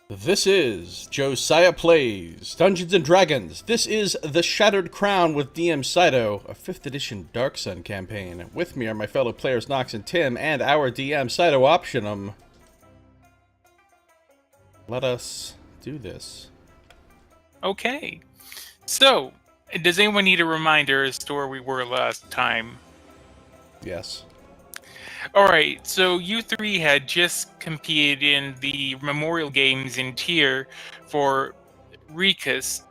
This is Josiah Plays Dungeons and Dragons. This is The Shattered Crown with DM Scito, a 5th edition Dark Sun campaign. With me are my fellow players Nox and Tim, and our DM Scito Optionum. Let us do this. Okay. So, does anyone need a reminder as to where we were last time? Yes. Alright, so you three had just competed in the Memorial Games in Tyr for Rikus,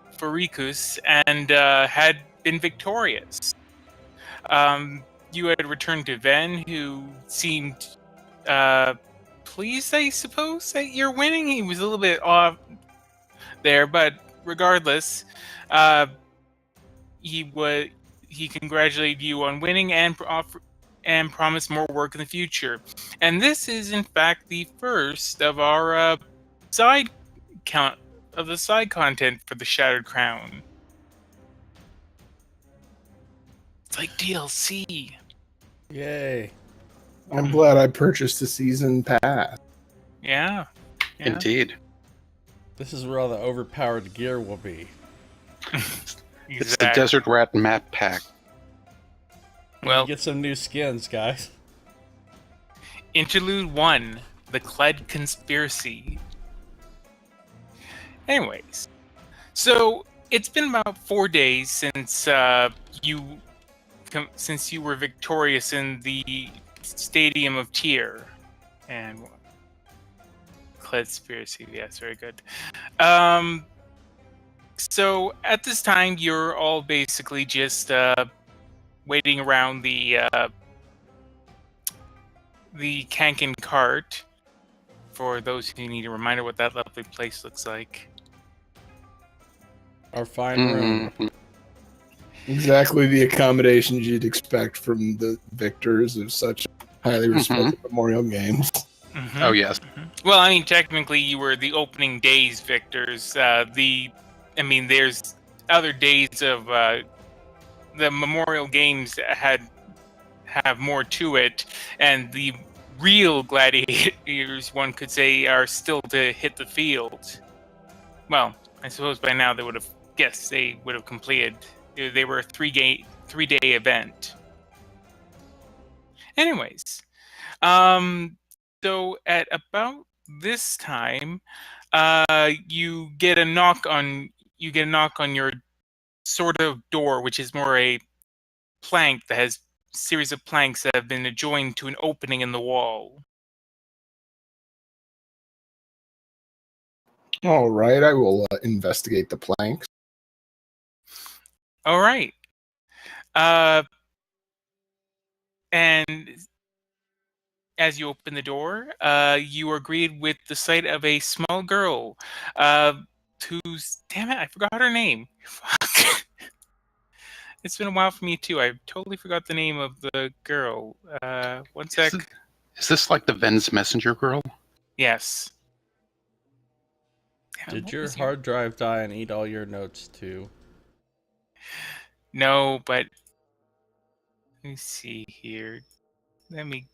and had been victorious. You had returned to Ven, who seemed pleased, I suppose, that you're winning. He was a little bit off there, but regardless, uh, he congratulated you on winning and promised more work in the future. And this is in fact the first of our side count of the side content for the Shattered Crown. It's like DLC. Yay. I'm glad I purchased the season pass. Yeah. Indeed. This is where all the overpowered gear will be. It's the Desert Rat map pack. Well, get some new skins, guys. Interlude 1, The Kled Conspiracy. Anyways, so it's been about 4 days since you were victorious in the Stadium of Tyr. And Kled Conspiracy, yes, very good. So at this time, you're all basically just waiting around the Kanken cart. For those who need a reminder what that lovely place looks like. Our fine room. Exactly the accommodations you'd expect from the victors of such highly respected Memorial Games. Mm-hmm. Oh, yes. Mm-hmm. Well, I mean, technically, you were the opening day's victors. There's other days of the Memorial Games have more to it, and the real gladiators, one could say, are still to hit the field. Well, I suppose by now they would have completed. They were a three-day event. Anyways, so at about this time, you get a knock on your sort of door, which is more a plank that has a series of planks that have been adjoined to an opening in the wall. All right, I will investigate the planks. All right. And as you open the door, you are greeted with the sight of a small girl, who's, damn it, I forgot her name. Fuck. It's been a while for me too. I totally forgot the name of the girl. One sec. Is this like the Ven's Messenger girl? Yes. Did your hard drive die and eat all your notes too? No, but let me see here. Let me.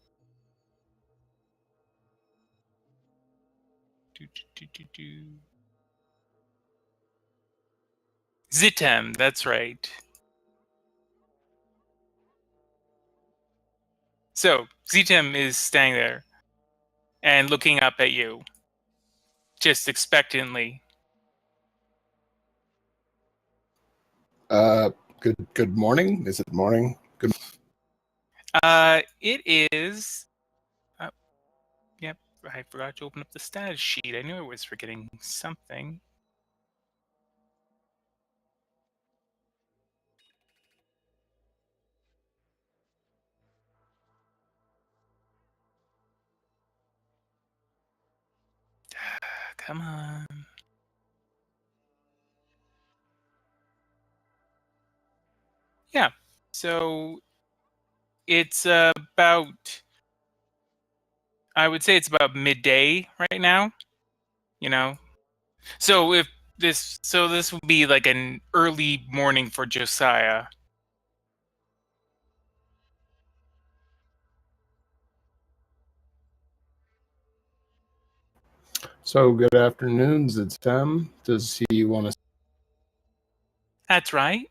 Zitem, that's right. So, Zitem is standing there and looking up at you, just expectantly. Good morning. Is it morning? Good. It is. Yep, I forgot to open up the status sheet. I knew I was forgetting something. Come on. Yeah, so it's about, I would say it's about midday right now, you know? So this would be like an early morning for Josiah. So, good afternoon, Zitem. Does he want to... That's right.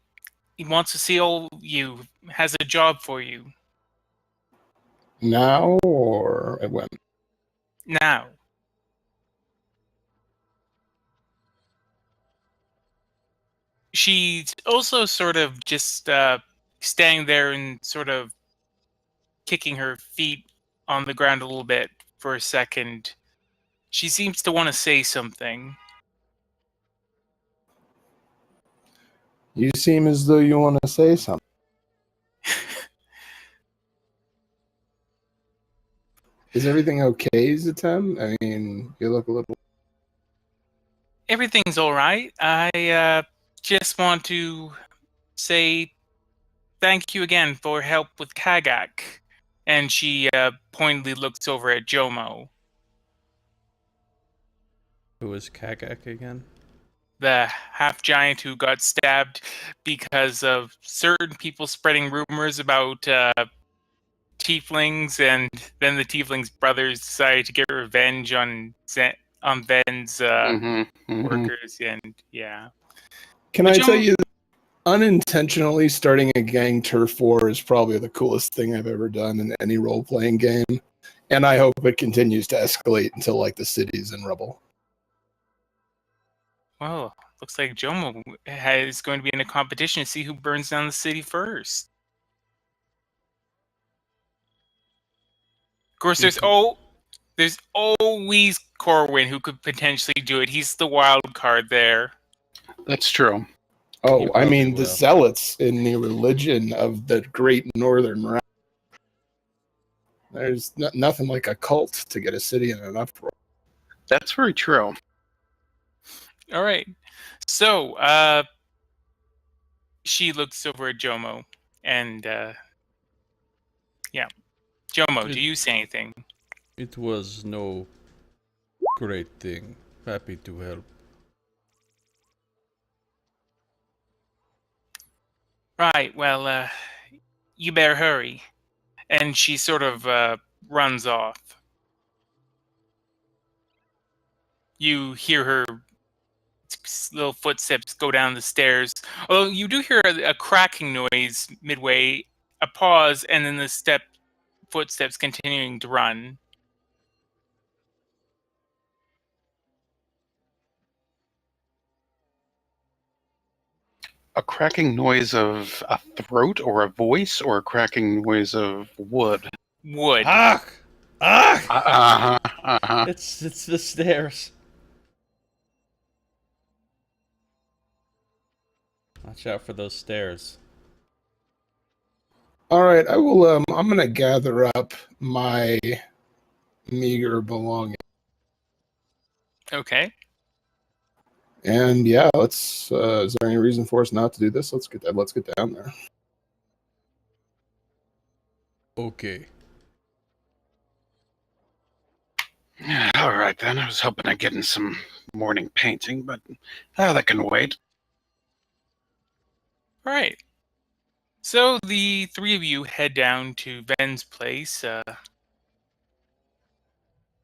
He wants to see all you. Has a job for you. now or when? Now. She's also sort of just standing there and sort of kicking her feet on the ground a little bit for a second. She seems to want to say something. You seem as though you want to say something. Is everything okay, Zitem? I mean, you look a little... Everything's all right. I just want to say thank you again for help with Kagak. And she pointedly looks over at Jomo, Who is Kagak again? the half giant who got stabbed because of certain people spreading rumors about tieflings, and then the tieflings' brothers decided to get revenge on Ven's workers, and yeah. Can But I tell you, unintentionally starting a gang turf war is probably the coolest thing I've ever done in any role-playing game, and I hope it continues to escalate until, like, the city's in rubble. Well, looks like Jomo is going to be in a competition to see who burns down the city first. Of course, there's always Corwin who could potentially do it. He's the wild card there. That's true. Oh, You I probably mean, the will. zealots in the religion of the Great Northern Realm. There's nothing like a cult to get a city in an uproar. That's very true. All right. So, she looks over at Jomo, and yeah. Jomo, do you say anything? It was no great thing. Happy to help. Right, well, you better hurry. And she sort of runs off. You hear her little footsteps go down the stairs. Although you do hear a cracking noise midway, a pause, and then the footsteps continuing to run. A cracking noise of a throat or a voice, or a cracking noise of wood? Wood. Ah! Ah! Uh-huh. It's the stairs. Watch out for those stairs. All right, I will. I'm gonna gather up my meager belongings, Okay. and yeah, let's. Is there any reason for us not to do this? Let's get down there. Okay. All right, then. I was hoping I'd get in some morning painting, but that can wait. All right. So the three of you head down to Ven's place,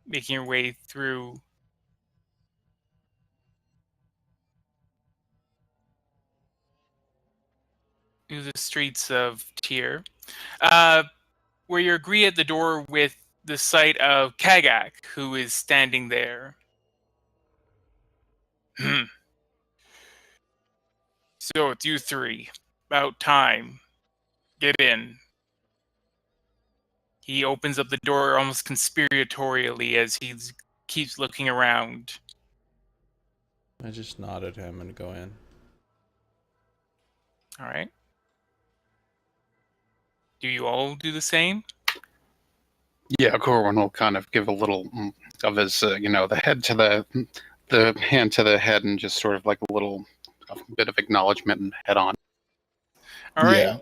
making your way through the streets of Tyr, where you agree at the door with the sight of Kagak, who is standing there. So it's you three. About time. Get in. He opens up the door almost conspiratorially as he keeps looking around. I just nod at him and go in. All right. Do you all do the same? Yeah, Corwin will kind of give a little of his, the head to the hand to the head, and just sort of like a bit of acknowledgement and head on. All right. Yeah.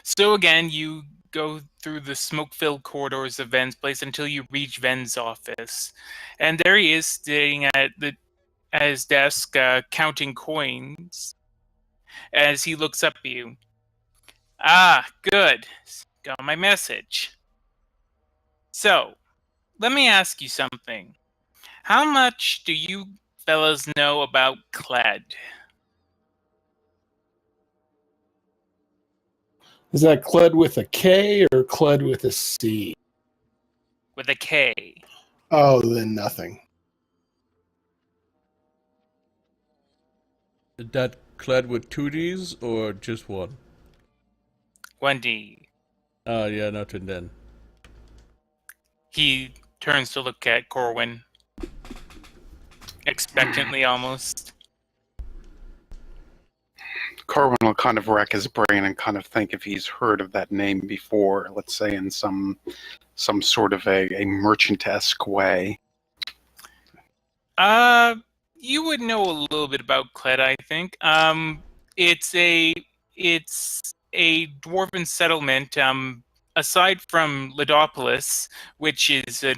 So again, you go through the smoke-filled corridors of Ven's place until you reach Ven's office, and there he is, sitting at his desk, counting coins. As he looks up at you, ah, good, got my message. So, let me ask you something. How much do you fellas know about Cled? Is that Cled with a K or Cled with a C? With a K. Oh, then nothing. Is that clad with 2Ds or just one? 1D. Oh, yeah, nothing then. He turns to look at Corwin. Expectantly, almost. Corwin will kind of rack his brain and kind of think if he's heard of that name before, let's say in some sort of a merchant-esque way. You would know a little bit about Cled, I think. It's a dwarven settlement. Aside from Lidopolis, which is a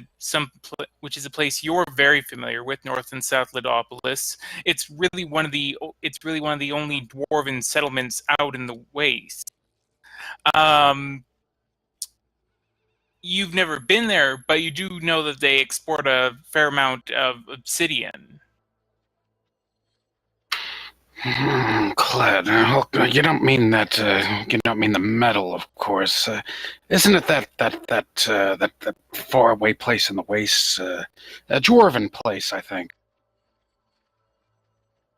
place you're very familiar with, North and South Lidopolis. It's really one of the only dwarven settlements out in the waste. You've never been there, but you do know that they export a fair amount of obsidian. Cled, you don't mean that. You don't mean the metal, of course. Isn't it that faraway place in the wastes? A dwarven place, I think.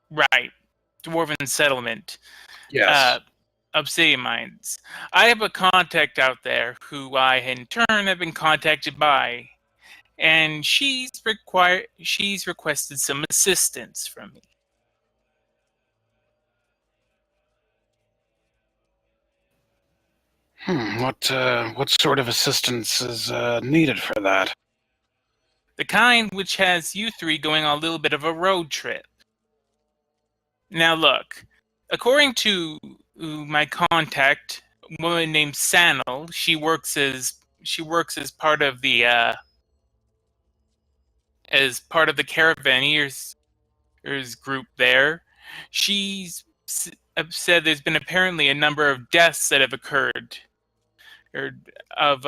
Right. Dwarven settlement. Yes. Obsidian mines. I have a contact out there who I, in turn, have been contacted by, and she's requested some assistance from me. What sort of assistance is needed for that? The kind which has you three going on a little bit of a road trip. Now look, according to my contact, a woman named Sanel, she works as part of the Caravaneers group there. She's said there's been apparently a number of deaths that have occurred, of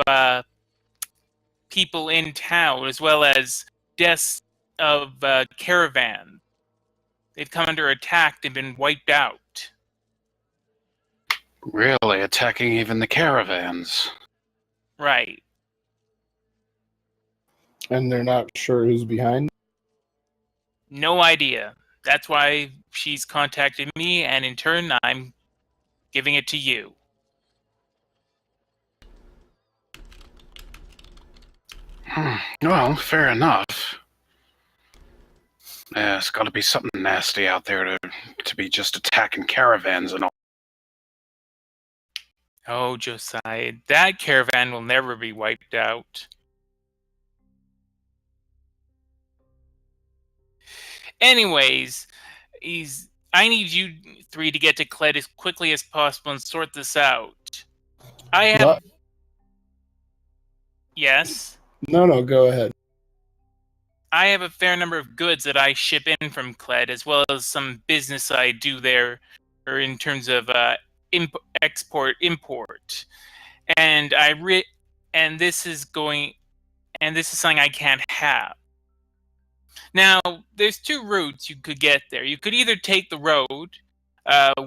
people in town, as well as deaths of caravans. They've come under attack and been wiped out. Really attacking even the caravans? Right. And they're not sure who's behind? No idea. That's why she's contacted me, and in turn, I'm giving it to you. Well, fair enough. Yeah, it's got to be something nasty out there to be just attacking caravans and all. Oh, Josiah, that caravan will never be wiped out. Anyways, I need you three to get to Cled as quickly as possible and sort this out. I have... What? Yes? No, go ahead. I have a fair number of goods that I ship in from Cled, as well as some business I do there, or in terms of export import, and this is something I can't have. Now, there's two routes you could get there. You could either take the road,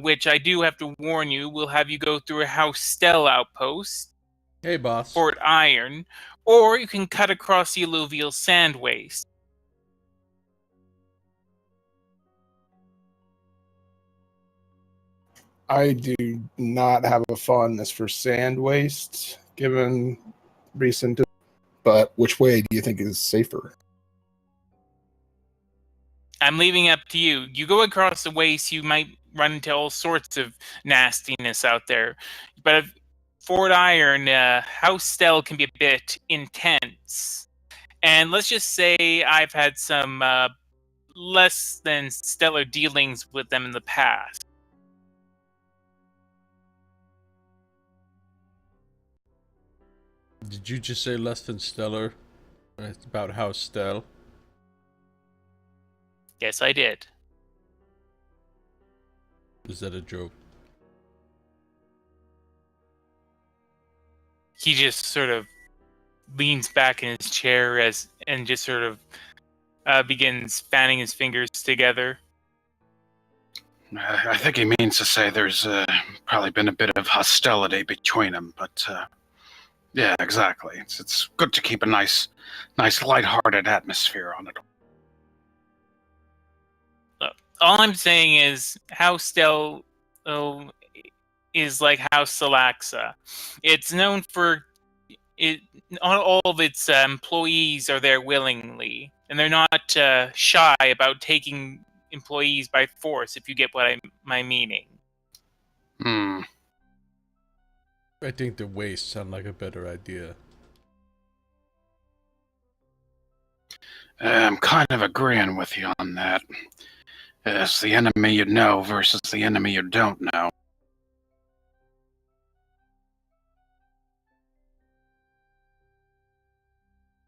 which I do have to warn you, will have you go through a House Stell outpost, Hey, boss. Fort Iron, or you can cut across the alluvial sand waste. I do not have a fondness for sand waste, given recent. But which way do you think is safer? I'm leaving it up to you. You go across the waste, you might run into all sorts of nastiness out there. But Fort Iron, House Stell can be a bit intense. And let's just say I've had some less than stellar dealings with them in the past. Did you just say less than stellar? It's about House Stell. Yes, I did. Is that a joke? He just sort of leans back in his chair and just sort of begins fanning his fingers together. I think he means to say there's probably been a bit of hostility between them, but yeah, exactly. It's good to keep a nice lighthearted atmosphere on it. All I'm saying is House Del is like House Salaxa. It's known for it. Not all of its employees are there willingly, and they're not shy about taking employees by force. If you get what my meaning. Hmm. I think the waste sound like a better idea. I'm kind of agreeing with you on that. It's the enemy you know versus the enemy you don't know.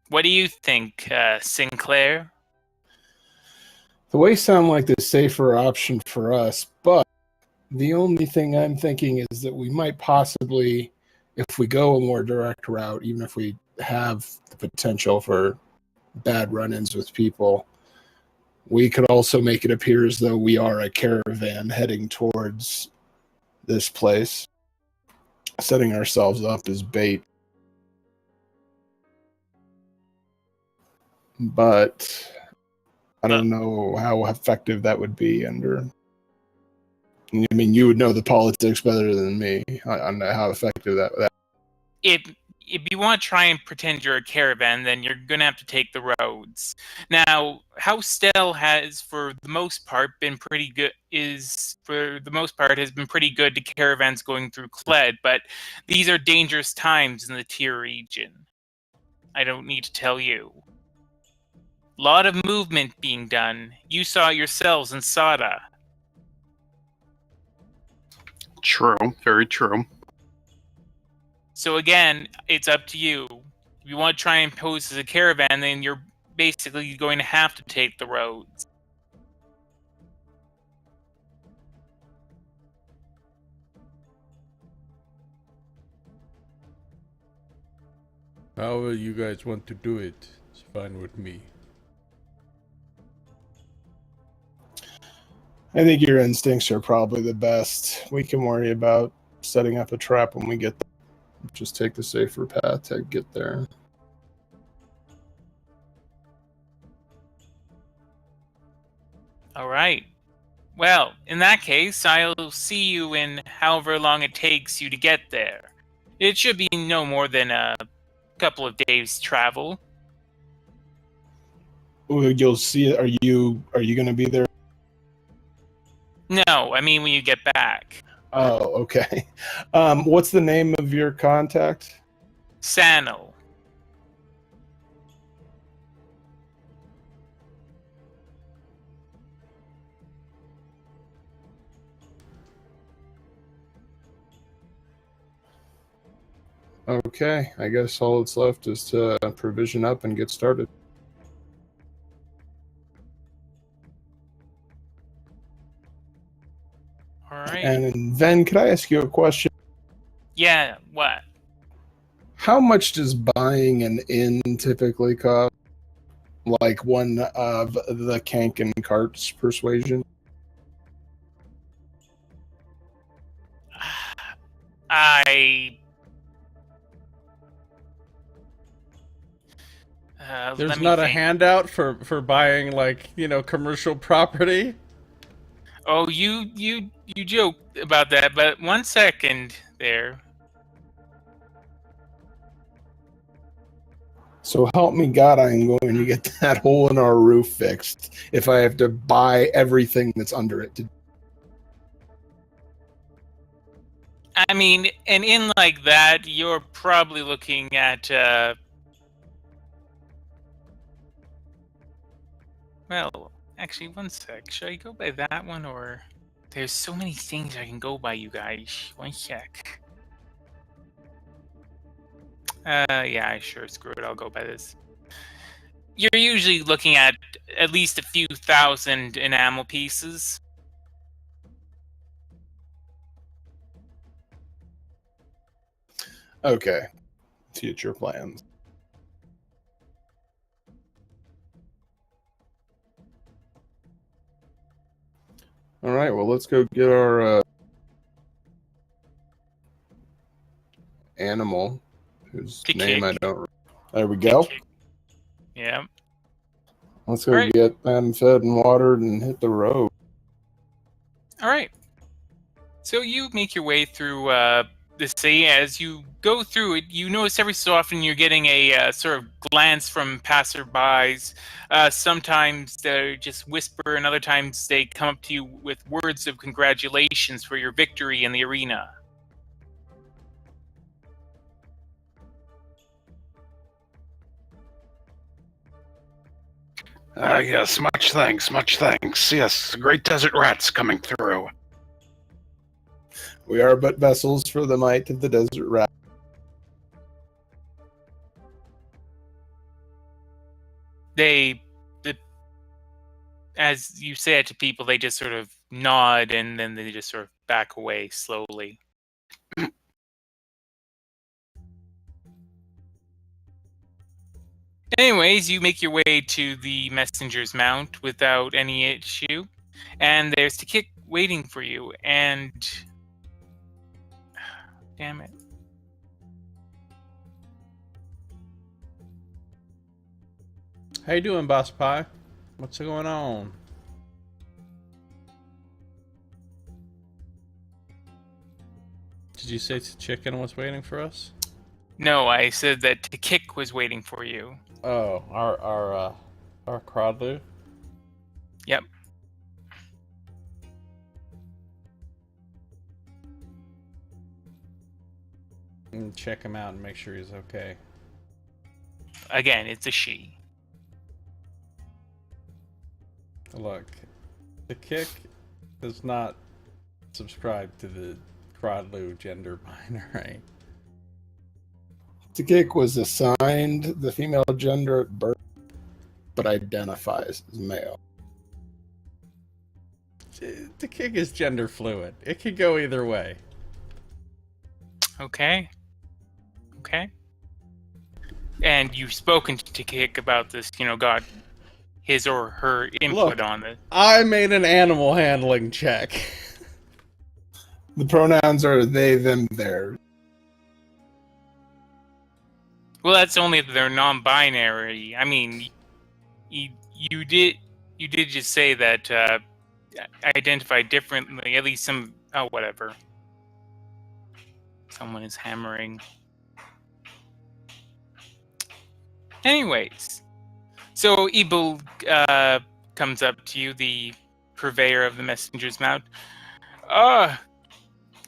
What do you think, Sinclair? The way sound like the safer option for us, but the only thing I'm thinking is that we might possibly, if we go a more direct route, even if we have the potential for bad run-ins with people, we could also make it appear as though we are a caravan heading towards this place, setting ourselves up as bait. But I don't know how effective that would be under. I mean, you would know the politics better than me on how effective that. If you want to try and pretend you're a caravan, then you're going to have to take the roads. Now, House Stell has, for the most part, been pretty good. Has been pretty good to caravans going through Cled, but these are dangerous times in the Tier region. I don't need to tell you. A lot of movement being done. You saw it yourselves in Sada. True, very true. So again, it's up to you. If you want to try and pose as a caravan, then you're basically going to have to take the roads. However you guys want to do it, it's fine with me. I think your instincts are probably the best. We can worry about setting up a trap when we get there. Just take the safer path to get there. All right. Well, in that case, I'll see you in however long it takes you to get there. It should be no more than a couple of days' travel. You'll see it. Are you going to be there? No, I mean when you get back. Oh, okay. What's the name of your contact? Sano. Okay, I guess all that's left is to provision up and get started. All right. And then, could I ask you a question? Yeah, what? How much does buying an inn typically cost? Like one of the Kank and Cart's persuasion? There's not a handout for buying, like, you know, commercial property. Oh, you joke about that, but 1 second there. So help me God, I'm going to get that hole in our roof fixed if I have to buy everything that's under it. I mean, an inn like that, you're probably looking at, well, actually, 1 sec. Should I go by that one, or... There's so many things I can go by, you guys. 1 sec. Yeah, sure, screw it. I'll go by this. You're usually looking at least a few thousand enamel pieces. Okay. Future plans. All right, well, let's go get our animal, whose name I don't remember. There we go. Yeah. Let's go All right. get them fed and watered and hit the road. All right. So you make your way through the city. As you go through it, you notice every so often you're getting a sort of glance from passerbys. Sometimes they just whisper, and other times they come up to you with words of congratulations for your victory in the arena. Yes, much thanks, much thanks. Yes, great desert rats coming through. We are but vessels for the might of the desert rat. As you say it to people, they just sort of nod, and then they just sort of back away slowly. Anyways, you make your way to the messenger's mount without any issue, and there's Tikik waiting for you, and... Damn it. How you doing, Boss Pie? What's going on? Did you say chicken was waiting for us? No, I said that Tikik was waiting for you. Oh, our Crodlu? Yep. And check him out and make sure he's okay. Again, it's a she. Look, the kick does not subscribe to the Crodlu gender binary. Tikik was assigned the female gender at birth, but identifies as male. The kick is gender fluid. It could go either way. Okay. Okay. And you've spoken to Tikik about this, got his or her input on it. I made an animal handling check. The pronouns are they, them, theirs. Well, that's only if they're non-binary. I mean, you did just say that identify differently. At least some. Oh, whatever. Someone is hammering. Anyways, so Ebel comes up to you, the purveyor of the messenger's mount.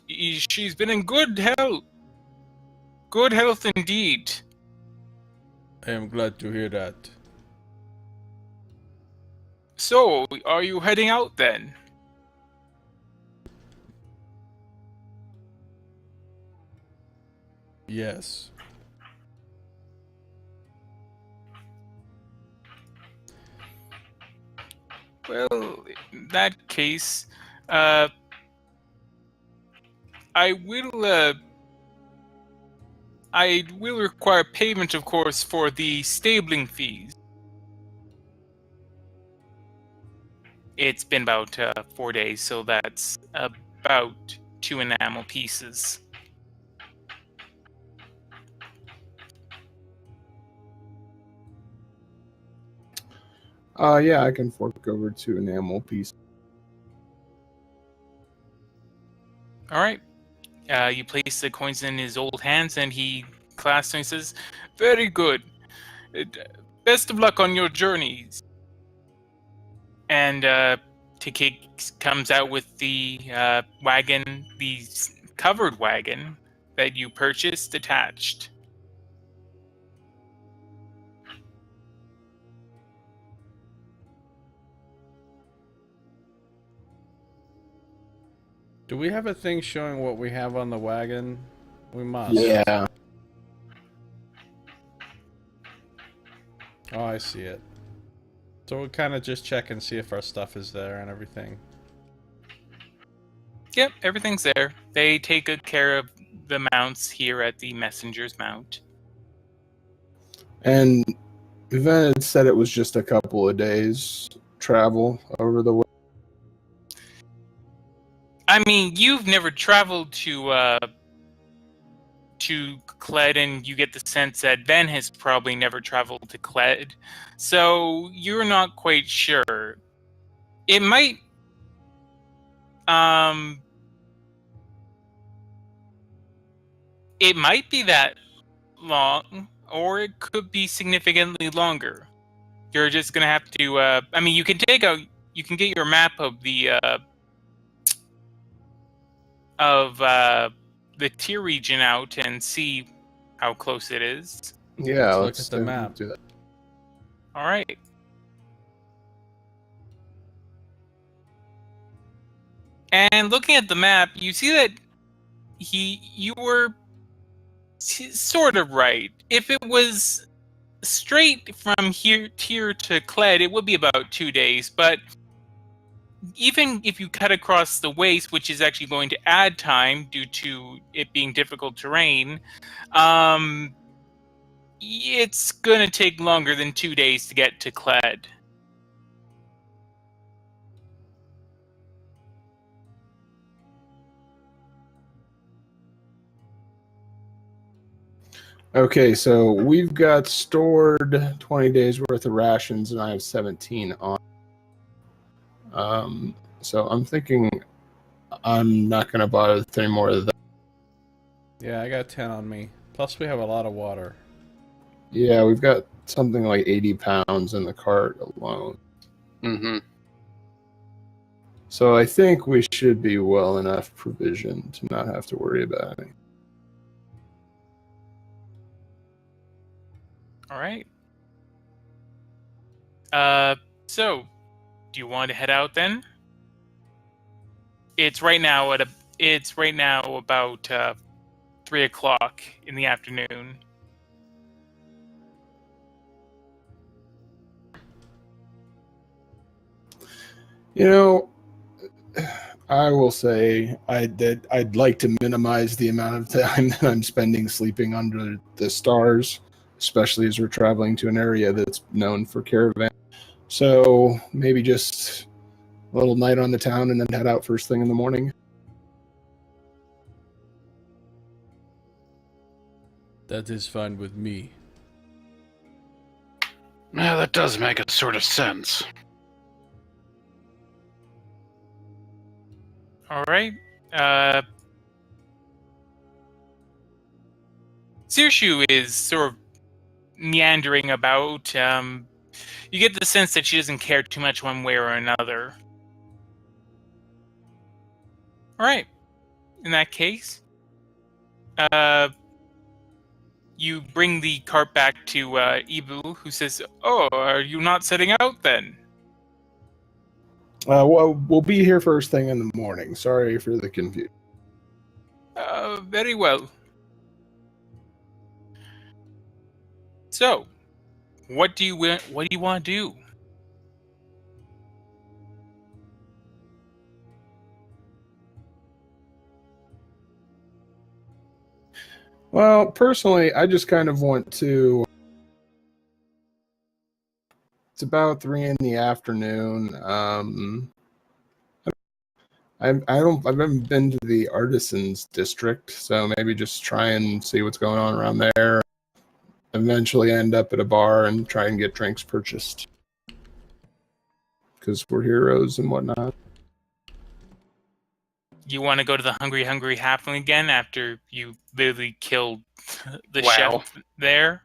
She's been in good health. Good health indeed. I am glad to hear that. So, are you heading out then? Yes. Well, in that case, I will require payment, of course, for the stabling fees. It's been about 4 days, so that's about 2 enamel pieces. Yeah, I can fork over 2 enamel pieces. All right. You place the coins in his old hands, and he clasps them and says, "Very good. Best of luck on your journeys." And Tikik comes out with the wagon, the covered wagon that you purchased attached. Do we have a thing showing what we have on the wagon? We must. Yeah. Oh, I see it. So we'll kind of just check and see if our stuff is there and everything. Yep, everything's there. They take good care of the mounts here at the messenger's mount. And Yvonne had said it was just a couple of days travel over the way. I mean, you've never traveled to Kled, and you get the sense that Ben has probably never traveled to Kled, so you're not quite sure. It might, um, it might be that long, or it could be significantly longer. You're just gonna have to. I mean, you can get your map of the tier region out and see how close it is. Yeah, Let's look at the map. do that. All right. And looking at the map, you see that you were sort of right. If it was straight from here to Kled, it would be about 2 days. But even if you cut across the waste, which is actually going to add time due to it being difficult terrain, it's going to take longer than 2 days to get to Kled. Okay, so we've got stored 20 days worth of rations, and I have 17 on. So I'm thinking I'm not going to bother with any more of that. Yeah, I got 10 on me. Plus, we have a lot of water. Yeah, we've got something like 80 pounds in the cart alone. Mm-hmm. So I think we should be well enough provisioned to not have to worry about it. All right. So, do you want to head out then? It's right now about 3 o'clock in the afternoon. You know, I will say I'd like to minimize the amount of time that I'm spending sleeping under the stars, especially as we're traveling to an area that's known for caravan. So maybe just a little night on the town and then head out first thing in the morning. That is fine with me. Yeah, that does make a sort of sense. All right. Sirshu is sort of meandering about. You get the sense that she doesn't care too much one way or another. All right. In that case, you bring the cart back to Ibu, who says, "Oh, are you not setting out then?" Well, we'll be here first thing in the morning. Sorry for the confusion. Very well. So, what do you want to do? Well, personally, I just kind of want to. It's about 3 in the afternoon. I haven't been to the artisans district, so maybe just try and see what's going on around there. Eventually end up at a bar and try and get drinks purchased. Because we're heroes and whatnot. You want to go to the Hungry Halfling again after you literally killed the Wow. chef there?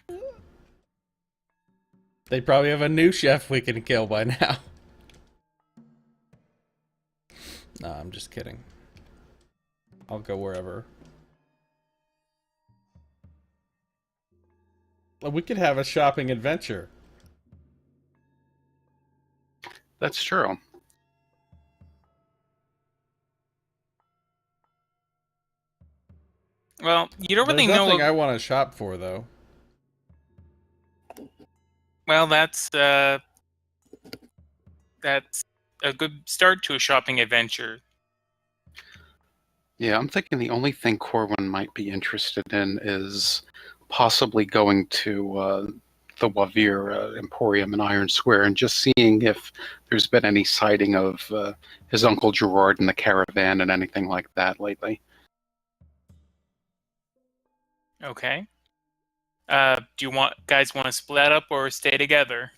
They probably have a new chef we can kill by now. Nah, I'm just kidding. I'll go wherever. We could have a shopping adventure. That's true. Well, you don't really There's know. nothing I want to shop for, though. Well, that's a good start to a shopping adventure. Yeah, I'm thinking the only thing Corwin might be interested in is possibly going to the Wavir Emporium in Iron Square and just seeing if there's been any sighting of his Uncle Gerard in the caravan and anything like that lately. Okay. Do you guys want to split up or stay together?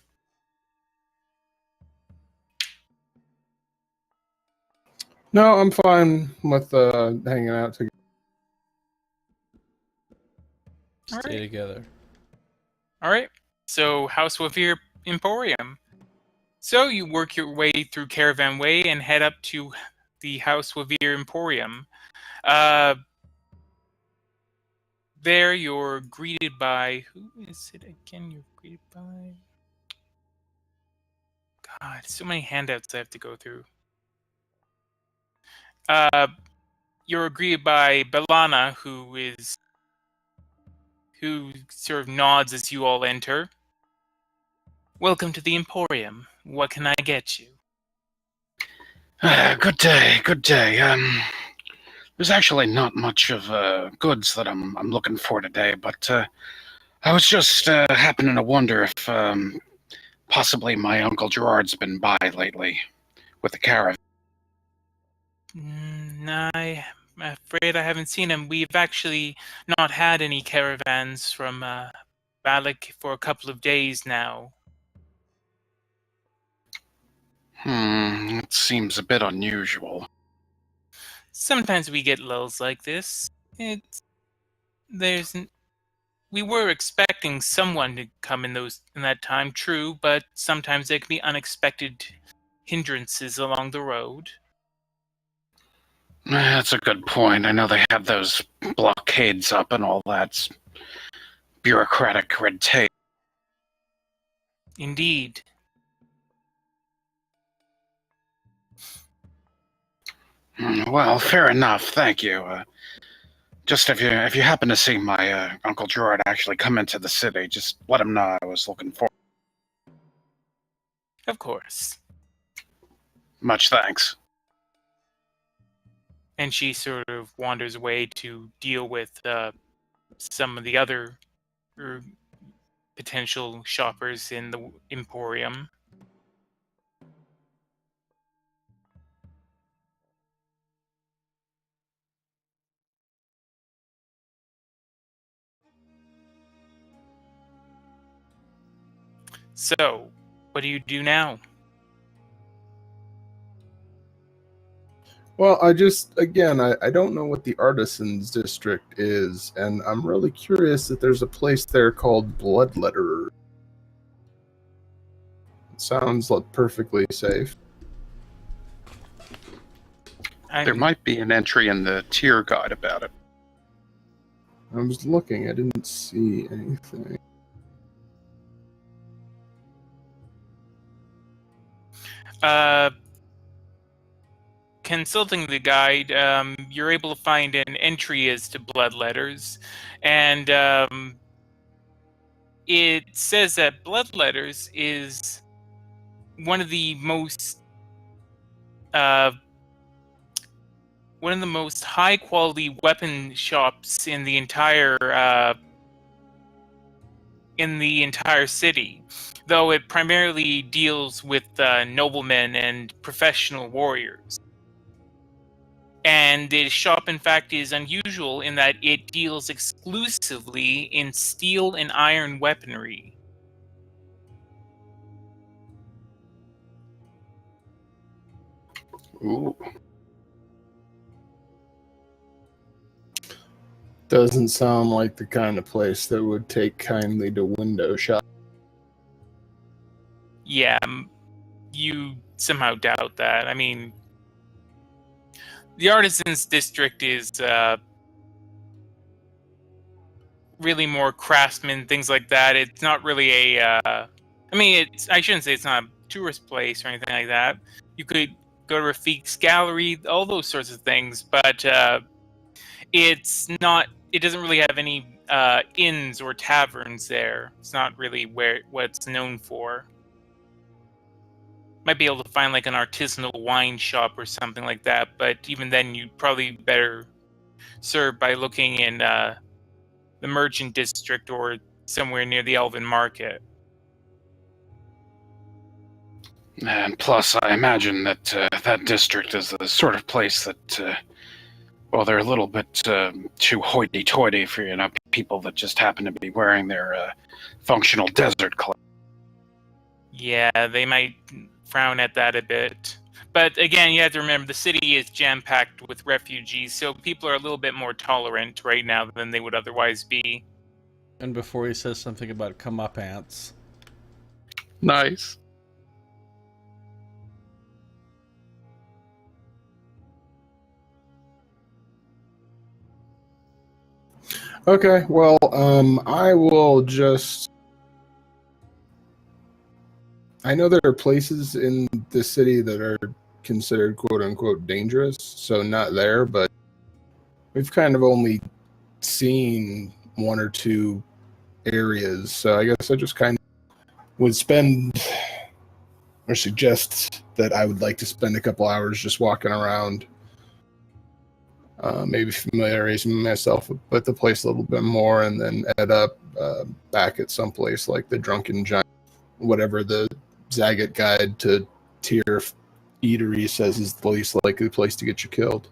No, I'm fine with hanging out together. Stay Alright. together. All right. So, House Wavir Emporium. So you work your way through Caravan Way and head up to the House Wavir Emporium. There you're greeted by... Who is it again you're greeted by? God, so many handouts I have to go through. You're greeted by Belana, who sort of nods as you all enter. Welcome to the Emporium. What can I get you? Good day, good day. There's actually not much of goods that I'm looking for today, but I was just happening to wonder if possibly my Uncle Gerard's been by lately with the caravan. No, I'm afraid I haven't seen him. We've actually not had any caravans from Balak for a couple of days now. It seems a bit unusual. Sometimes we get lulls like this. We were expecting someone to come in that time, true, but sometimes there can be unexpected hindrances along the road. That's a good point. I know they have those blockades up and all that bureaucratic red tape. Indeed. Well, fair enough. Thank you. Just if you happen to see my Uncle Gerard actually come into the city, just let him know I was looking for. Of course. Much thanks. And she sort of wanders away to deal with some of the other potential shoppers in the Emporium. So, what do you do now? Well, I don't know what the Artisans District is, and I'm really curious that there's a place there called Bloodletter. It sounds like perfectly safe. There might be an entry in the tier guide about it. I was looking, I didn't see anything. Consulting the guide, you're able to find an entry as to bloodletters, and it says that bloodletters is one of the most high quality weapon shops in the entire city, though it primarily deals with noblemen and professional warriors. And the shop, in fact, is unusual in that it deals exclusively in steel and iron weaponry. Ooh. Doesn't sound like the kind of place that would take kindly to window shop. Yeah, you somehow doubt that. I mean, the Artisans District is really more craftsmen, things like that. It's not really I shouldn't say it's not a tourist place or anything like that. You could go to Rafiq's Gallery, all those sorts of things, but it's not. It doesn't really have any inns or taverns there. It's not really what it's known for. Might be able to find like an artisanal wine shop or something like that, but even then you'd probably better served by looking in the Merchant District or somewhere near the Elven Market. And plus, I imagine that that district is the sort of place that, well, they're a little bit too hoity-toity for, people that just happen to be wearing their functional desert clothes. Yeah, they might frown at that a bit. But again, you have to remember the city is jam-packed with refugees, so people are a little bit more tolerant right now than they would otherwise be. And before he says something about come up ants. Nice. Okay, well, I will just. I know there are places in the city that are considered quote unquote dangerous, so not there, but we've kind of only seen one or two areas, so I guess I just kind of would spend or suggest that I would like to spend a couple hours just walking around, maybe familiarizing myself with the place a little bit more, and then end up back at some place like the Drunken Giant, whatever the Zagat Guide to Tier Eatery says is the least likely place to get you killed.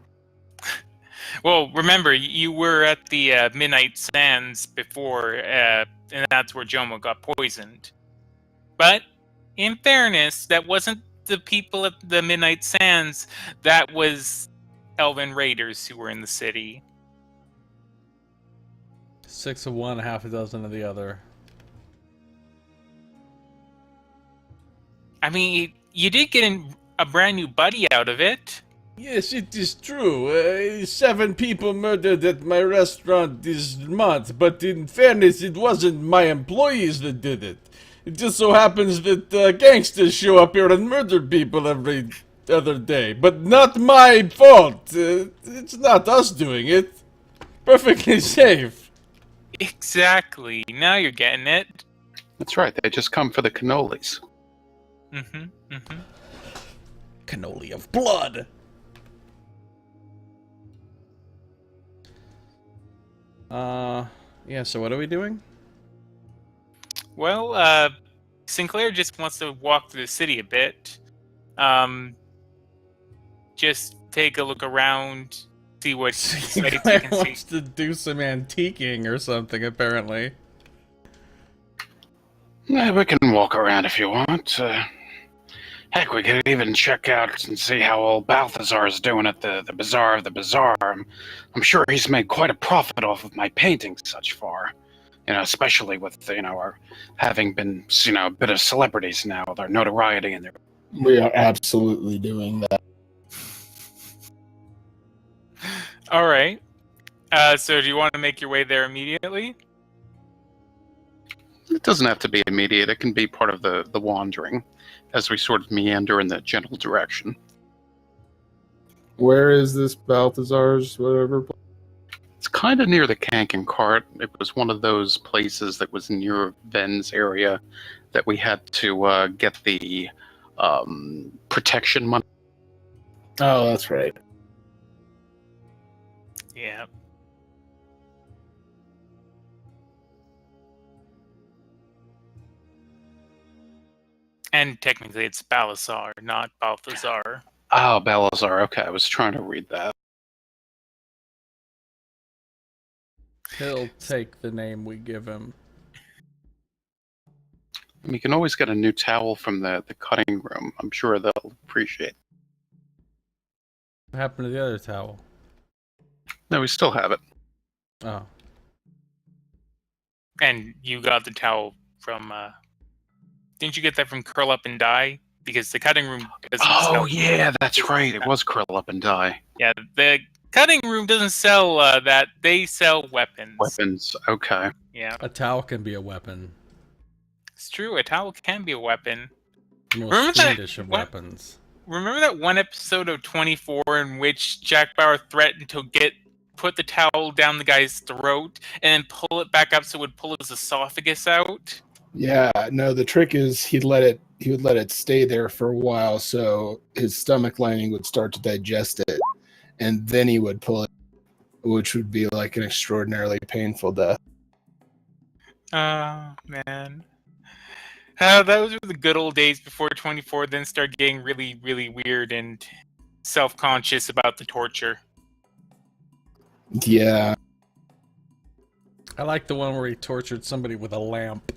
Well, remember, you were at the Midnight Sands before, and that's where Jomo got poisoned. But, in fairness, that wasn't the people at the Midnight Sands, that was Elven Raiders who were in the city. 6 of one, half a dozen of the other. I mean, you did get a brand new buddy out of it. Yes, it is true. 7 people murdered at my restaurant this month, but in fairness, it wasn't my employees that did it. It just so happens that gangsters show up here and murder people every other day, but not my fault. It's not us doing it. Perfectly safe. Exactly. Now you're getting it. That's right. They just come for the cannolis. Cannoli of blood. Yeah, so what are we doing? Well, Sinclair just wants to walk through the city a bit. Just take a look around, see what sights you Sinclair can wants see. to do some antiquing or something, apparently. Yeah, we can walk around if you want. Heck, we could even check out and see how old Balthazar is doing at the Bazaar of the Bazaar. I'm sure he's made quite a profit off of my paintings such far. Especially with, our having been, a bit of celebrities now with our notoriety and their... We are absolutely doing that. All right. So do you want to make your way there immediately? It doesn't have to be immediate. It can be part of the wandering as we sort of meander in the general direction. Where is this Balthazar's whatever? It's kind of near the Kanken cart. It was one of those places that was near Ven's area that we had to get the protection money. Oh, that's right. Yeah. And technically it's Balthazar, not Balthazar. Oh, Balazar. Okay, I was trying to read that. He'll take the name we give him. You can always get a new towel from the cutting room. I'm sure they'll appreciate it. What happened to the other towel? No, we still have it. Oh. And you got the towel from, didn't you get that from Curl Up and Die? Because the cutting room doesn't sell... Oh, yeah, that's right. It was Curl Up and Die. Yeah, the cutting room doesn't sell that. They sell weapons. Weapons, okay. Yeah. A towel can be a weapon. It's true, a towel can be a weapon. The most Remember that- fiendish of what- weapons. Remember that one episode of 24 in which Jack Bauer threatened to put the towel down the guy's throat and then pull it back up so it would pull his esophagus out? Yeah, no, the trick is he would let it stay there for a while so his stomach lining would start to digest it, and then he would pull it, which would be like an extraordinarily painful death. Oh, man. Those were the good old days before 24 then started getting really, really weird and self-conscious about the torture. Yeah. I like the one where he tortured somebody with a lamp.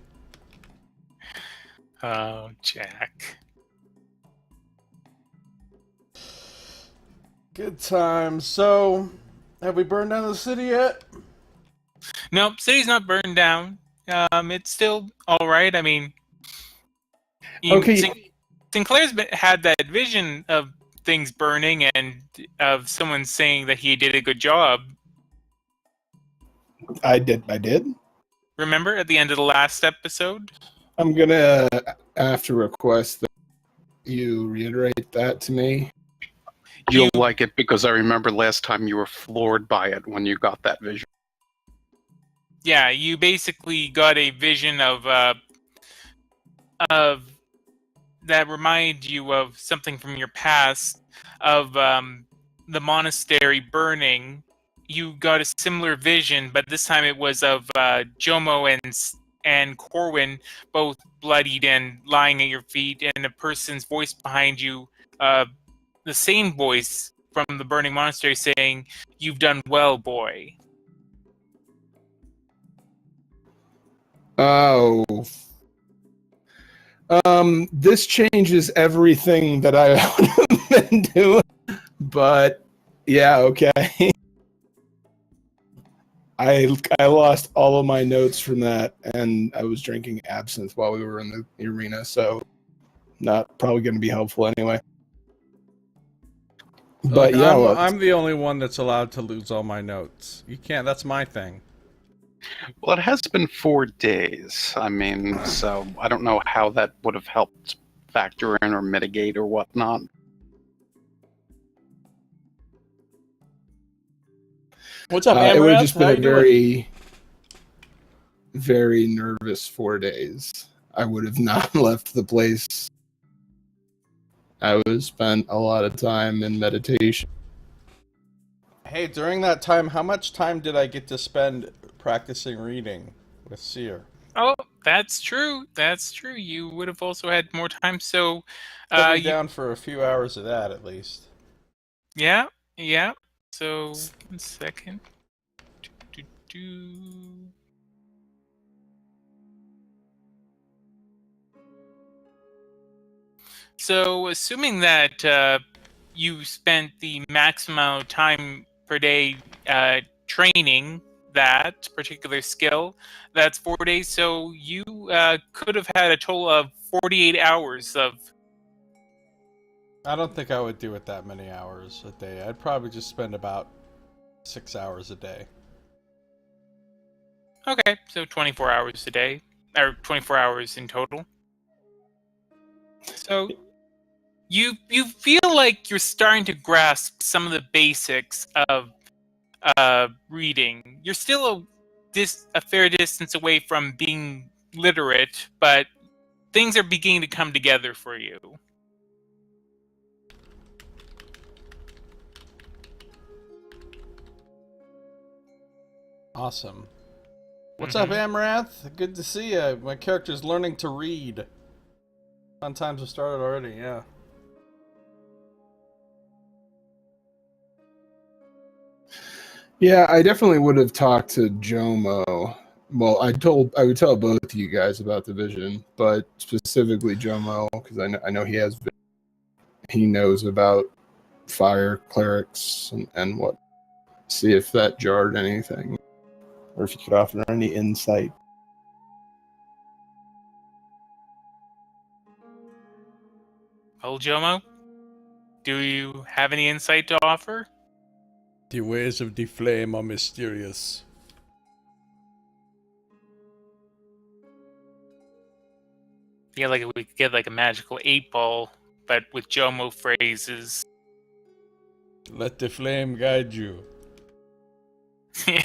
Oh, Jack. Good times. So, have we burned down the city yet? Nope, city's not burned down. It's still all right. I mean, Okay. Sinclair's had that vision of things burning and of someone saying that he did a good job. I did. Remember at the end of the last episode? I'm gonna have to request that you reiterate that to me. You'll like it because I remember last time you were floored by it when you got that vision. Yeah, you basically got a vision of that remind you of something from your past, of the monastery burning. You got a similar vision, but this time it was of Jomo and Corwin both bloodied and lying at your feet, and a person's voice behind you, the same voice from the burning monastery saying, "You've done well, boy." Oh. This changes everything that I would have been doing. But yeah, okay. I lost all of my notes from that, and I was drinking absinthe while we were in the arena, so not probably going to be helpful anyway. But Look, yeah, I'm the only one that's allowed to lose all my notes. You can't. That's my thing. Well, it has been 4 days. I mean, so I don't know how that would have helped factor in or mitigate or whatnot. What's up, it would have Amarath? just How been a you doing? very, very nervous 4 days. I would have not left the place. I would have spent a lot of time in meditation. Hey, during that time, how much time did I get to spend practicing reading with Seer? Oh, that's true. That's true. You would have also had more time. So, Put me down for a few hours of that, at least. yeah. So, 1 second. So, assuming that you spent the maximum amount of time per day training that particular skill, that's 4 days. So, you could have had a total of 48 hours of. I don't think I would do it that many hours a day. I'd probably just spend about 6 hours a day. Okay, so 24 hours a day, or 24 hours in total. So you feel like you're starting to grasp some of the basics of reading. You're still a fair distance away from being literate, but things are beginning to come together for you. Awesome. What's up, Amarath? Good to see you. My character's learning to read. Fun times have started already, yeah. Yeah, I definitely would have talked to Jomo. Well, I would tell both of you guys about the vision, but specifically Jomo, because I know he knows about fire clerics and what. See if that jarred anything, or if you could offer any insight. Well, Jomo, do you have any insight to offer? The ways of the flame are mysterious. Yeah, like we could get like a magical 8-ball, but with Jomo phrases. Let the flame guide you. Yeah.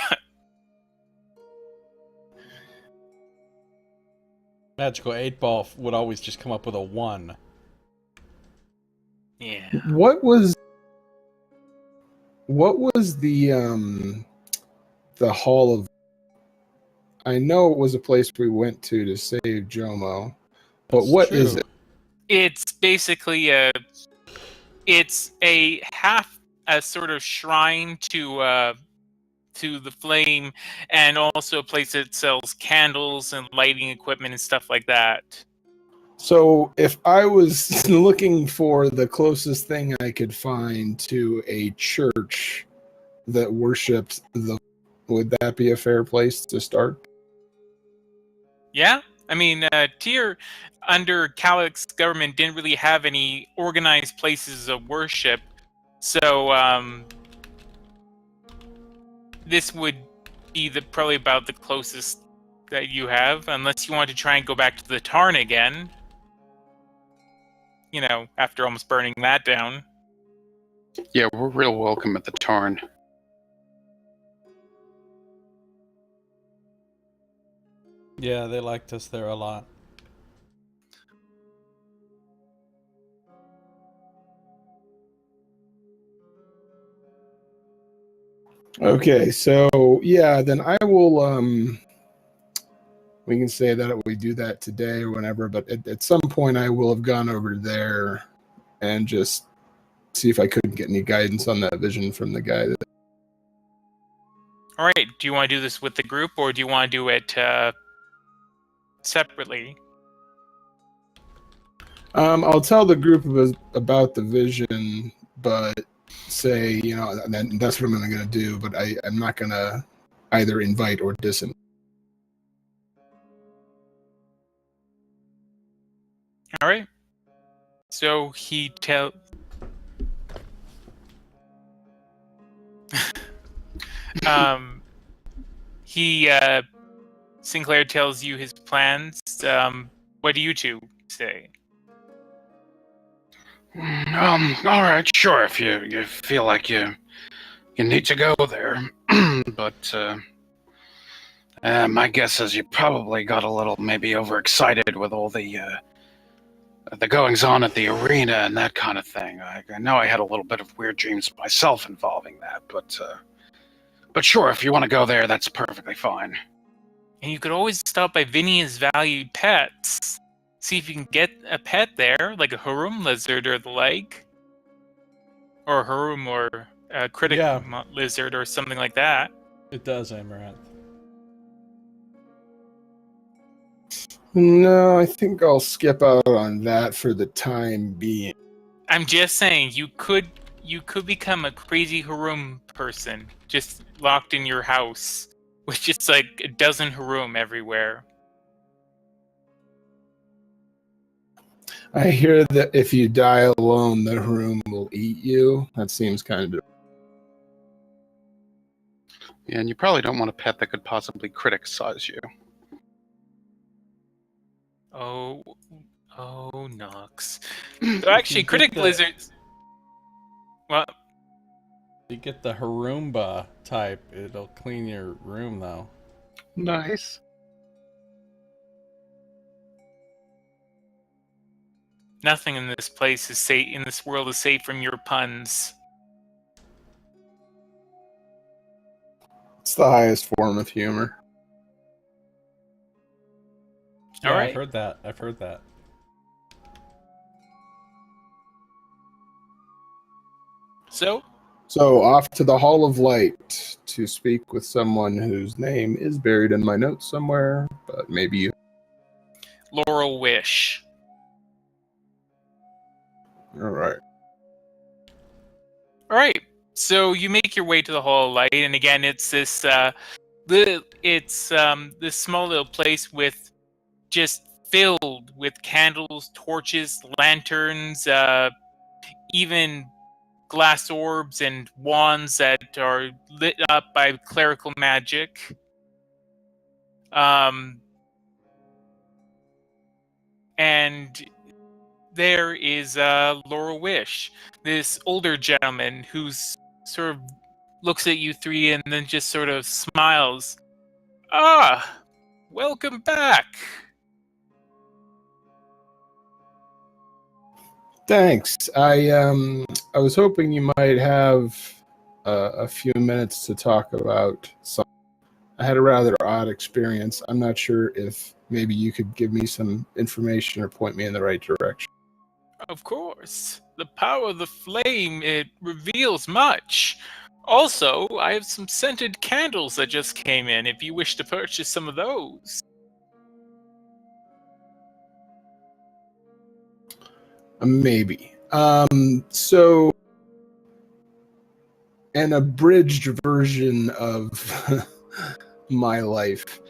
Magical 8-ball would always just come up with a 1. Yeah. What was the Hall of? I know it was a place we went to save Jomo, But what is true. it? It's basically it's a sort of shrine to the flame, and also a place that sells candles and lighting equipment and stuff like that. So if I was looking for the closest thing I could find to a church that worshipped would that be a fair place to start? Yeah, I mean, Tyr under Calyx's government didn't really have any organized places of worship, so this would be probably about the closest that you have, unless you want to try and go back to the Tarn again. You know, after almost burning that down. Yeah, we're real welcome at the Tarn. Yeah, they liked us there a lot. Okay, so yeah, then I will we can say that we do that today or whenever, but at some point I will have gone over there and just see if I couldn't get any guidance on that vision from the guy. All right, do you want to do this with the group, or do you want to do it separately? I'll tell the group about the vision, but say, that's what I'm going to do, but I'm not going to either invite or disinvite. All right. So Sinclair tells you his plans. What do you two say? All right, sure. If you feel like you need to go there, but my guess is you probably got a little maybe overexcited with all the goings on at the arena and that kind of thing. I know I had a little bit of weird dreams myself involving that, but sure, if you want to go there, that's perfectly fine. And you could always stop by Vinny's Valued Pets. See if you can get a pet there, like a Harum lizard or the like. Or a Harum or a critic lizard or something like that. It does, Amaranth. No, I think I'll skip out on that for the time being. I'm just saying, you could become a crazy Harum person, just locked in your house, with just like a dozen Harum everywhere. I hear that if you die alone, the room will eat you. That seems kind of... Yeah, and you probably don't want a pet that could possibly criticize you. Oh, Nox. So actually, critic lizards... What? You get the Harumba type, it'll clean your room, though. Nice. Nothing in this place is safe. In this world is safe from your puns. It's the highest form of humor. Yeah, All right. I've heard that. So off to the Hall of Light to speak with someone whose name is buried in my notes somewhere, but maybe you... Laurel Wish. All right. All right. So you make your way to the Hall of Light, and again, it's this this small little place with just filled with candles, torches, lanterns, even glass orbs and wands that are lit up by clerical magic. And there is Laurel Wish, this older gentleman who's sort of looks at you three and then just sort of smiles. Ah, welcome back. Thanks. I was hoping you might have a few minutes to talk about something. I had a rather odd experience. I'm not sure if maybe you could give me some information or point me in the right direction. Of course. The power of the flame, it reveals much. Also, I have some scented candles that just came in if you wish to purchase some of those. Maybe. So an abridged version of my life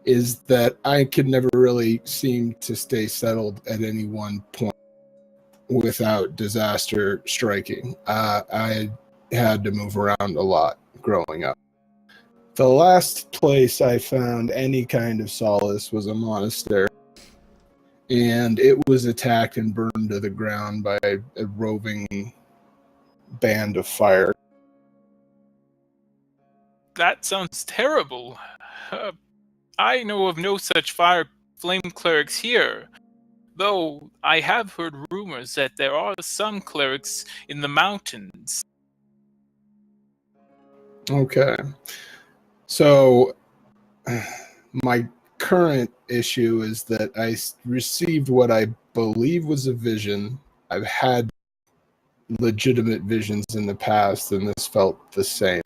is that I could never really seem to stay settled at any one point without disaster striking. I had to move around a lot growing up. The last place I found any kind of solace was a monastery, and it was attacked and burned to the ground by a roving band of fire. That sounds terrible. I know of no such fire flame clerics here, though I have heard rumors that there are some clerics in the mountains. Okay. So my current issue is that I received what I believe was a vision. I've had legitimate visions in the past, and this felt the same.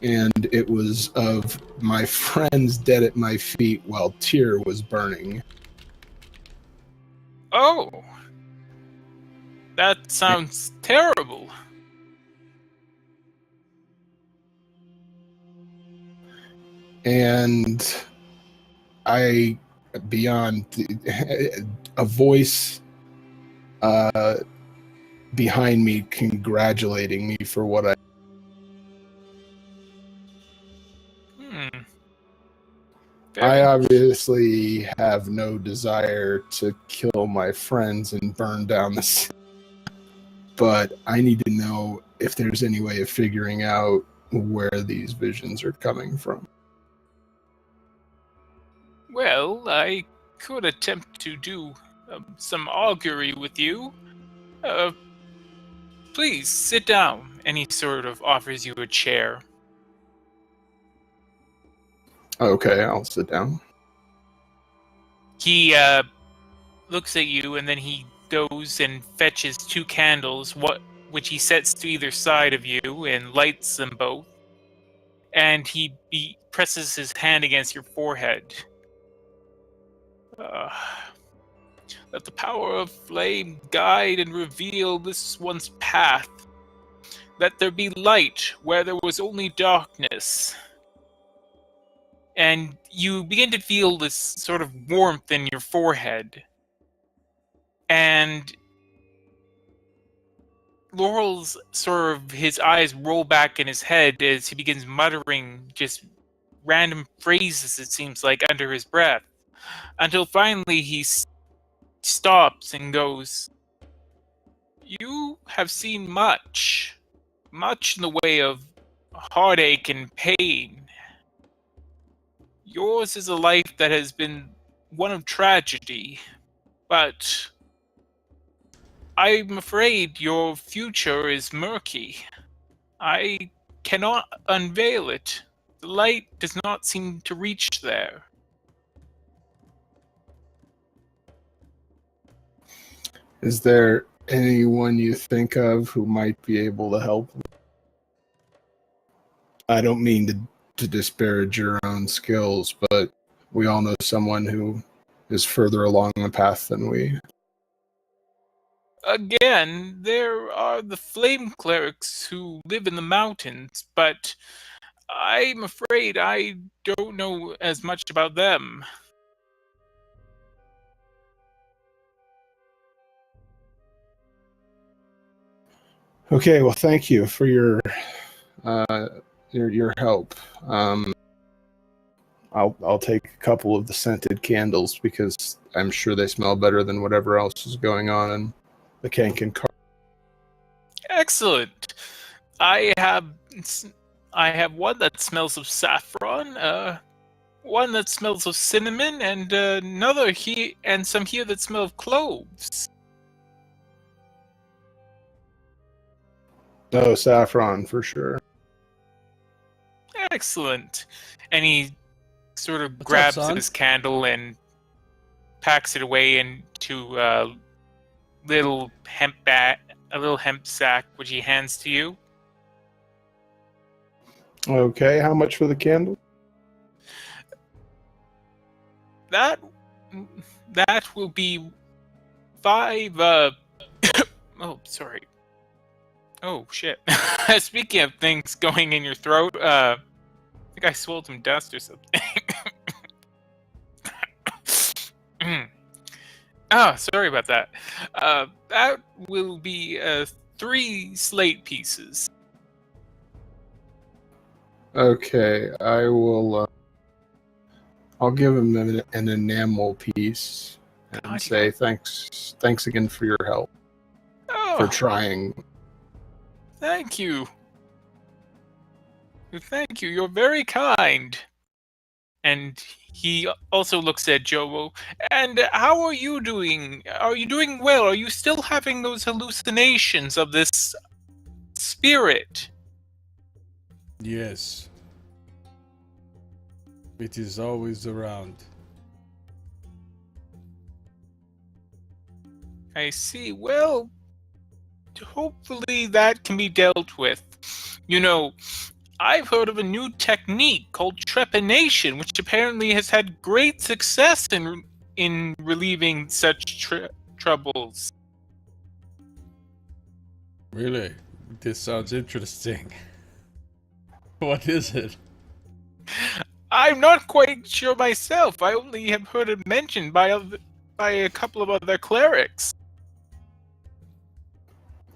And it was of my friends dead at my feet while Tyr was burning. Oh, that sounds terrible. And I, beyond a voice behind me congratulating me for what I. I obviously have no desire to kill my friends and burn down the city, but I need to know if there's any way of figuring out where these visions are coming from. Well, I could attempt to do some augury with you. Please, sit down. And he sort of offers you a chair. Okay, I'll sit down. He looks at you, and then he goes and fetches 2 candles, which he sets to either side of you and lights them both. And he presses his hand against your forehead. Let the power of flame guide and reveal this one's path. Let there be light where there was only darkness. And you begin to feel this sort of warmth in your forehead. And Laurel's sort of, his eyes roll back in his head as he begins muttering just random phrases, it seems like, under his breath. Until finally he stops and goes, "You have seen much in the way of heartache and pain. Yours is a life that has been one of tragedy, but I'm afraid your future is murky. I cannot unveil it. The light does not seem to reach there." Is there anyone you think of who might be able to help? I don't mean to disparage your own skills, but we all know someone who is further along the path than we. Again, there are the flame clerics who live in the mountains, but I'm afraid I don't know as much about them. Okay, well, thank you for your help. I'll take a couple of the scented candles because I'm sure they smell better than whatever else is going on in the Kanken car. Excellent. I have one that smells of saffron, one that smells of cinnamon, and another here, and some here that smell of cloves. Oh, saffron for sure. Excellent. And he sort of What's up, grabs son? his candle and packs it away into a little hemp sack, which he hands to you. Okay, how much for the candle? That will be 5. Oh, sorry. Oh shit. Speaking of things going in your throat, I think I swallowed some dust or something. Sorry about that. That will be 3 slate pieces. Okay, I will. I'll give him an enamel piece and God, say thanks again for your help, Oh, for trying. thank you. Thank you. You're very kind. And he also looks at Joe. And how are you doing? Are you doing well? Are you still having those hallucinations of this spirit? Yes. It is always around. I see. Well, hopefully that can be dealt with. You know, I've heard of a new technique called trepanation, which apparently has had great success in relieving such troubles. Really? This sounds interesting. What is it? I'm not quite sure myself. I only have heard it mentioned by a couple of other clerics.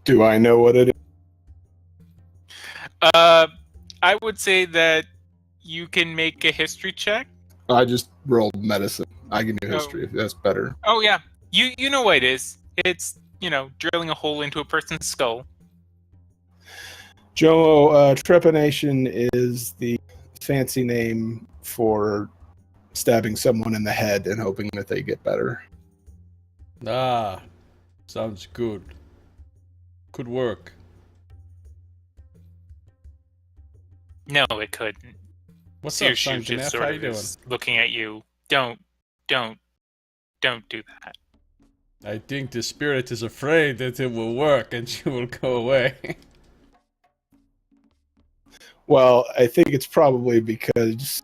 Do I know what it is? I would say that you can make a history check. I just rolled medicine. I can do history if that's better. Oh yeah, you know what it is. It's drilling a hole into a person's skull. Joe, trepanation is the fancy name for stabbing someone in the head and hoping that they get better. Ah, sounds good. Could work. No, it couldn't. What's Your up, son? shoe just How sort you of doing? is looking at you. Don't do that. I think the spirit is afraid that it will work and she will go away. Well, I think it's probably because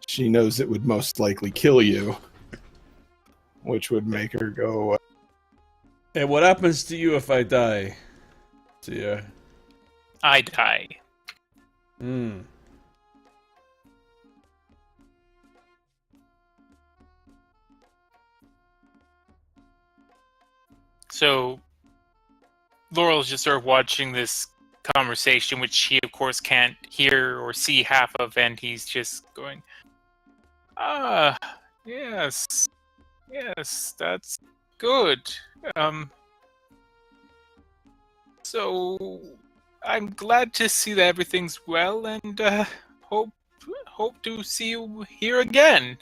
she knows it would most likely kill you, which would make her go. Hey, what happens to you if I die? Yeah. I die. Hmm. So Laurel's just sort of watching this conversation, which he of course can't hear or see half of, and he's just going, yes, that's good. So I'm glad to see that everything's well, and hope to see you here again.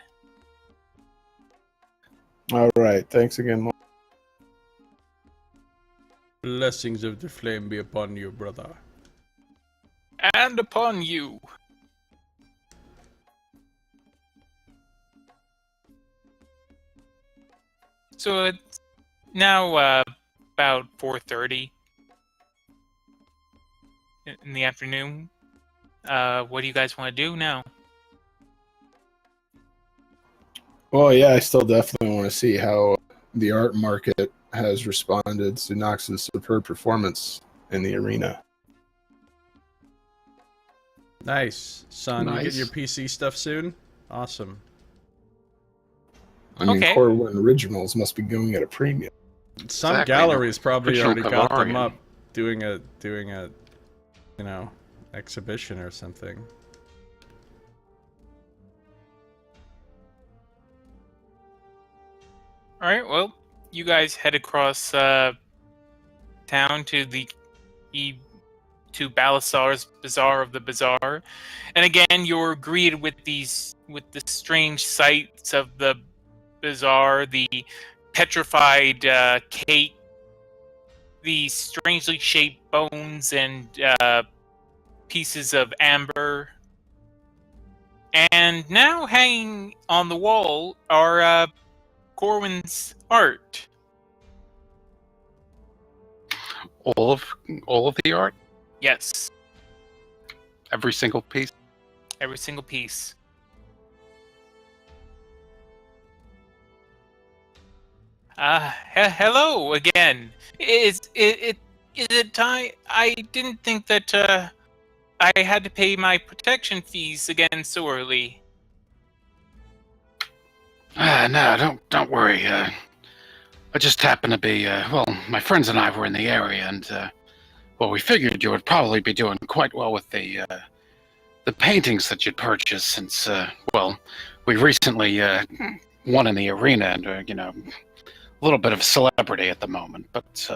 All right, thanks again. Blessings of the flame be upon you, brother. And upon you. So it's now about 4:30 in the afternoon. What do you guys want to do now? Well, yeah, I still definitely want to see how the art market has responded to Nox's superb performance in the arena. Nice, son. You Nice. get your PC stuff soon? Awesome. I mean, Okay. Core 1 Originals must be going at a premium. Some Exactly. galleries probably Original already got them Bavarian. up doing a exhibition or something. All right. Well, you guys head across town to to Balasar's Bazaar of the Bazaar, and again you're greeted with the strange sights of the bazaar: the petrified cake, the strangely shaped bones and pieces of amber, And now hanging on the wall are Corwin's art. All of the art, Yes, every single piece. every single piece. Hello again. Is it time? I didn't think that I had to pay my protection fees again so early. No, don't worry. I just happened to be, well, my friends and I were in the area, and well, we figured you would probably be doing quite well with the paintings that you'd purchased, since, well, we recently won in the arena, and you know, a little bit of celebrity at the moment. But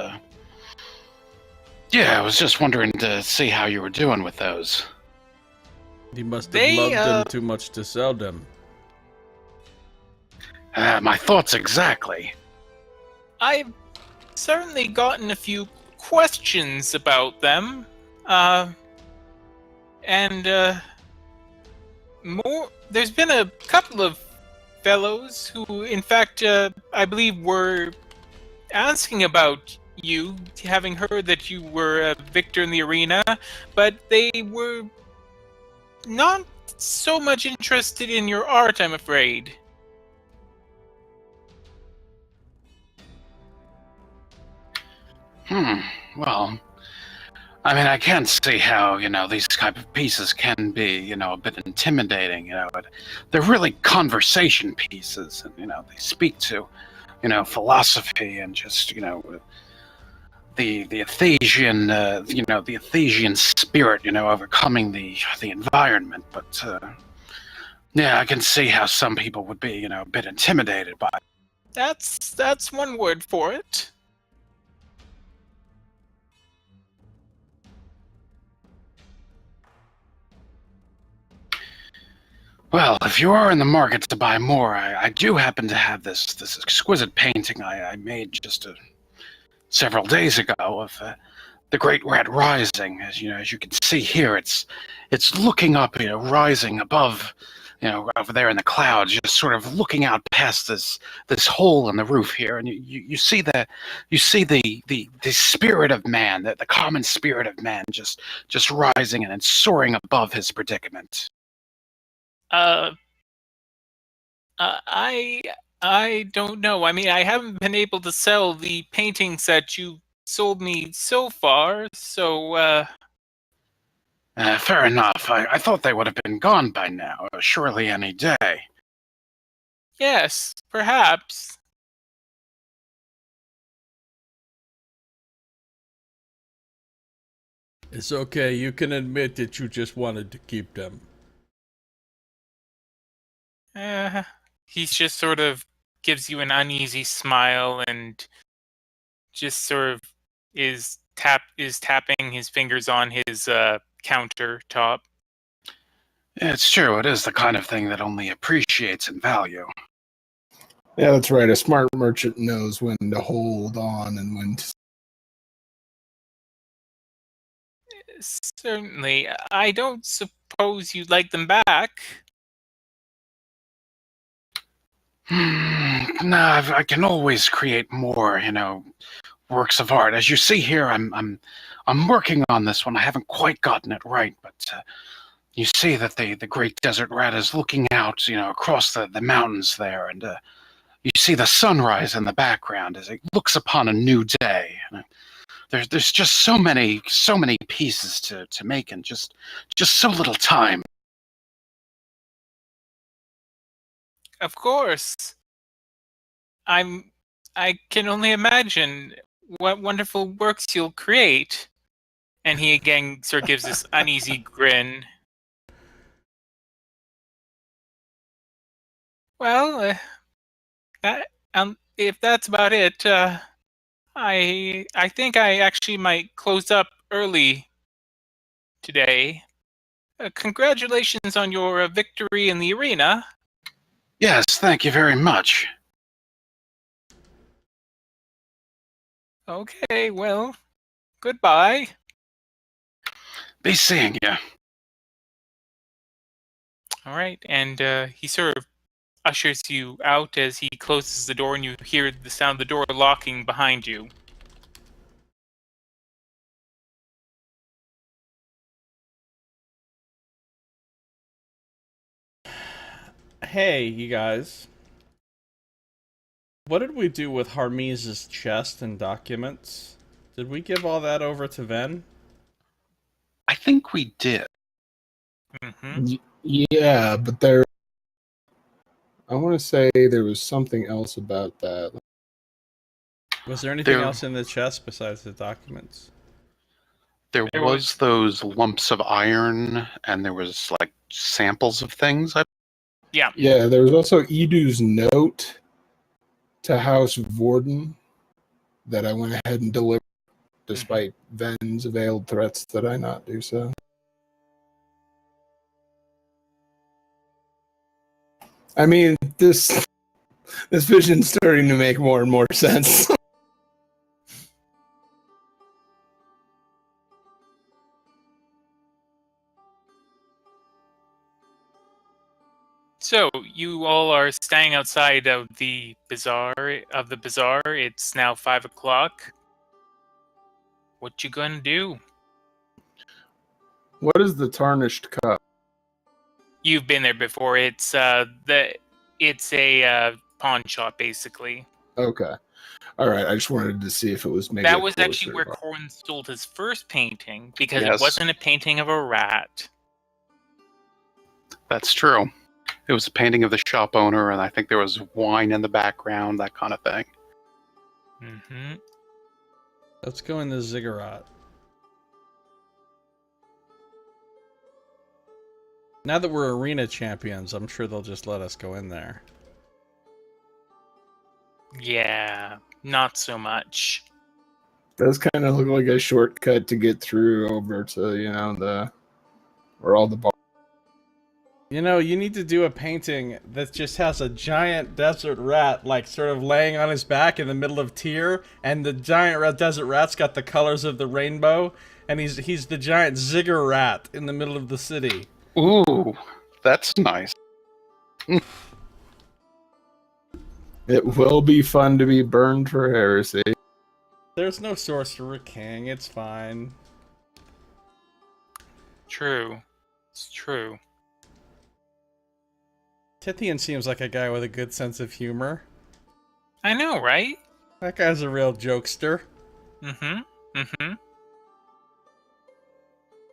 yeah, I was just wondering to see how you were doing with those. He must have They, loved them too much to sell them. My thoughts exactly. I've certainly gotten a few questions about them. And more. There's been a couple of fellows who, in fact, I believe were asking about you, having heard that you were a victor in the arena, but they were not so much interested in your art, I'm afraid. Well, I mean, I can't see how, you know, these type of pieces can be, you know, a bit intimidating, you know, but they're really conversation pieces, and, you know, they speak to, you know, philosophy and just, you know, the Athesian, you know, the Athesian spirit, you know, overcoming the environment. But yeah, I can see how some people would be, you know, a bit intimidated by it. That's one word for it. Well, if you are in the market to buy more, I do happen to have this exquisite painting I made just several days ago of the Great Rat Rising. As you know, as you can see here, it's looking up, you know, rising above, you know, over there in the clouds, just sort of looking out past this hole in the roof here, and you see the spirit of man, the common spirit of man, just rising and soaring above his predicament. Uh, I don't know. I mean, I haven't been able to sell the paintings that you sold me so far, so Fair enough. I thought they would have been gone by now, surely any day. yes, perhaps. It's okay, you can admit that you just wanted to keep them. Uh, he just sort of gives you an uneasy smile and just sort of is tapping his fingers on his countertop. It's true, it is the kind of thing that only appreciates in value. Yeah, that's right. A smart merchant knows when to hold on and when to. Certainly. I don't suppose you'd like them back. No, I can always create more, you know, works of art. As you see here, I'm working on this one. I haven't quite gotten it right, but you see that the great desert rat is looking out, you know, across the mountains there, and you see the sunrise in the background as it looks upon a new day. And, there's just so many pieces to make, and just so little time. Of course. I can only imagine what wonderful works you'll create. And he again sort of gives this uneasy grin. Well, if that's about it, I think I actually might close up early today. Congratulations on your victory in the arena. Yes, thank you very much. Okay, well, goodbye. Be seeing you. All right, and he sort of ushers you out as he closes the door, and you hear the sound of the door locking behind you. Hey, you guys. What did we do with Harmiz's chest and documents? Did we give all that over to Ven? I think we did. Mm-hmm. Yeah, but I want to say there was something else about that. Was there anything There- else in the chest besides the documents? There There was those lumps of iron, and there was like samples of things. Yeah. Yeah, there was also Edu's note to House Vorden that I went ahead and delivered, despite Ven's veiled threats that I not do so. I mean, this vision's starting to make more and more sense. So you all are standing outside of the bazaar. It's now 5 o'clock. What you gonna do? What is the tarnished cup? You've been there before. It's a pawn shop, basically. Okay. All right. I just wanted to see if it was maybe That a was actually where closer- Corn sold his first painting, because Yes. it wasn't a painting of a rat. That's true. It was a painting of the shop owner, and I think there was wine in the background, that kind of thing. Mm-hmm. Let's go in the ziggurat. Now that we're arena champions, I'm sure they'll just let us go in there. Yeah, not so much. Does kind of look like a shortcut to get through over to, where all the bar. You know, you need to do a painting that just has a giant desert rat, like, sort of laying on his back in the middle of Tyr, and the giant desert rat's got the colors of the rainbow, and he's the giant ziggurat in the middle of the city. Ooh, that's nice. It will be fun to be burned for heresy. There's no Sorcerer King, it's fine. True. It's true. Tithian seems like a guy with a good sense of humor. I know, right? That guy's a real jokester. Mm-hmm. Mm-hmm.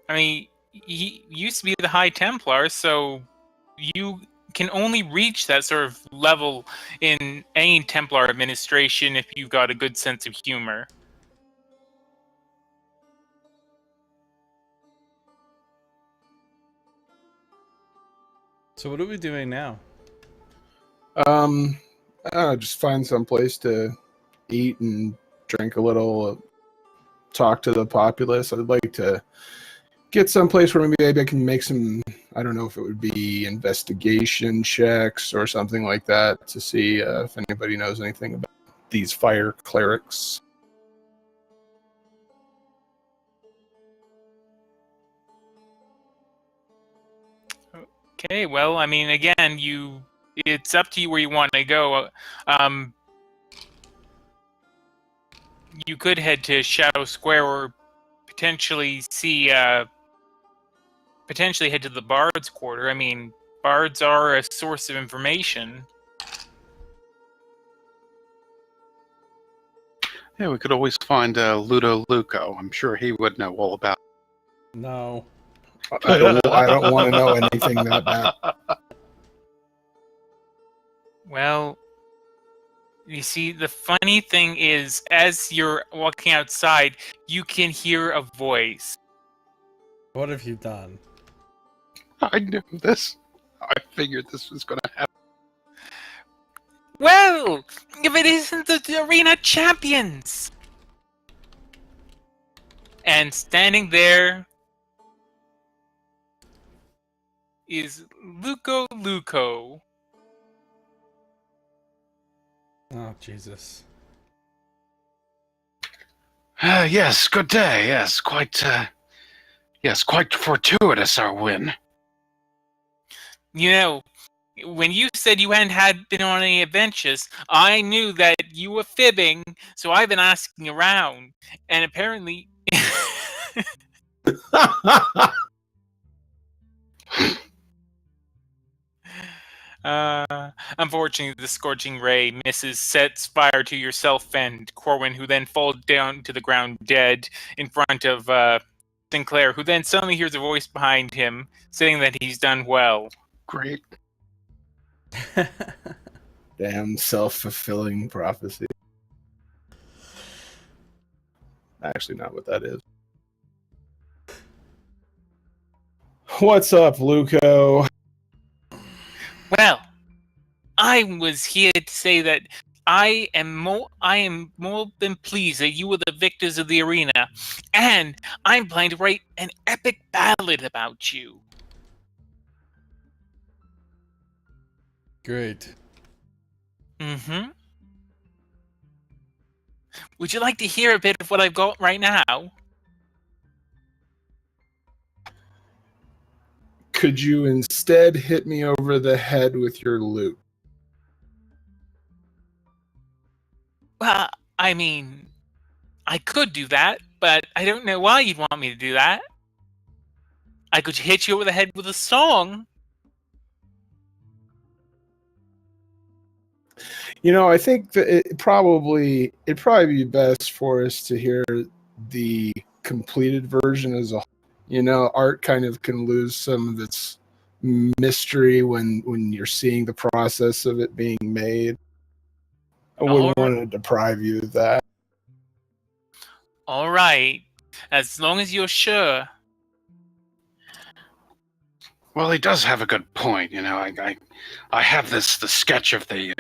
I mean, he used to be the High Templar, so you can only reach that sort of level in any Templar administration if you've got a good sense of humor. So what are we doing now? Just find some place to eat and drink a little, talk to the populace. I'd like to get someplace where maybe I can make some, I don't know if it would be investigation checks or something like that to see if anybody knows anything about these fire clerics. Okay, well, I mean, again, it's up to you where you want to go. You could head to Shadow Square or potentially potentially head to the Bard's Quarter. I mean, bards are a source of information. Yeah, we could always find Ludo Luco. I'm sure he would know all about. No. I don't want to know anything that bad. Well, you see, the funny thing is, as you're walking outside, you can hear a voice. What have you done? I knew this. I figured this was going to happen. Well, if it isn't the arena champions! And standing there is Luco Luco. Oh, Jesus. Yes, good day. Yes, quite fortuitous our win. You know, when you said you hadn't been on any adventures, I knew that you were fibbing, so I've been asking around. And apparently... Unfortunately, the scorching ray misses, sets fire to yourself and Corwin, who then falls down to the ground dead in front of Sinclair, who then suddenly hears a voice behind him saying that he's done well. Great. Damn self-fulfilling prophecy. Actually, not what that is. What's up, Luco? Well, I was here to say that I am more than pleased that you were the victors of the arena, and I'm planning to write an epic ballad about you. Great. Mm-hmm. Would you like to hear a bit of what I've got right now? Could you instead hit me over the head with your loot? Well, I mean, I could do that, but I don't know why you'd want me to do that. I could hit you over the head with a song. You know, I think that it'd probably be best for us to hear the completed version as a whole. You know, art kind of can lose some of its mystery when you're seeing the process of it being made. I wouldn't want to deprive you of that. All right, as long as you're sure. Well, he does have a good point. You know, I have the sketch of the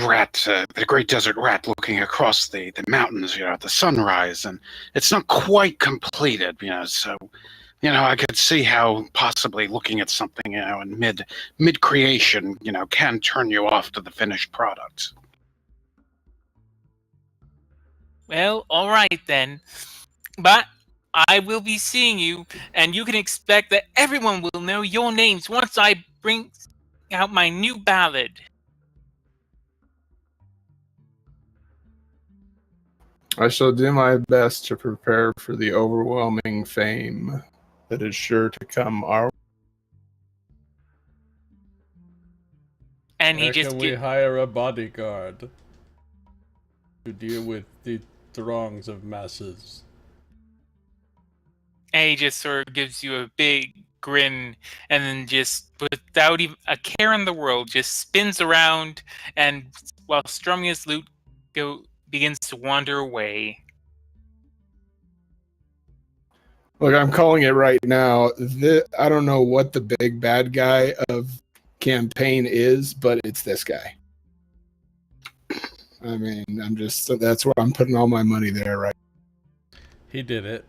rat, the great desert rat, looking across the mountains, you know, at the sunrise, and it's not quite completed, you know. So, you know, I could see how possibly looking at something, you know, in mid creation, you know, can turn you off to the finished product. Well, all right then. But I will be seeing you, and you can expect that everyone will know your names once I bring out my new ballad. I shall do my best to prepare for the overwhelming fame that is sure to come our way. And he Where just can we hire a bodyguard to deal with the throngs of masses? And he just sort of gives you a big grin, and then just without even a care in the world, just spins around, and while strumming his lute, begins to wander away. Look, I'm calling it right now. I don't know what the big bad guy of campaign is, but it's this guy. I mean, that's where I'm putting all my money there, right? He did it.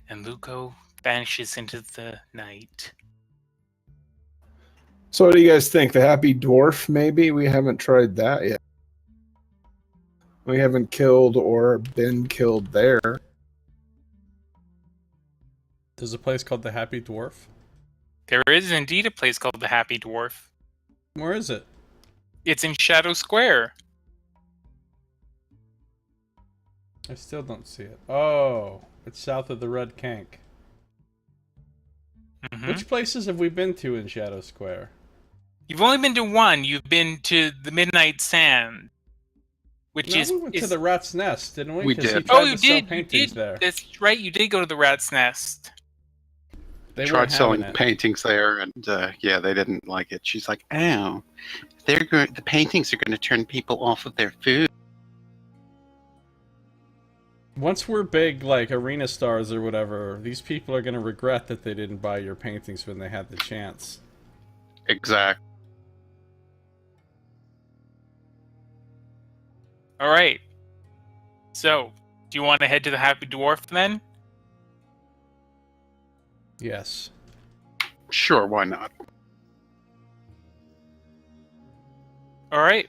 And Luco vanishes into the night. So what do you guys think? The Happy Dwarf, maybe? We haven't tried that yet. We haven't killed or been killed there. There's a place called the Happy Dwarf? There is indeed a place called the Happy Dwarf. Where is it? It's in Shadow Square. I still don't see it. Oh, it's south of the Red Kank. Mm-hmm. Which places have we been to in Shadow Square? You've only been to one. You've been to the Midnight Sand, which We went to the Rat's Nest, didn't we? We 'Cause did. He tried you to sell did. paintings there. That's right. You did go to the Rat's Nest. They Tried weren't selling having it. paintings there, and yeah, they didn't like it. She's like, "Oh, the paintings are going to turn people off of their food." Once we're big, like arena stars or whatever, these people are going to regret that they didn't buy your paintings when they had the chance. Exactly. All right. So, do you want to head to the Happy Dwarf then? Yes. Sure, why not? All right.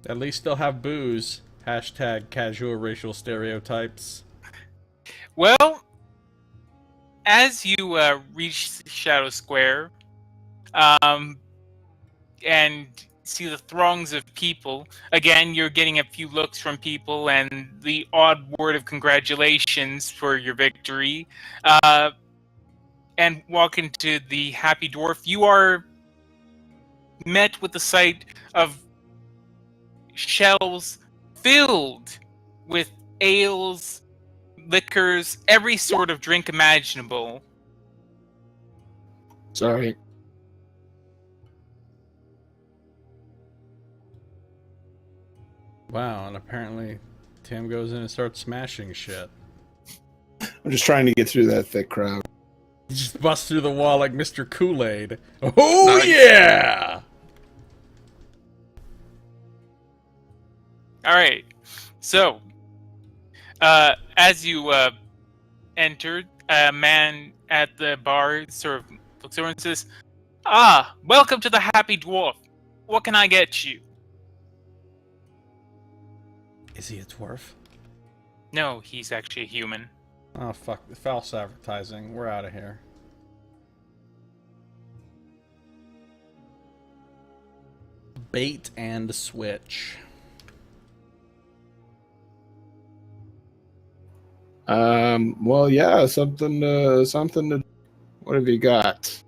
At least they'll have booze. Hashtag casual racial stereotypes. Well, as you reach Shadow Square, and see the throngs of people, again, you're getting a few looks from people and the odd word of congratulations for your victory, and walk into the Happy Dwarf. You are met with the sight of shelves filled with ales, liquors, every sort of drink imaginable. Sorry. Wow, and apparently Tim goes in and starts smashing shit. I'm just trying to get through that thick crowd. He just busts through the wall like Mr. Kool-Aid. Oh, Nice. yeah! All right. So, as you entered, a man at the bar sort of looks over and says, "Ah, welcome to the Happy Dwarf. What can I get you?" Is he a dwarf? No, he's actually a human. Oh, fuck. False advertising. We're out of here. Bait and switch. Well, yeah, something to. What have you got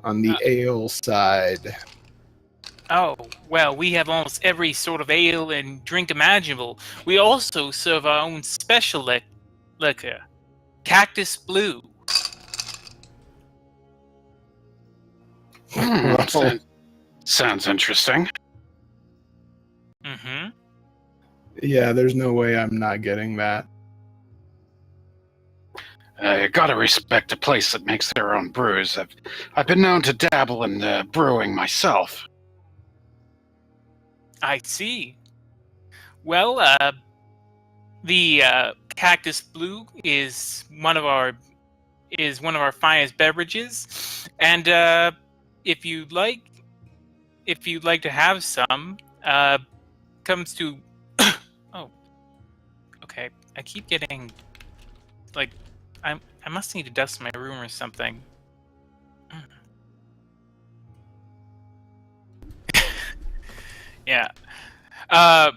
on the ale side? Oh, well, we have almost every sort of ale and drink imaginable. We also serve our own special liquor, Cactus Blue. Well, Sounds interesting. Mm-hmm. yeah, there's no way I'm not getting that. You gotta respect a place that makes their own brews. I've been known to dabble in brewing myself. I see. Well, the Cactus Blue is one of our finest beverages, and if you'd like to have some, comes to oh, okay. I keep getting like I must need to dust my room or something. Yeah. Oh,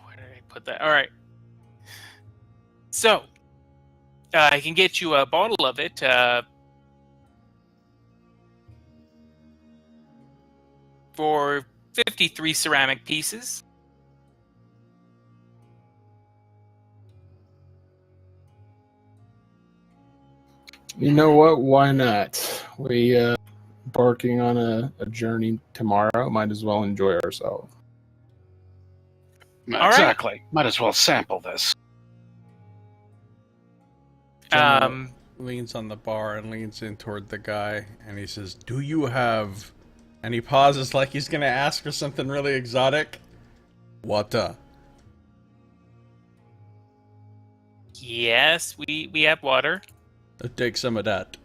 where did I put that? All right. So, I can get you a bottle of it. For 53 ceramic pieces. You know what? Why not? We embarking on a journey tomorrow. Might as well enjoy ourselves. right. Exactly. Might as well sample this. General leans on the bar and leans in toward the guy, and he says, "Do you have..." And he pauses like he's gonna ask for something really exotic. Water. Yes, we have water. Take some of that.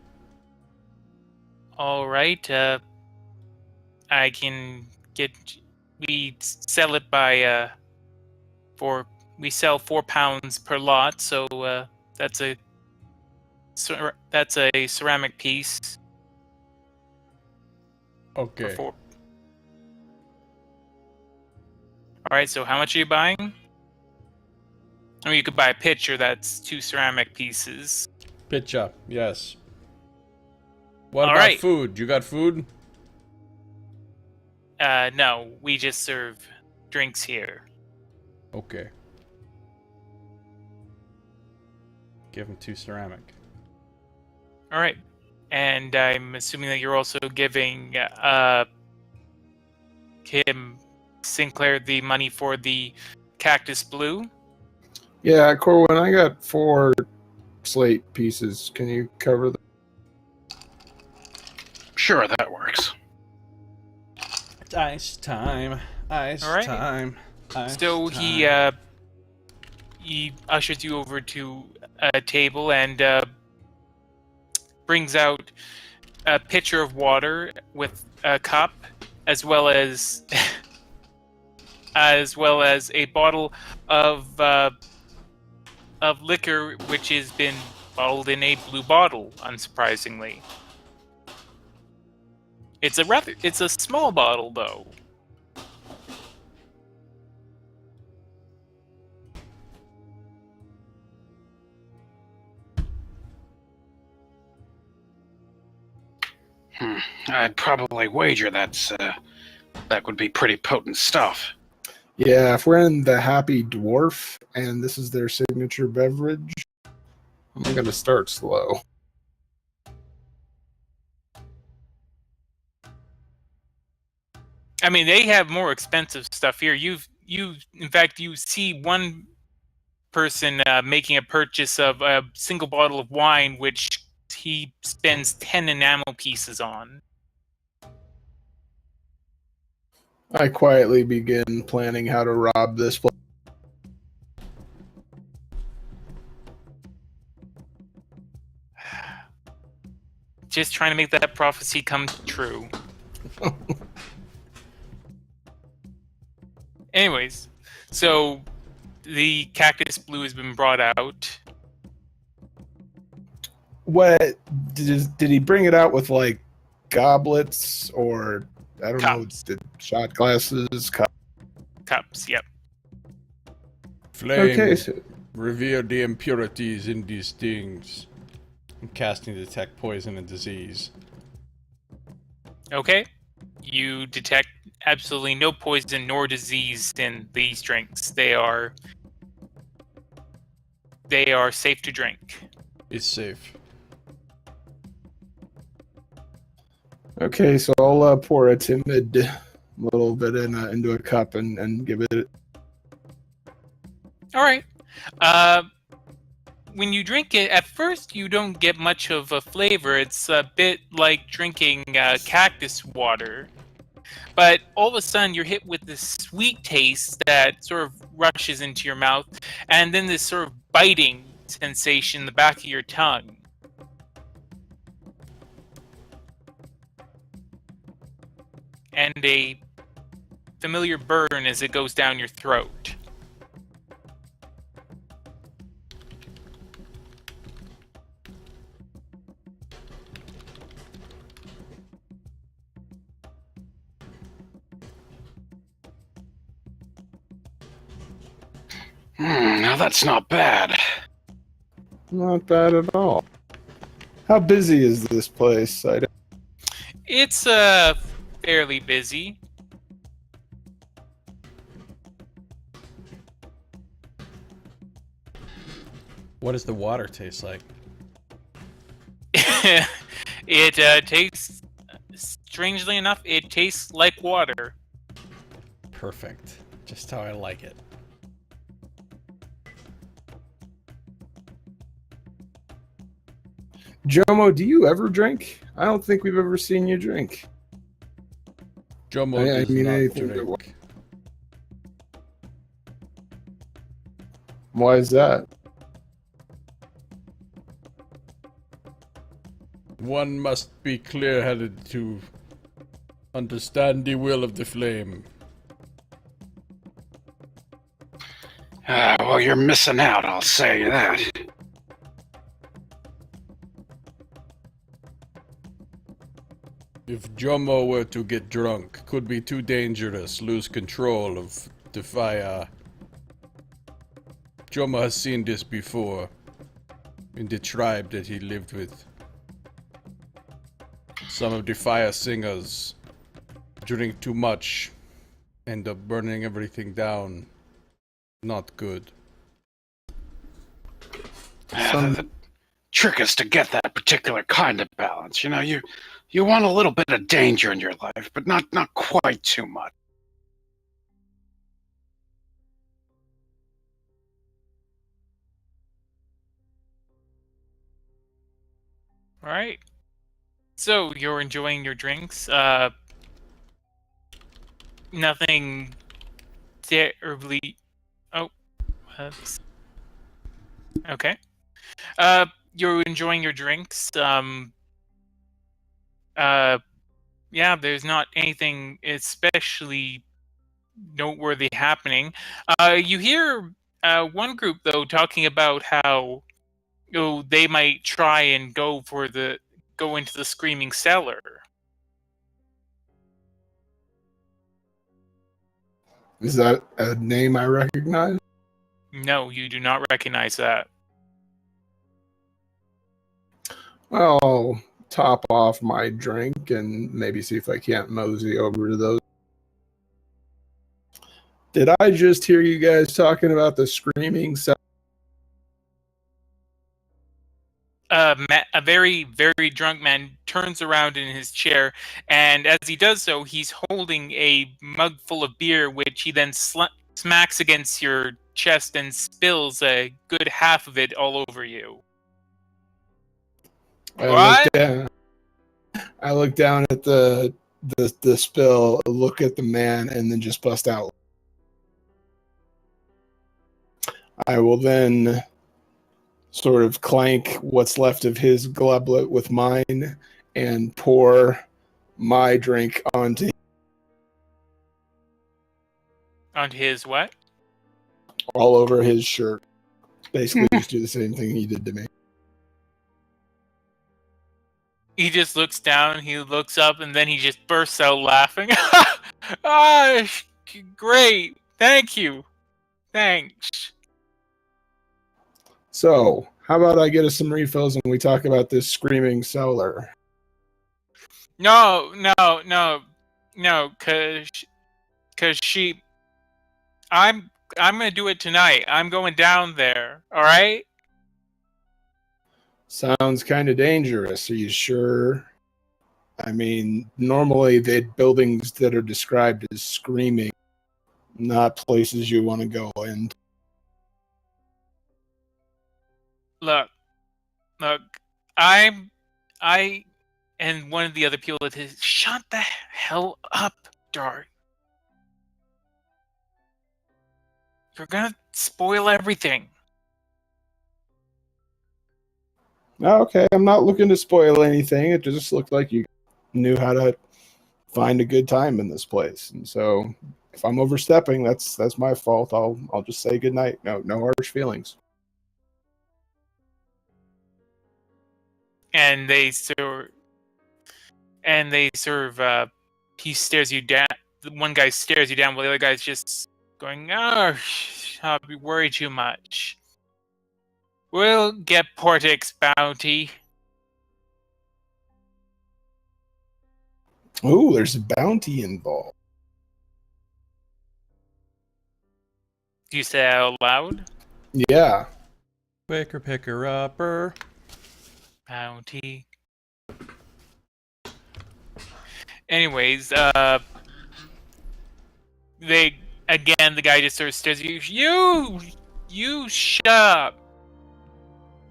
All right. I can get. We sell it by we sell 4 pounds per lot, so that's a ceramic piece. Okay. For 4. All right. So how much are you buying? Or you could buy a pitcher. That's 2 ceramic pieces. Pitch up, yes. What All about right. food? You got food? No, we just serve drinks here. Okay. Give him 2 ceramic. All right. And I'm assuming that you're also giving him, Sinclair, the money for the Cactus Blue. Yeah, Corwin, I got 4 slate pieces. Can you cover them? Sure, that works. It's ice time. Ice All right. time. Ice So time. he ushers you over to a table and brings out a pitcher of water with a cup, as well as as well as a bottle of liquor, which has been bottled in a blue bottle, unsurprisingly. It's a small bottle, though. I'd probably wager that would be pretty potent stuff. Yeah, if we're in the Happy Dwarf and this is their signature beverage, I'm going to start slow. I mean, they have more expensive stuff here. In fact, you see one person making a purchase of a single bottle of wine, which he spends 10 enamel pieces on. I quietly begin planning how to rob this place. Just trying to make that prophecy come true. Anyways, so the cactus blue has been brought out. What did he bring it out with, like goblets or I don't Cups. know, shot glasses, Cups, yep. Flame, Okay, so reveal the impurities in these things. I'm casting detect poison and disease. Okay. You detect absolutely no poison nor disease in these drinks. They are safe to drink. It's safe. okay, so I'll pour a timid little bit into a cup and give it. All right. When you drink it, at first you don't get much of a flavor. It's a bit like drinking cactus water. But all of a sudden you're hit with this sweet taste that sort of rushes into your mouth, and then this sort of biting sensation in the back of your tongue. And a familiar burn as it goes down your throat. Now that's not bad. Not bad at all. How busy is this place? It's fairly busy. What does the water taste like? It tastes, strangely enough, it tastes like water. Perfect. Just how I like it. Jomo, do you ever drink? I don't think we've ever seen you drink. Jomo I does mean, not anything that- drink. Why is that? One must be clear-headed to understand the will of the flame. Well, you're missing out, I'll say that. If Jomo were to get drunk, could be too dangerous, lose control of the fire. Jomo has seen this before in the tribe that he lived with. Some of the fire singers drink too much, end up burning everything down. Not good. The trick is to get that particular kind of balance. You know, you want a little bit of danger in your life, but not quite too much. All right. So you're enjoying your drinks. Nothing terribly. Oh, that's okay. You're enjoying your drinks. Yeah, there's not anything especially noteworthy happening. You hear one group though talking about how they might try and go into the Screaming Cellar. Is that a name I recognize? No, you do not recognize that. Well, I'll top off my drink and maybe see if I can't mosey over to those. Did I just hear you guys talking about the Screaming Cellar? A very, very drunk man turns around in his chair, and as he does so, he's holding a mug full of beer, which he then smacks against your chest and spills a good half of it all over you. I look down at the spill, look at the man, and then just bust out. I will then sort of clank what's left of his goblet with mine and pour my drink onto his what? all over his shirt. Basically, just do the same thing he did to me. He just looks down, he looks up, and then he just bursts out laughing. Ah, great. Thank you. Thanks. So, how about I get us some refills and we talk about this Screaming Cellar? No, cause I'm gonna do it tonight. I'm going down there. All right. Sounds kind of dangerous. Are you sure? I mean, normally buildings that are described as screaming, not places you want to go in. Look, I, and one of the other people that is, shut the hell up, Dart. You're gonna spoil everything. Okay, I'm not looking to spoil anything. It just looked like you knew how to find a good time in this place, and so if I'm overstepping, that's my fault. I'll just say goodnight. No harsh feelings. And they serve. He stares you down. The one guy stares you down, while the other guy's just going, "Oh, I'll be worried too much. We'll get Portic's bounty." Ooh, there's a bounty involved. Do you say out loud? Yeah. Wicker picker upper. Bounty. Anyways, the guy just sort of stares at you. You shut up.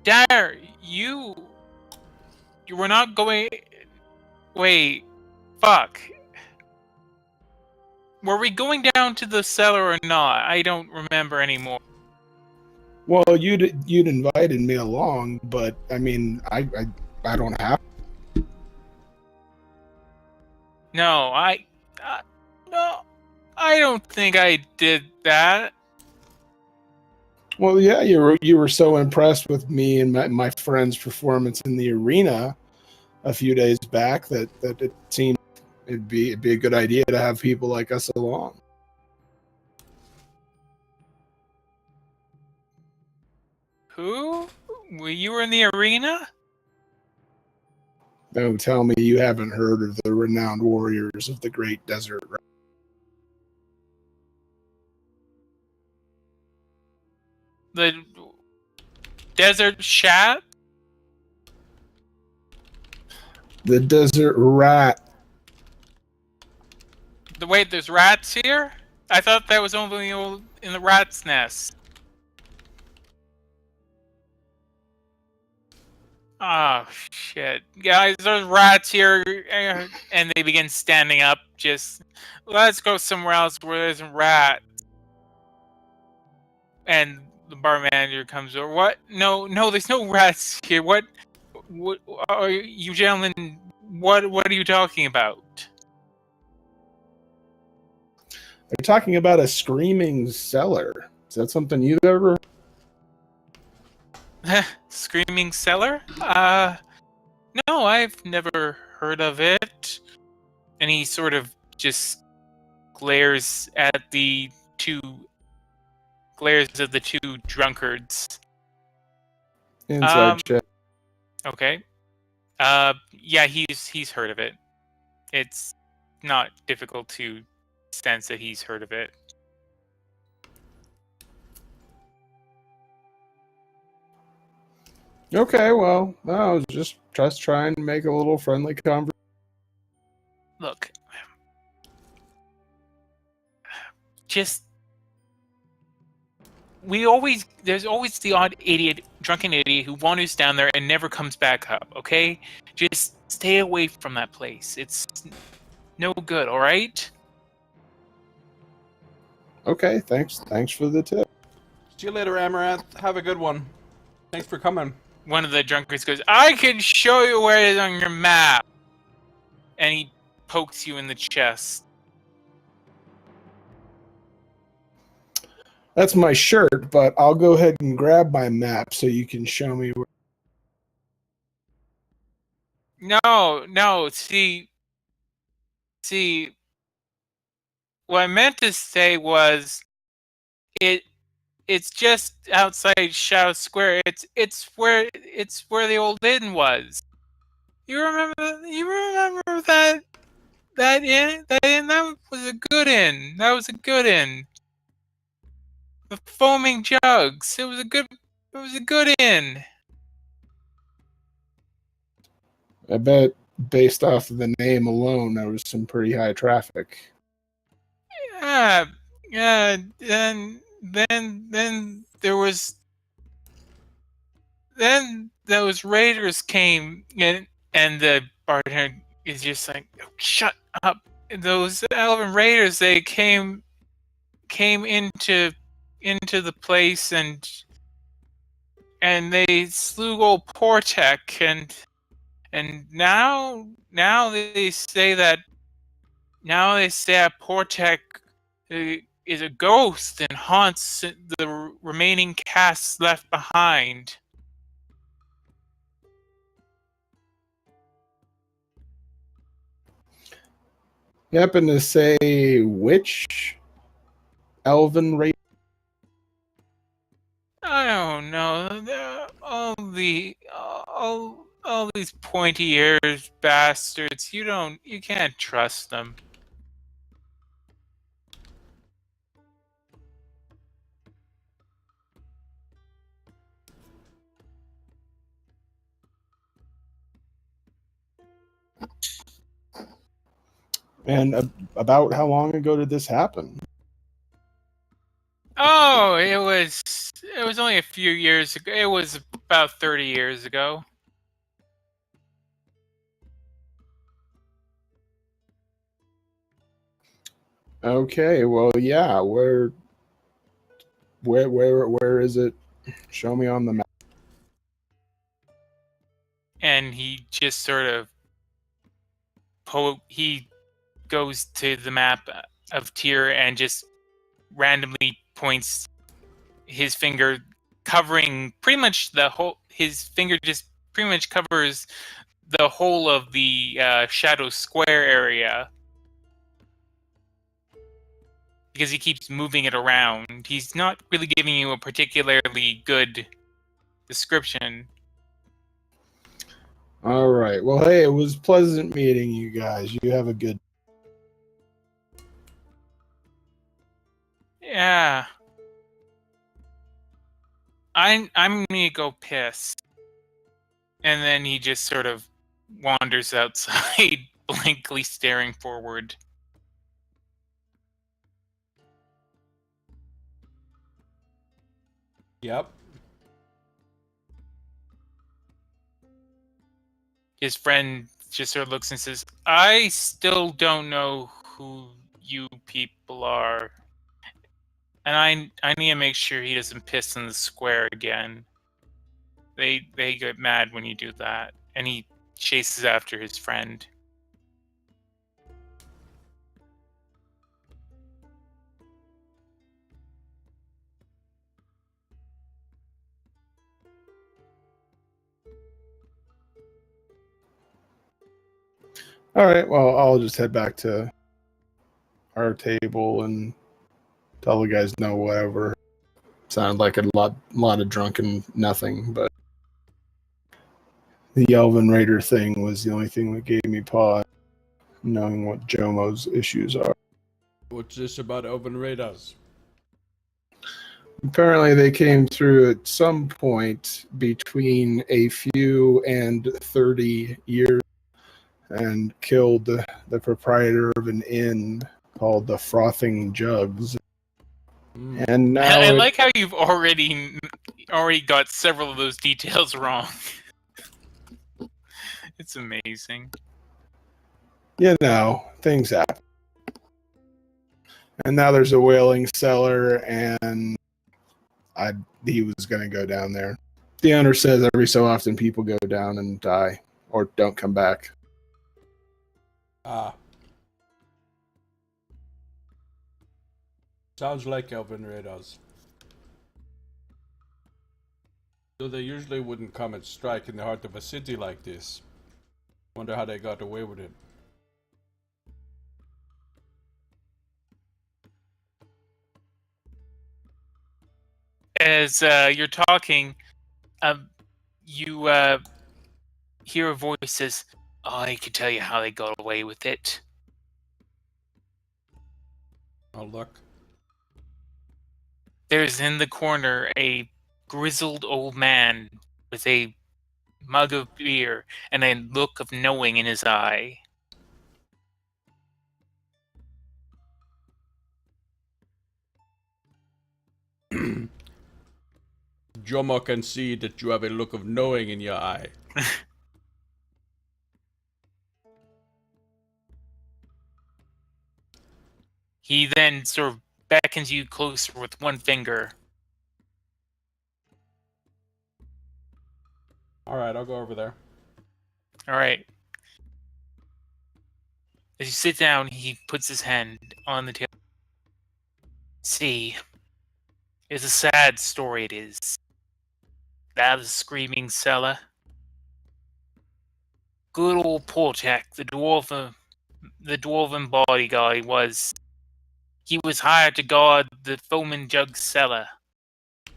Dare, you were not going. Wait, fuck. Were we going down to the cellar or not? I don't remember anymore. Well, you'd invited me along, but I mean, I don't have. No, no, I don't think I did that. Well, yeah, you were so impressed with me and my friend's performance in the arena a few days back that it seemed it'd be a good idea to have people like us along. Who? You were in the arena? Don't tell me you haven't heard of the renowned warriors of the Great Desert. The Desert Shat? The Desert Rat. Wait, there's rats here? I thought that was only in the rat's nest. Oh, shit. Guys, there's rats here. And they begin standing up. Just, let's go somewhere else where there's rats. And the bar manager comes over. What? No, there's no rats here. What are you gentlemen, what are you talking about? They're talking about a screaming cellar. Is that something you've ever? Screaming cellar? No, I've never heard of it. And he sort of just glares at the two drunkards. Inside check. Okay. Yeah, he's heard of it. It's not difficult to sense that he's heard of it. Okay, well, I was just trying to make a little friendly conversation. Look, just there's always the odd drunken idiot who wanders down there and never comes back up, okay? Just stay away from that place. It's no good, all right? Okay, thanks for the tip. See you later, Amaranth. Have a good one. Thanks for coming. One of the drunkards goes, I can show you where it is on your map. And he pokes you in the chest. That's my shirt, but I'll go ahead and grab my map so you can show me where. No, see, what I meant to say was, it's just outside Shadow Square. It's where the old inn was. You remember that inn? That inn? That was a good inn. That was a good inn. The foaming jugs. It was a good inn. I bet based off of the name alone, there was some pretty high traffic. Yeah. Then there was. Then those raiders came in, and the bartender is just like, oh, "Shut up!" Those elven raiders, they came into the place, and they slew old Portek, and now they say that Portek is a ghost and haunts the remaining casts left behind. You happen to say which elven race? I don't know. All these pointy ears bastards. You can't trust them. And about how long ago did this happen? Oh, it was only a few years ago. It was about 30 years ago. Okay, well, yeah. Where is it? Show me on the map. And he just sort of he goes to the map of Tyr and just randomly points his finger, covering pretty much the whole. His finger just pretty much covers the whole of the Shadow Square area, because he keeps moving it around. He's not really giving you a particularly good description. All right. Well, hey, it was pleasant meeting you guys. You have a good. Yeah. I'm gonna go piss. And then he just sort of wanders outside, blankly staring forward. Yep. His friend just sort of looks and says, I still don't know who you people are. And I need to make sure he doesn't piss in the square again. They get mad when you do that. And he chases after his friend. All right. Well, I'll just head back to our table and tell the guys no, whatever. Sounded like a lot of drunken nothing, but the Elven Raider thing was the only thing that gave me pause, knowing what Jomo's issues are. What's this about Elven Raiders? Apparently, they came through at some point between a few and 30 years and killed the proprietor of an inn called the Frothing Jugs. And now I like how you've already got several of those details wrong. It's amazing. you know, things happen. And now there's a whaling cellar, and he was going to go down there. The owner says every so often people go down and die or don't come back. Ah. Sounds like Elven Raiders. So they usually wouldn't come and strike in the heart of a city like this. Wonder how they got away with it. As you're talking, you hear a voice says, "I can tell you how they got away with it." Oh, look. There's in the corner a grizzled old man with a mug of beer and a look of knowing in his eye. Jomo can see that you have a look of knowing in your eye. He then sort of beckons you closer with one finger. Alright, I'll go over there. All right. As you sit down, he puts his hand on the table. See, it's a sad story it is. That of the screaming cellar. Good old Portek, the dwarven bodyguard he was hired to guard the foaming jug cellar.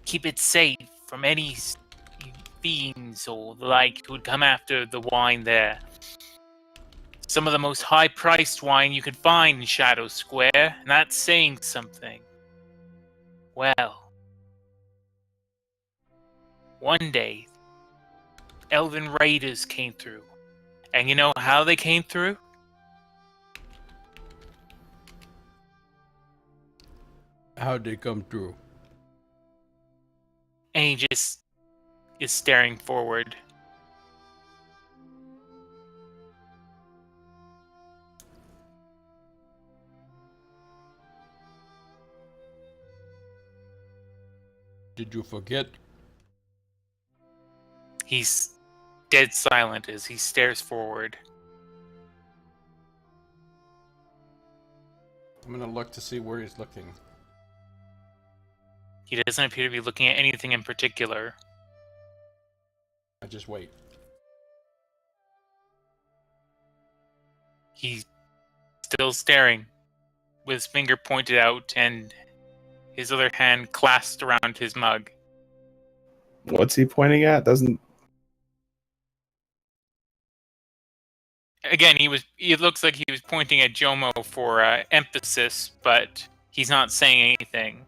Keep it safe from any fiends or the like who would come after the wine there. Some of the most high-priced wine you could find in Shadow Square, and that's saying something. Well, one day, Elven Raiders came through. And you know how they came through? How'd they come through? And he just is staring forward. Did you forget? He's dead silent as he stares forward. I'm gonna look to see where he's looking. He doesn't appear to be looking at anything in particular. I just wait. He's still staring, with his finger pointed out and his other hand clasped around his mug. What's he pointing at? Doesn't. Again, it looks like he was pointing at Jomo for emphasis, but he's not saying anything.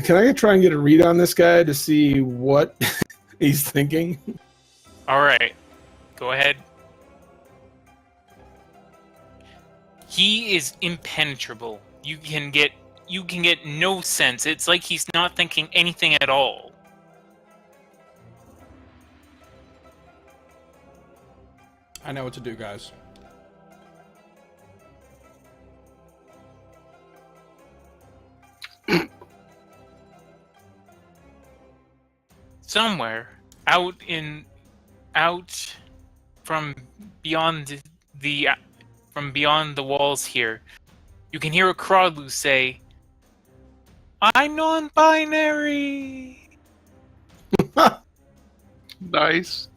Can I try and get a read on this guy to see what he's thinking? All right, go ahead. He is impenetrable. You can get no sense. It's like he's not thinking anything at all. I know what to do, guys. Somewhere out from beyond the walls here, you can hear a Crawlu say, "I'm non-binary." Nice.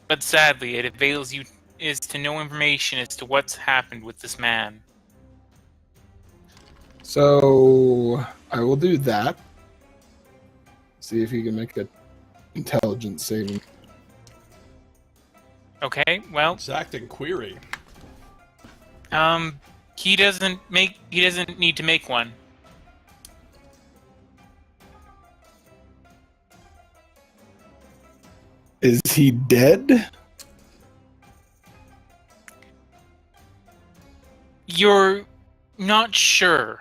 But sadly, it avails you is to no information as to what's happened with this man. So I will do that. See if you can make an intelligence saving. Okay, well, Exacting query. he doesn't need to make one. Is he dead? You're not sure.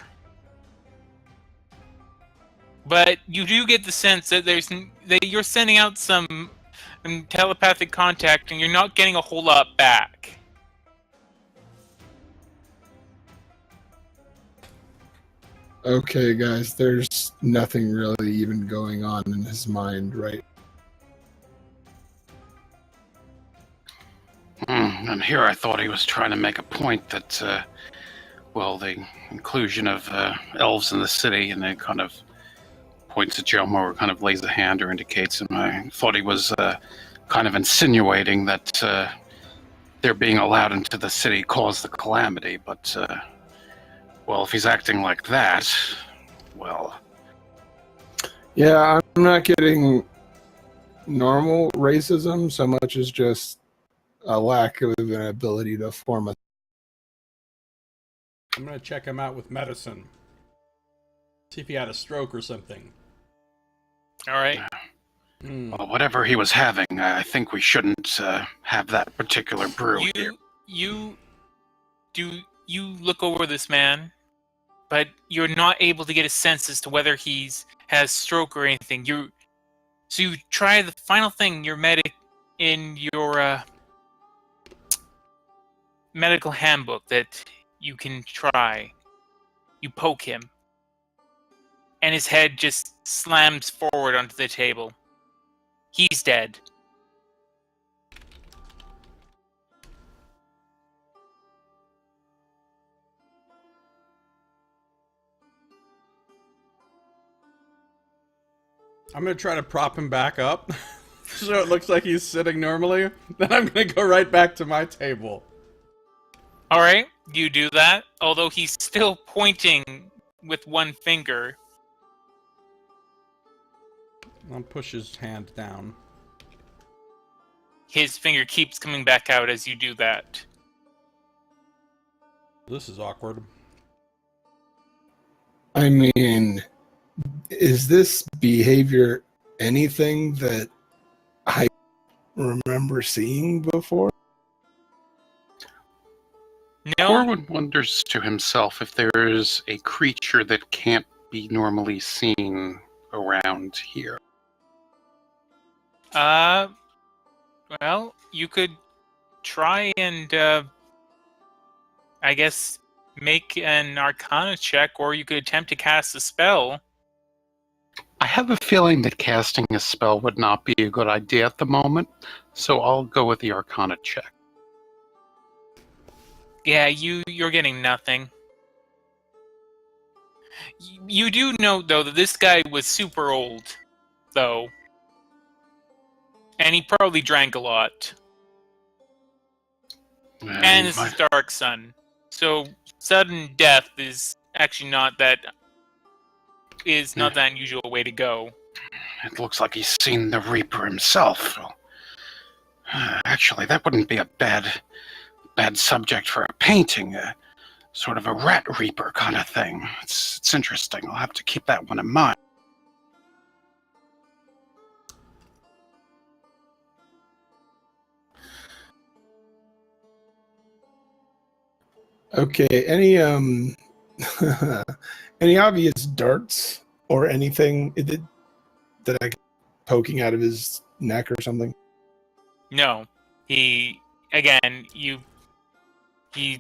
But you do get the sense that that you're sending out some telepathic contact and you're not getting a whole lot back. Okay, guys, there's nothing really even going on in his mind, right? And here I thought he was trying to make a point that, the inclusion of elves in the city, and it kind of points at Jomo or kind of lays a hand or indicates him. I thought he was kind of insinuating that their being allowed into the city caused the calamity, but, if he's acting like that, well... Yeah, I'm not getting normal racism so much as just a lack of an ability to form a... I'm gonna check him out with medicine. See if he had a stroke or something. Alright. Well, whatever he was having, I think we shouldn't have that particular brew here. You look over this man, but you're not able to get a sense as to whether has stroke or anything. So you try the final thing, your medical handbook that you can try. You poke him, and his head just slams forward onto the table. He's dead. I'm gonna try to prop him back up so it looks like he's sitting normally. Then I'm gonna go right back to my table. Alright, you do that, although he's still pointing with one finger. I'll push his hand down. His finger keeps coming back out as you do that. This is awkward. I mean, is this behavior anything that I remember seeing before? No, Corwin wonders to himself if there is a creature that can't be normally seen around here. well, you could try and, I guess, make an Arcana check, or you could attempt to cast a spell. I have a feeling that casting a spell would not be a good idea at the moment, so I'll go with the Arcana check. Yeah, you're getting nothing. You do note, though, that this guy was super old, though. And he probably drank a lot. And this is Dark Sun. So, sudden death is actually not that unusual way to go. It looks like he's seen the Reaper himself. Actually, that wouldn't be a bad subject for a painting. Sort of a rat reaper kind of thing. It's interesting. I'll have to keep that one in mind. Okay, any any obvious darts or anything that I poking out of his neck or something? No. He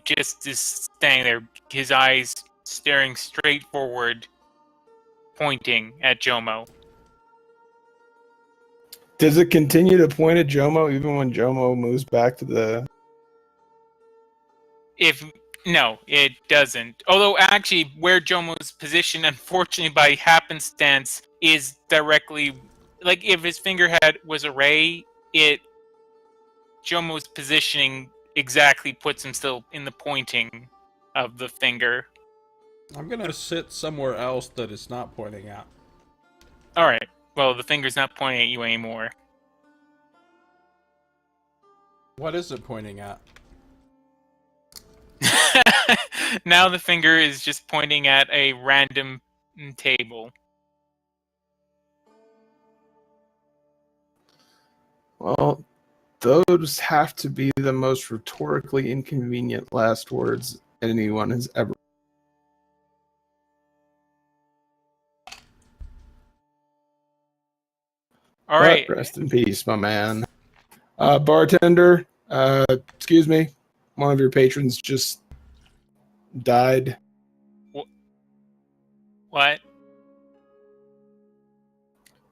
just is standing there, his eyes staring straight forward, pointing at Jomo. Does it continue to point at Jomo even when Jomo moves back to the... No, it doesn't. Although actually, where Jomo's positioned, unfortunately by happenstance, is directly like if his finger was a ray, Jomo's positioning exactly puts him still in the pointing of the finger. I'm gonna sit somewhere else that it's not pointing at. All right. Well, the finger's not pointing at you anymore. What is it pointing at? Now the finger is just pointing at a random table. Well, those have to be the most rhetorically inconvenient last words anyone has ever... All right. Rest in peace, my man. Bartender, excuse me. One of your patrons just died. What?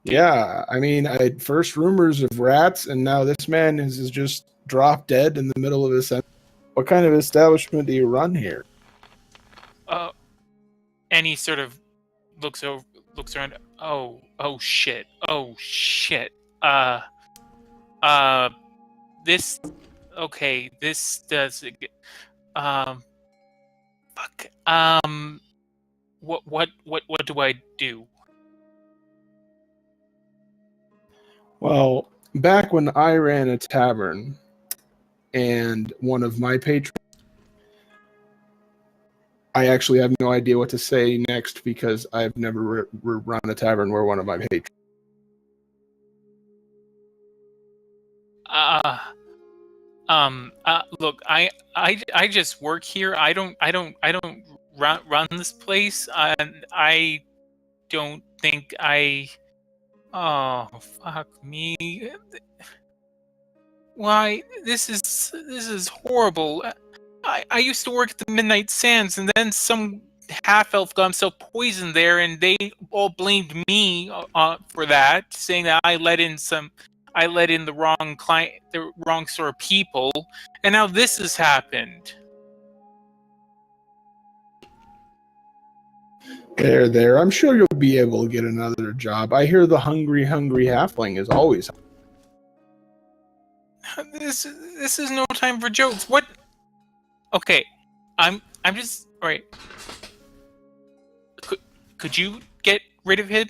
Yeah, I mean, I had first rumors of rats, and now this man is just dropped dead in the middle of his sentence. What kind of establishment do you run here? And he sort of looks around. Oh shit. This. Okay, this does. Fuck. What do I do? Well, back when I ran a tavern, and one of my patrons, I actually have no idea what to say next because I've never run a tavern where one of my patrons. Look, I just work here. I don't run this place, and I don't think I. Oh, fuck me. Why, this is horrible. I used to work at the Midnight Sands, and then some half-elf got himself poisoned there, and they all blamed me for that, saying that I let in the wrong client, the wrong sort of people, and now this has happened. There. I'm sure you'll be able to get another job. I hear the hungry halfling is always... This is no time for jokes. What? Okay, I'm just all right. Could you get rid of him?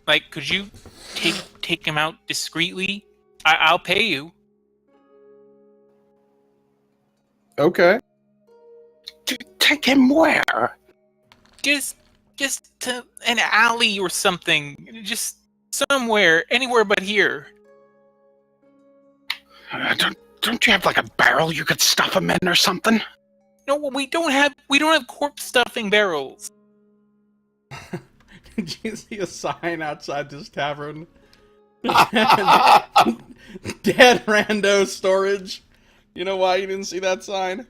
Like, could you take him out discreetly? I'll pay you. Okay. Take him where? Just to an alley or something. Just somewhere, anywhere but here. Don't you have like a barrel you could stuff him in or something? No, we don't have corpse stuffing barrels. Did you see a sign outside this tavern? Dead rando storage. You know why you didn't see that sign?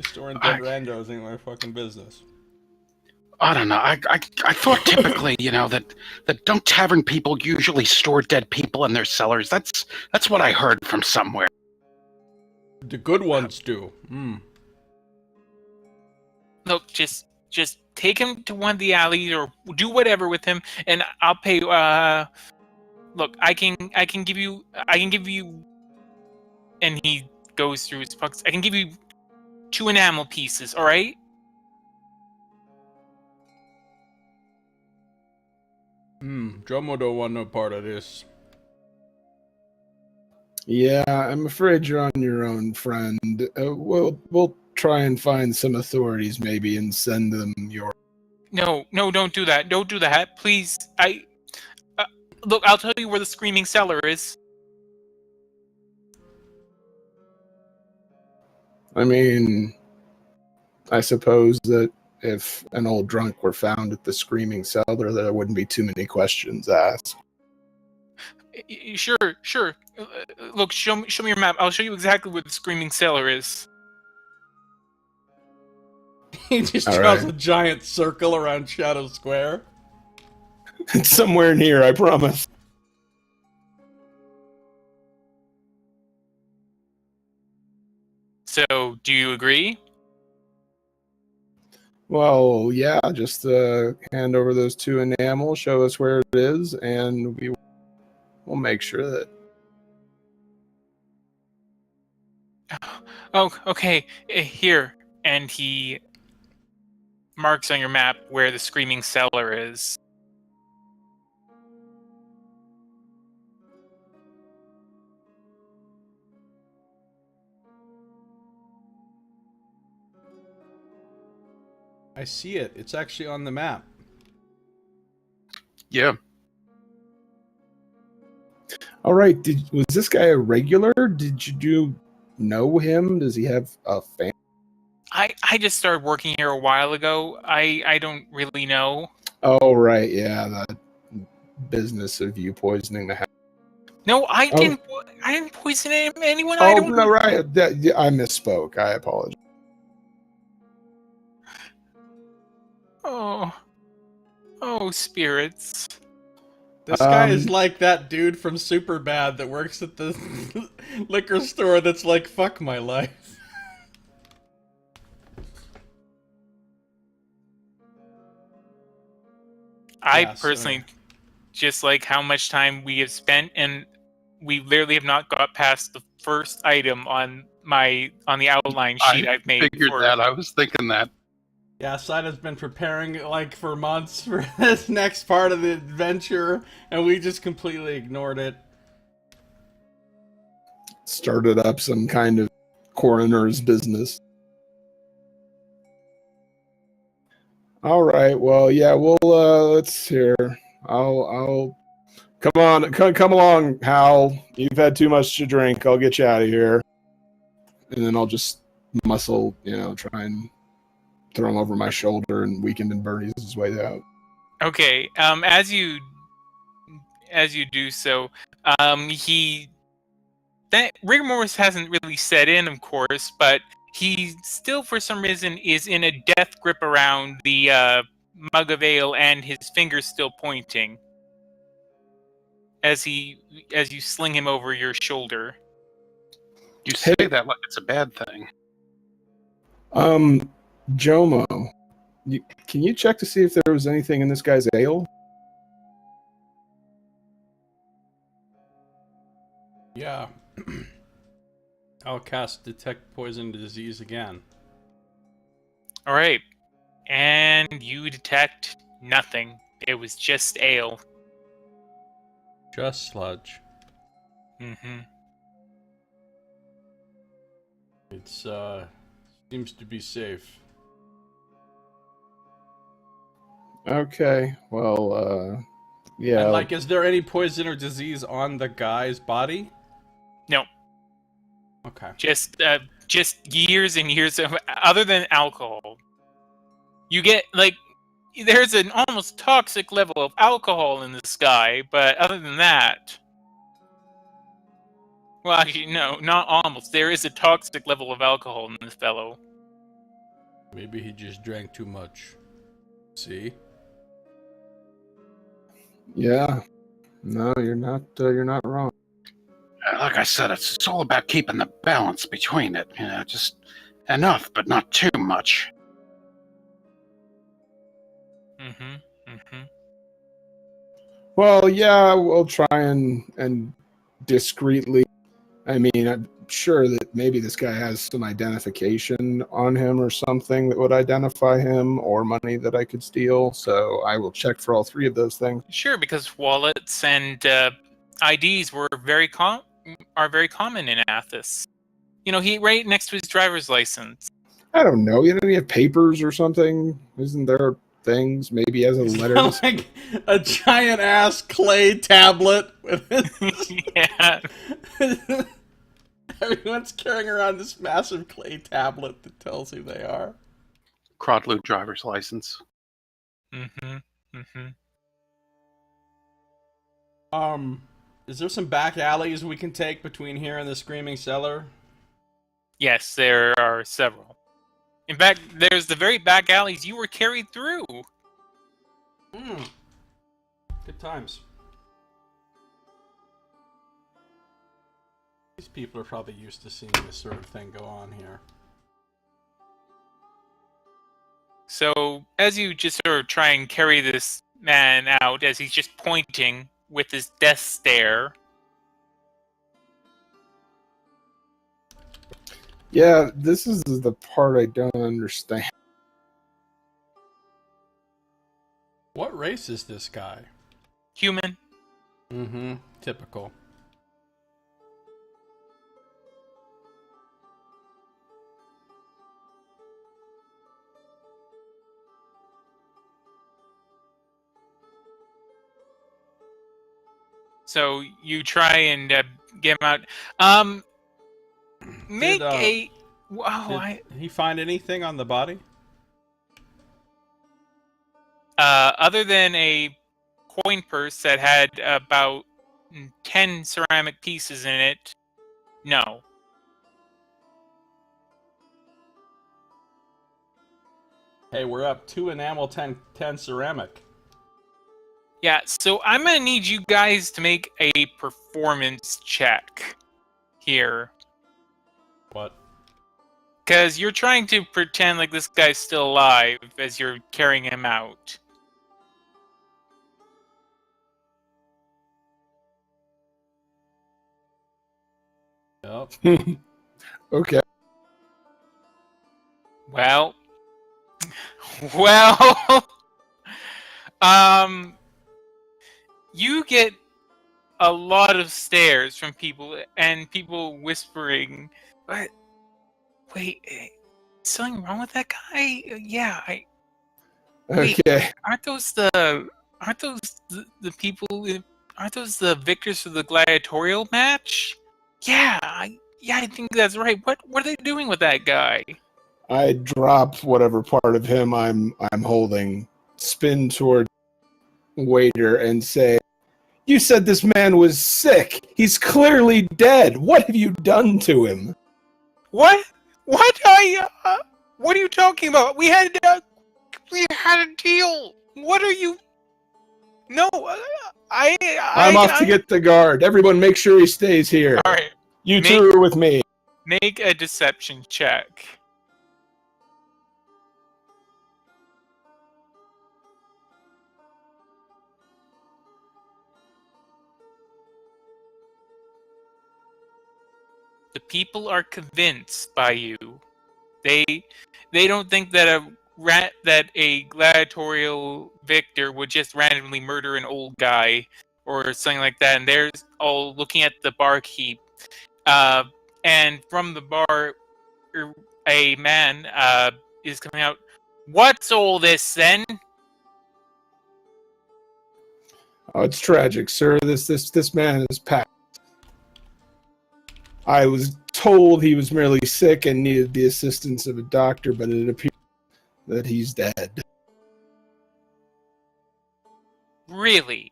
Storing dead randos ain't my fucking business. I don't know. I thought typically, that don't tavern people usually store dead people in their cellars. That's what I heard from somewhere. The good ones do. Look, just take him to one of the alleys or do whatever with him, and I'll pay. Look, I can give you, and he goes through his pockets. I can give you 2 enamel pieces. All right. Jomo don't want no part of this. Yeah, I'm afraid you're on your own, friend. We'll try and find some authorities maybe and send them your... No, don't do that. Don't do that, please. Look, I'll tell you where the Screaming Cellar is. I mean, I suppose that if an old drunk were found at the Screaming Cellar, there wouldn't be too many questions asked. Sure. Look, show me your map. I'll show you exactly where the Screaming Cellar is. He just draws a giant circle around Shadow Square. It's somewhere near, I promise. So, do you agree? Well, yeah, just hand over those 2 enamel, show us where it is, and we'll make sure that... Oh, okay. Here. And he marks on your map where the screaming cellar is. I see it. It's actually on the map. Yeah. All right, was this guy a regular? Did you know him? Does he have a family? I just started working here a while ago. I don't really know. Oh, right, yeah, the business of you poisoning the house. No, I Oh. didn't poison anyone. Oh, I don't no, right. I misspoke. I apologize. Oh, spirits. This guy is like that dude from Superbad that works at the liquor store that's like, fuck my life. I Yeah, personally just like how much time we have spent, and we literally have not got past the first item on the outline sheet I've made. Figured that. I was thinking that. Yeah, Scito's been preparing like for months for this next part of the adventure, and we just completely ignored it. Started up some kind of coroner's business. All right. Well, yeah. We'll let's hear. I'll come along, Hal. You've had too much to drink. I'll get you out of here. And then I'll just muscle, try and throw him over my shoulder and weakened and Bernie's his way out. Okay. As you do so, that rigor mortis hasn't really set in, of course, but he still, for some reason, is in a death grip around the mug of ale, and his fingers still pointing as you sling him over your shoulder. You say that like it's a bad thing. Jomo, can you check to see if there was anything in this guy's ale? Yeah. I'll cast Detect Poison Disease again. All right. And you detect nothing. It was just ale. Just sludge. Mm-hmm. It's, seems to be safe. Okay, well, yeah. And, like, is there any poison or disease on the guy's body? No. Okay. Just years and years of, other than alcohol. You get, like, there's an almost toxic level of alcohol in this guy, but other than that... Well, actually, no, not almost. There is a toxic level of alcohol in this fellow. Maybe he just drank too much. See? Yeah. No, you're not wrong. Like I said, it's all about keeping the balance between it. Just enough, but not too much. Mm-hmm. Mm-hmm. Well, yeah, we'll try and discreetly. I mean, I'm sure that maybe this guy has some identification on him or something that would identify him, or money that I could steal. So I will check for all 3 of those things. Sure, because wallets and IDs are very common in Athos. He right next to his driver's license. I don't know. You have papers or something? Isn't there things? Maybe he has a letter. Like a giant ass clay tablet with Yeah. Everyone's carrying around this massive clay tablet that tells who they are. Crodlu driver's license. Mm-hmm. Mm-hmm. Is there some back alleys we can take between here and the Screaming Cellar? Yes, there are several. In fact, there's the very back alleys you were carried through. Good times. These people are probably used to seeing this sort of thing go on here. So, as you just sort of try and carry this man out, as he's just pointing with his death stare. Yeah, this is the part I don't understand. What race is this guy? Human. Mm-hmm. Typical. So you try and get him out. Make a. Did he find anything on the body? Other than a coin purse that had about 10 ceramic pieces in it, no. Hey, we're up 2 enamel, 10 ceramic. Yeah, so I'm gonna need you guys to make a performance check here. What? Because you're trying to pretend like this guy's still alive as you're carrying him out. Yep. Okay. Well, you get a lot of stares from people and people whispering, "What? Wait, something wrong with that guy? Yeah, Wait, Okay. aren't those the people? Aren't those the victors for the gladiatorial match? Yeah, I think that's right. What are they doing with that guy?" I drop whatever part of him I'm holding, spin toward waiter, and say, "You said this man was sick. He's clearly dead. What have you done to him?" What? What are you talking about? We had a deal. What are you? No, I'm off to get the guard. Everyone, make sure he stays here. All right, You two are with me. make a deception check. The people are convinced by you. They don't think that a gladiatorial victor would just randomly murder an old guy or something like that. And they're all looking at the barkeep. And from the bar, a man is coming out. What's all this then? Oh, it's tragic, sir. This man is passed. I was told he was merely sick and needed the assistance of a doctor, but it appears that he's dead. Really?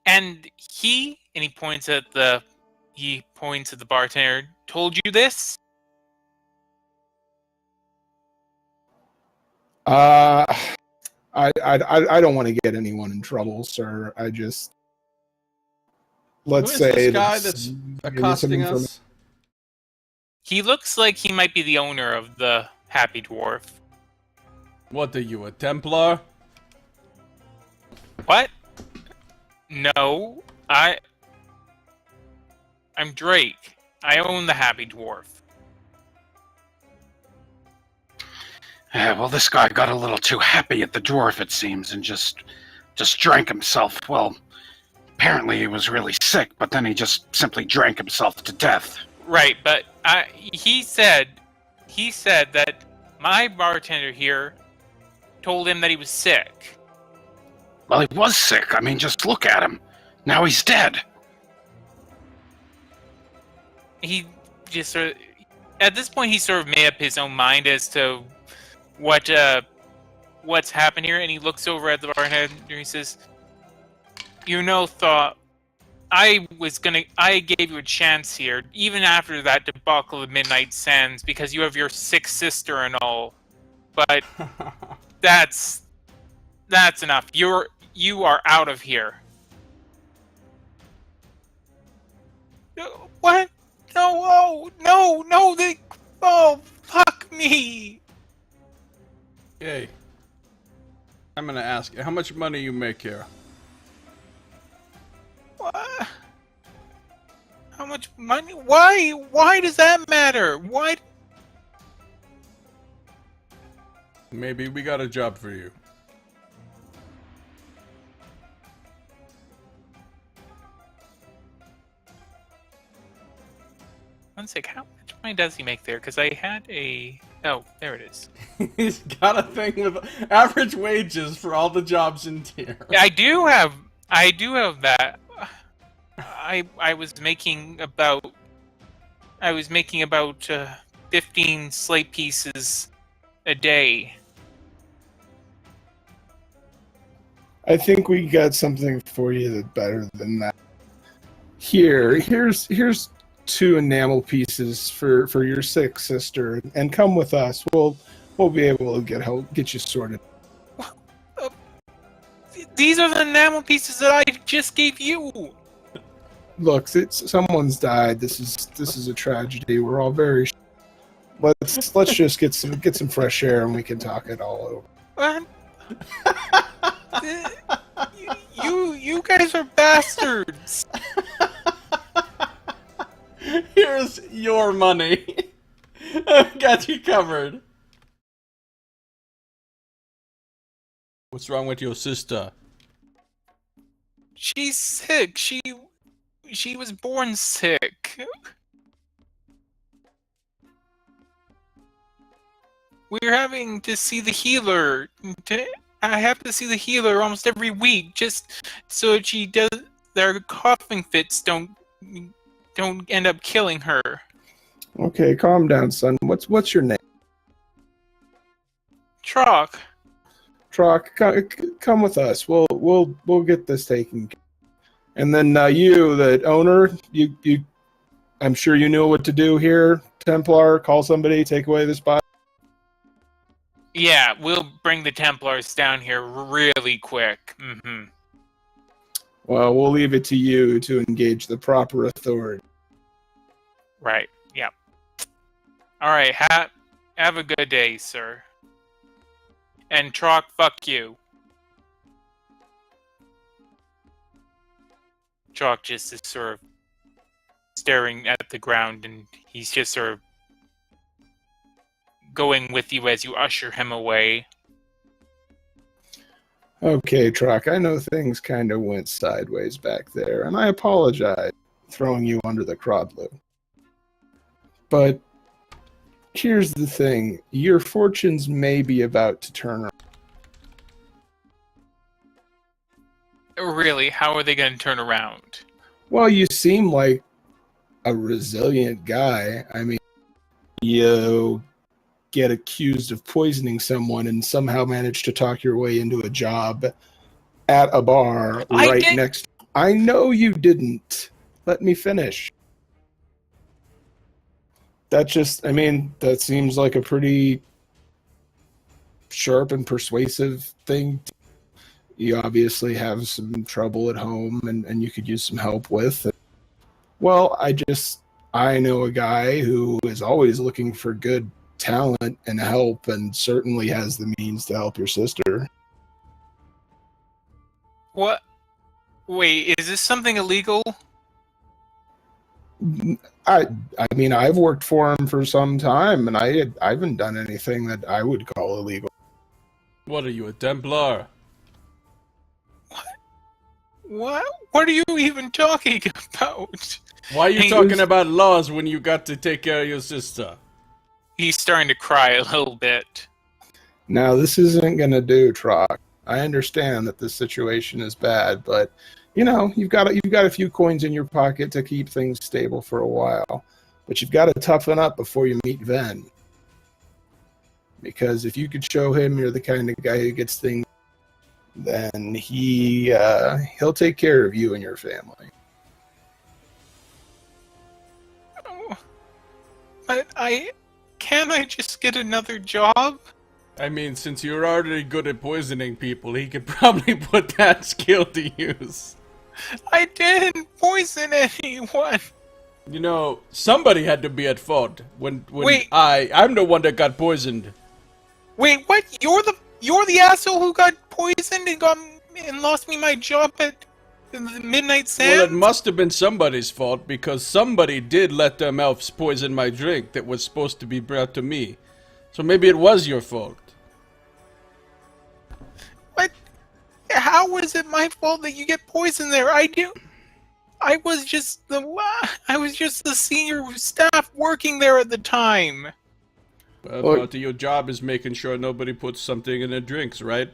And he points at the bartender. Told you this? I don't want to get anyone in trouble, sir. I just let's Who is say this guy that's accosting us? He looks like he might be the owner of the Happy Dwarf. What are you, a Templar? What? No, I'm Drake. I own the Happy Dwarf. Yeah, well, this guy got a little too happy at the dwarf, it seems, and just drank himself. Well, apparently he was really sick, but then he just simply drank himself to death. Right, but he said that my bartender here told him that he was sick. Well, he was sick. I mean, just look at him. Now he's dead. He just sort of, at this point, he sort of made up his own mind as to what's happened here, and he looks over at the bartender and he says, "You know, thought I gave you a chance here, even after that debacle of Midnight Sands, because you have your sick sister and all. But that's enough. You are out of here. What? No, oh, no, oh, fuck me. Hey, I'm gonna ask you, how much money you make here? What? How much money? Why does that matter? Why? Maybe we got a job for you. One sec, how much money does he make there? Because I had a... Oh, there it is. He's got a thing with average wages for all the jobs in tier. Yeah, I do have that. I was making about 15 slate pieces a day. I think we got something for you that's better than that. Here's 2 enamel pieces for your sick sister, and come with us. We'll be able to get you sorted. These are the enamel pieces that I just gave you. Look, someone's died. This is a tragedy. We're all very. Let's just get some fresh air and we can talk it all over. What? You guys are bastards. Here's your money. I've got you covered. What's wrong with your sister? She's sick. She was born sick. We're having to see the healer. I have to see the healer almost every week, just so their coughing fits don't end up killing her. Okay, calm down, son. What's your name? Trock. Trock, come with us. We'll get this taken care of. And then you, the owner, you I'm sure you knew what to do here. Templar, call somebody, take away this body. Yeah, we'll bring the Templars down here really quick. Mm-hmm. Well, we'll leave it to you to engage the proper authority. Right. Yep. All right. Have a good day, sir. And Trock, fuck you. Trock just is sort of staring at the ground, and he's just sort of going with you as you usher him away. Okay, Trock, I know things kind of went sideways back there, and I apologize for throwing you under the crodlu. But here's the thing. Your fortunes may be about to turn around. Really? How are they going to turn around? Well, you seem like a resilient guy. I mean, you get accused of poisoning someone and somehow manage to talk your way into a job at a bar next. I know you didn't. Let me finish. That seems like a pretty sharp and persuasive thing. You obviously have some trouble at home and you could use some help with. Well, I know a guy who is always looking for good talent and help and certainly has the means to help your sister. What? Wait, is this something illegal? I mean, I've worked for him for some time, and I haven't done anything that I would call illegal. What are you, a Templar? What are you even talking about? Why are you talking about laws when you got to take care of your sister? He's starting to cry a little bit. Now, this isn't going to do, Trock. I understand that this situation is bad, but, you've got a few coins in your pocket to keep things stable for a while. But you've got to toughen up before you meet Ven. Because if you could show him you're the kind of guy who gets things, then he'll take care of you and your family. Oh, but can't I just get another job? I mean, since you're already good at poisoning people, he could probably put that skill to use. I didn't poison anyone. You know, somebody had to be at fault. When Wait. I'm the one that got poisoned. Wait, what? You're the asshole who got poisoned and lost me my job at the Midnight Sands? Well, it must have been somebody's fault because somebody did let them elves poison my drink that was supposed to be brought to me. So maybe it was your fault. What? How was it my fault that you get poisoned there? I was just the senior staff working there at the time. Well, part of your job is making sure nobody puts something in their drinks, right?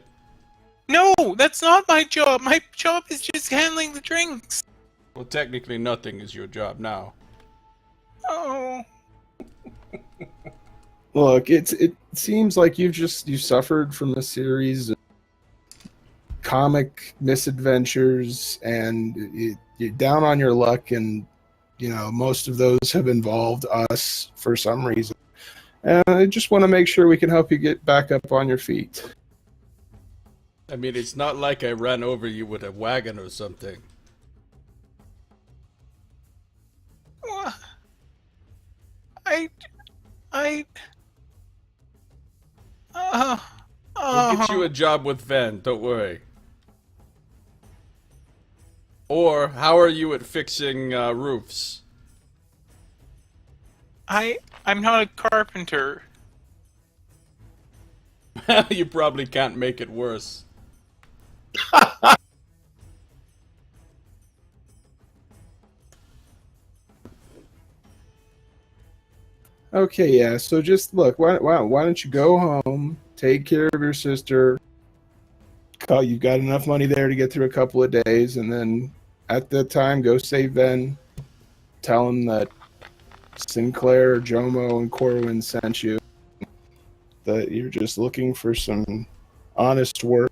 No, that's not my job. My job is just handling the drinks. Well, technically nothing is your job now. Oh. Look, it seems like you suffered from a series of comic misadventures, and you're down on your luck, and most of those have involved us for some reason. And I just want to make sure we can help you get back up on your feet. I mean, it's not like I ran over you with a wagon or something. We'll get you a job with Van, don't worry. Or, how are you at fixing roofs? I'm not a carpenter. You probably can't make it worse. Okay, yeah. So just look. Why don't you go home, take care of your sister? You've got enough money there to get through a couple of days, and then at that time, go save Ben. Tell him that Sinclair, Jomo, and Corwin sent you. That you're just looking for some honest work.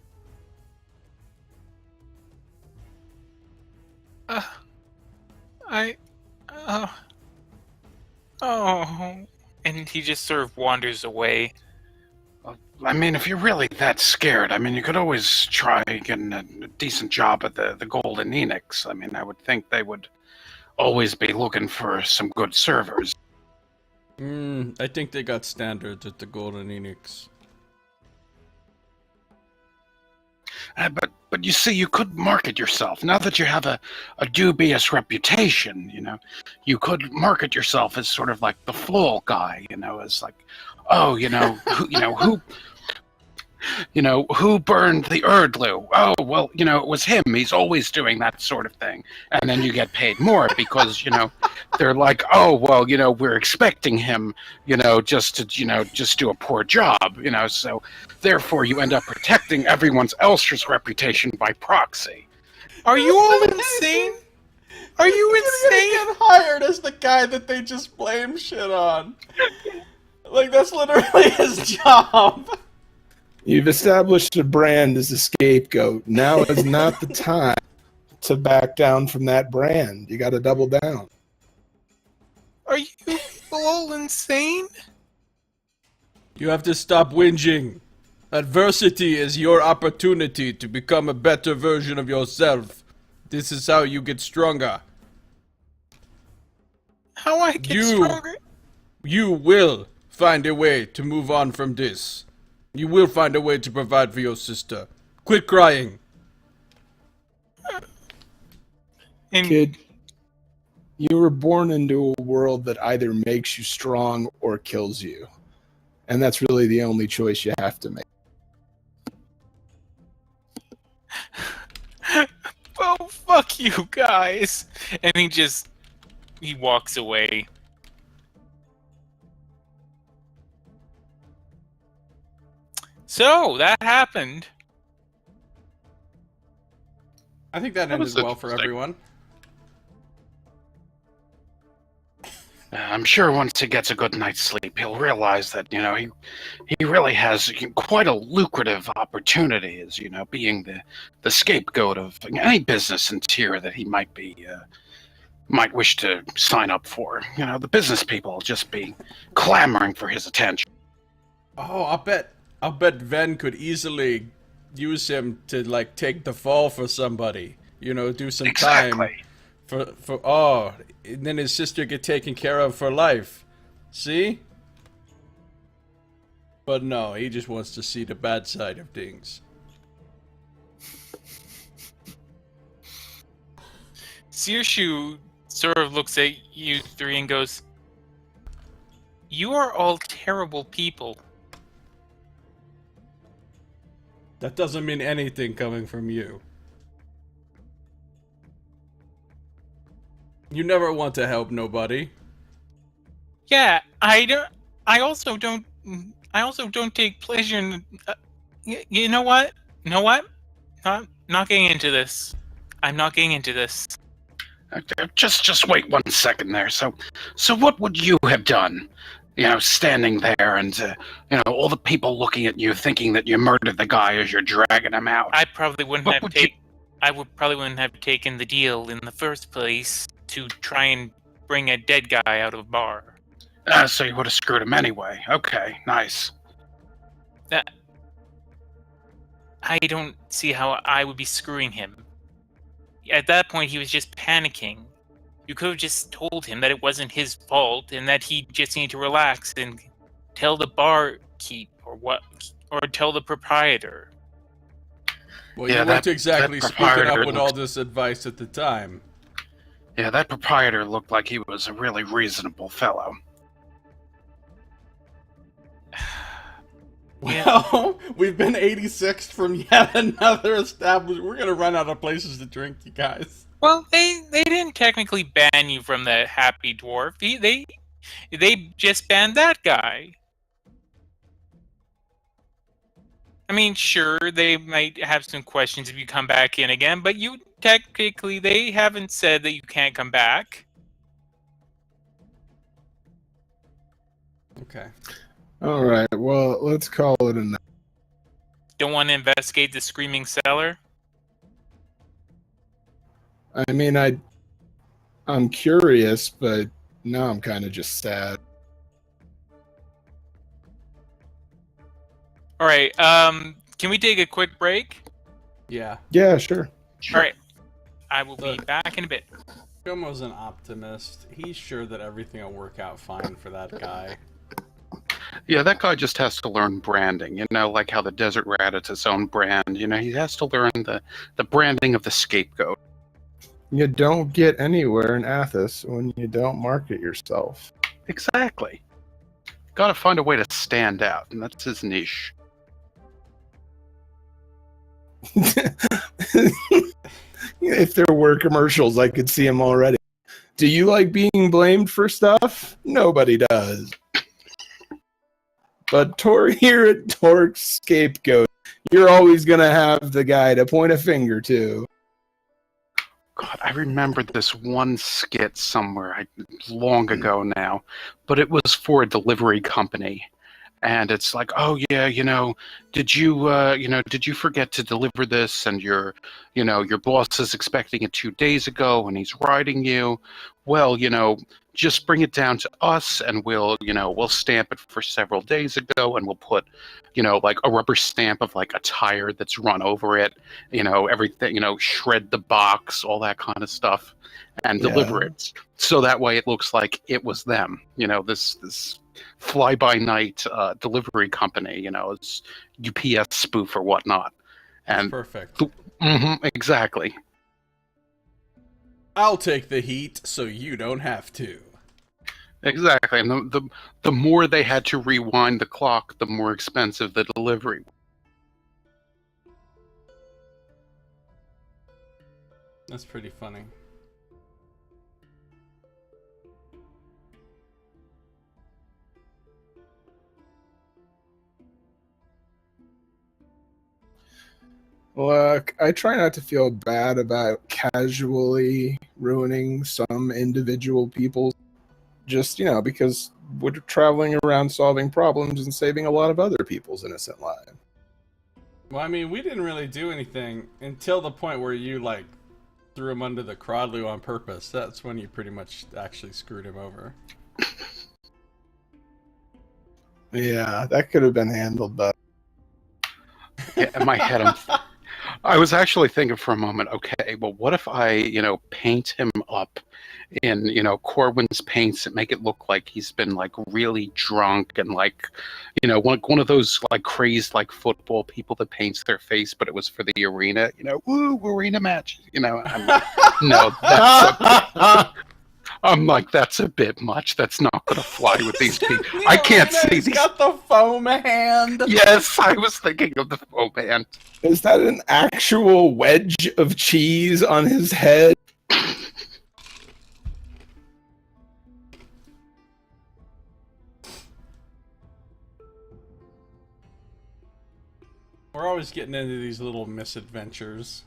And he just sort of wanders away. I mean, if you're really that scared, I mean, you could always try getting a decent job at the Golden Enix. I mean, I would think they would always be looking for some good servers. I think they got standards at the Golden Enix. But you see, you could market yourself. Now that you have a dubious reputation, you could market yourself as sort of like the floor guy, as like, oh, who burned the Erdlu? Oh, well, it was him. He's always doing that sort of thing. And then you get paid more because, they're like, oh, well, we're expecting him, just to do a poor job, so therefore you end up protecting everyone else's reputation by proxy. Are you all insane? Are you insane? Get hired as the guy that they just blame shit on. Like, that's literally his job. You've established a brand as a scapegoat. Now is not the time to back down from that brand. You got to double down. Are you all insane? You have to stop whinging. Adversity is your opportunity to become a better version of yourself. This is how you get stronger. How I get stronger? You will find a way to move on from this. You will find a way to provide for your sister. Quit crying. Kid, you were born into a world that either makes you strong or kills you. And that's really the only choice you have to make. Well, fuck you guys. And he walks away. So, that happened. I think that ended well for everyone. I'm sure once he gets a good night's sleep, he'll realize that, he really has quite a lucrative opportunity as, being the scapegoat of any business in tier that he might wish to sign up for. The business people will just be clamoring for his attention. Oh, I'll bet Ven could easily use him to, like, take the fall for somebody. You know, do some time Exactly. for and then his sister get taken care of for life. See? But no, he just wants to see the bad side of things. Searshoe sort of looks at you three and goes, "You are all terrible people." That doesn't mean anything coming from you. You never want to help nobody. Yeah, I don't. I also don't. I also don't take pleasure in. You know what? You know what? Not getting into this. I'm not getting into this. Just wait 1 second there. So what would you have done? You know, standing there and all the people looking at you, thinking that you murdered the guy as you're dragging him out. I probably wouldn't What have would taken. I would probably wouldn't have taken the deal in the first place to try and bring a dead guy out of a bar. So you would have screwed him anyway. Okay, nice. I don't see how I would be screwing him. At that point, he was just panicking. You could have just told him that it wasn't his fault and that he just needed to relax and tell the barkeep or tell the proprietor. Well, Yeah, you weren't that exactly speaking proprietor up with all this advice at the time. Yeah, that proprietor looked like he was a really reasonable fellow. Well, we've been 86th from yet another establishment. We're gonna run out of places to drink, you guys. Well, they didn't technically ban you from the Happy Dwarf. They just banned that guy. I mean, sure, they might have some questions if you come back in again, but they haven't said that you can't come back. Okay. All right. Well, let's call it a night. Don't want to investigate the Screaming Cellar? I mean, I'm curious, but now I'm kind of just sad. All right, can we take a quick break? Yeah. Yeah, sure. All right, I will be back in a bit. Gomo's an optimist. He's sure that everything will work out fine for that guy. Yeah, that guy just has to learn branding, like how the desert rat is its own brand. He has to learn the branding of the scapegoat. You don't get anywhere in Athos when you don't market yourself. Exactly. Gotta find a way to stand out, and that's his niche. If there were commercials, I could see them already. Do you like being blamed for stuff? Nobody does. But here at Torque's Scapegoat, you're always going to have the guy to point a finger to. God, I remember this one skit somewhere long ago now, but it was for a delivery company. And it's like, oh yeah, did you forget to deliver this? And your boss is expecting it 2 days ago, and he's writing you. Well, just bring it down to us, and we'll stamp it for several days ago, and we'll put, like a rubber stamp of like a tire that's run over it, everything, shred the box, all that kind of stuff, and deliver it. So that way it looks like it was them. This fly-by-night delivery company, it's UPS spoof or whatnot. And perfect. Exactly. I'll take the heat so you don't have to. Exactly. And the more they had to rewind the clock, the more expensive the delivery. That's pretty funny. Look, I try not to feel bad about casually ruining some individual people, just, because we're traveling around solving problems and saving a lot of other people's innocent lives. Well, I mean, we didn't really do anything until the point where you, like, threw him under the Crodlu on purpose. That's when you pretty much actually screwed him over. Yeah, that could have been handled better. Yeah, in my head, I was actually thinking for a moment, okay, well, what if I, paint him up in, Corwin's paints and make it look like he's been like really drunk and like, one of those like crazed like football people that paints their face, but it was for the arena, woo, arena match, I'm like, no, I'm like, that's a bit much. That's not going to fly with these people. I can't see He's these. got the foam hand. Yes, I was thinking of the man. Is that an actual wedge of cheese on his head? We're always getting into these little misadventures.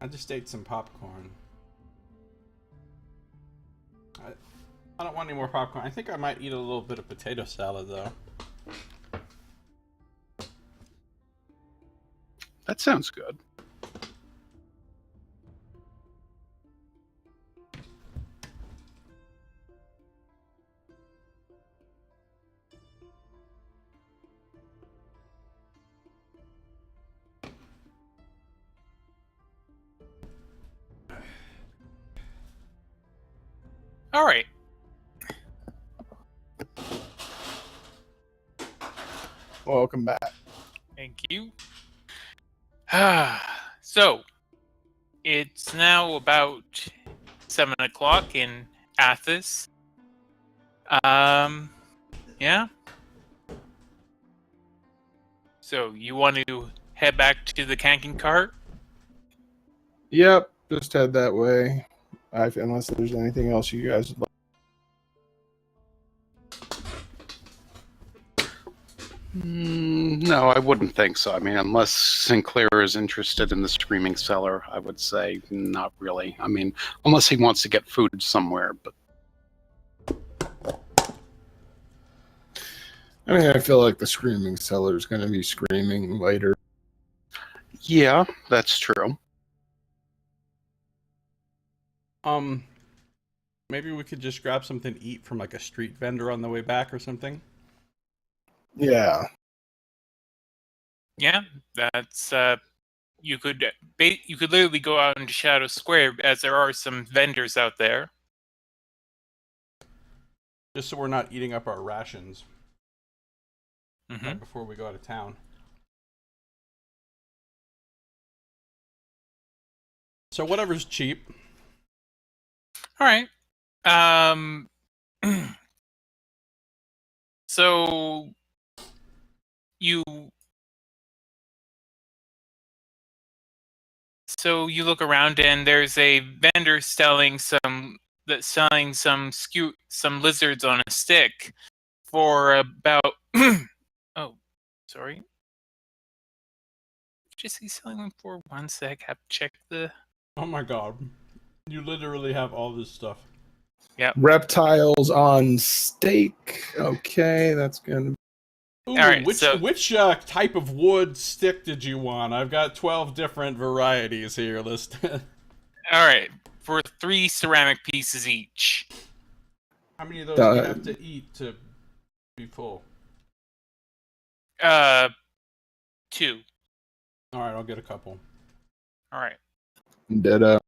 I just ate some popcorn. I don't want any more popcorn. I think I might eat a little bit of potato salad, though. That sounds good. All right. Welcome back. Thank you. So, it's now about 7 o'clock in Athens. Yeah. So, you want to head back to the canking cart? Yep, just head that way. Unless there's anything else you guys would like. No, I wouldn't think so. I mean, unless Sinclair is interested in the Screaming Cellar, I would say not really. I mean, unless he wants to get food somewhere. But I feel like the Screaming Cellar is going to be screaming later. yeah, that's true. Maybe we could just grab something to eat from like a street vendor on the way back or something. Yeah. Yeah, that's you could literally go out into Shadow Square, as there are some vendors out there. Just so we're not eating up our rations Mm-hmm. before we go out of town. So whatever's cheap. All right. So you look around and there's a vendor selling some lizards on a stick for about oh, sorry. Just he's selling them for 1 sec. Have to check the. Oh my god. You literally have all this stuff. Yep. Reptiles on steak. Okay, that's going to Ooh, All right, which type of wood stick did you want? I've got 12 different varieties here listed. All right, for 3 ceramic pieces each. How many of those do you have to eat to be full? 2. All right, I'll get a couple. All right. Ditto.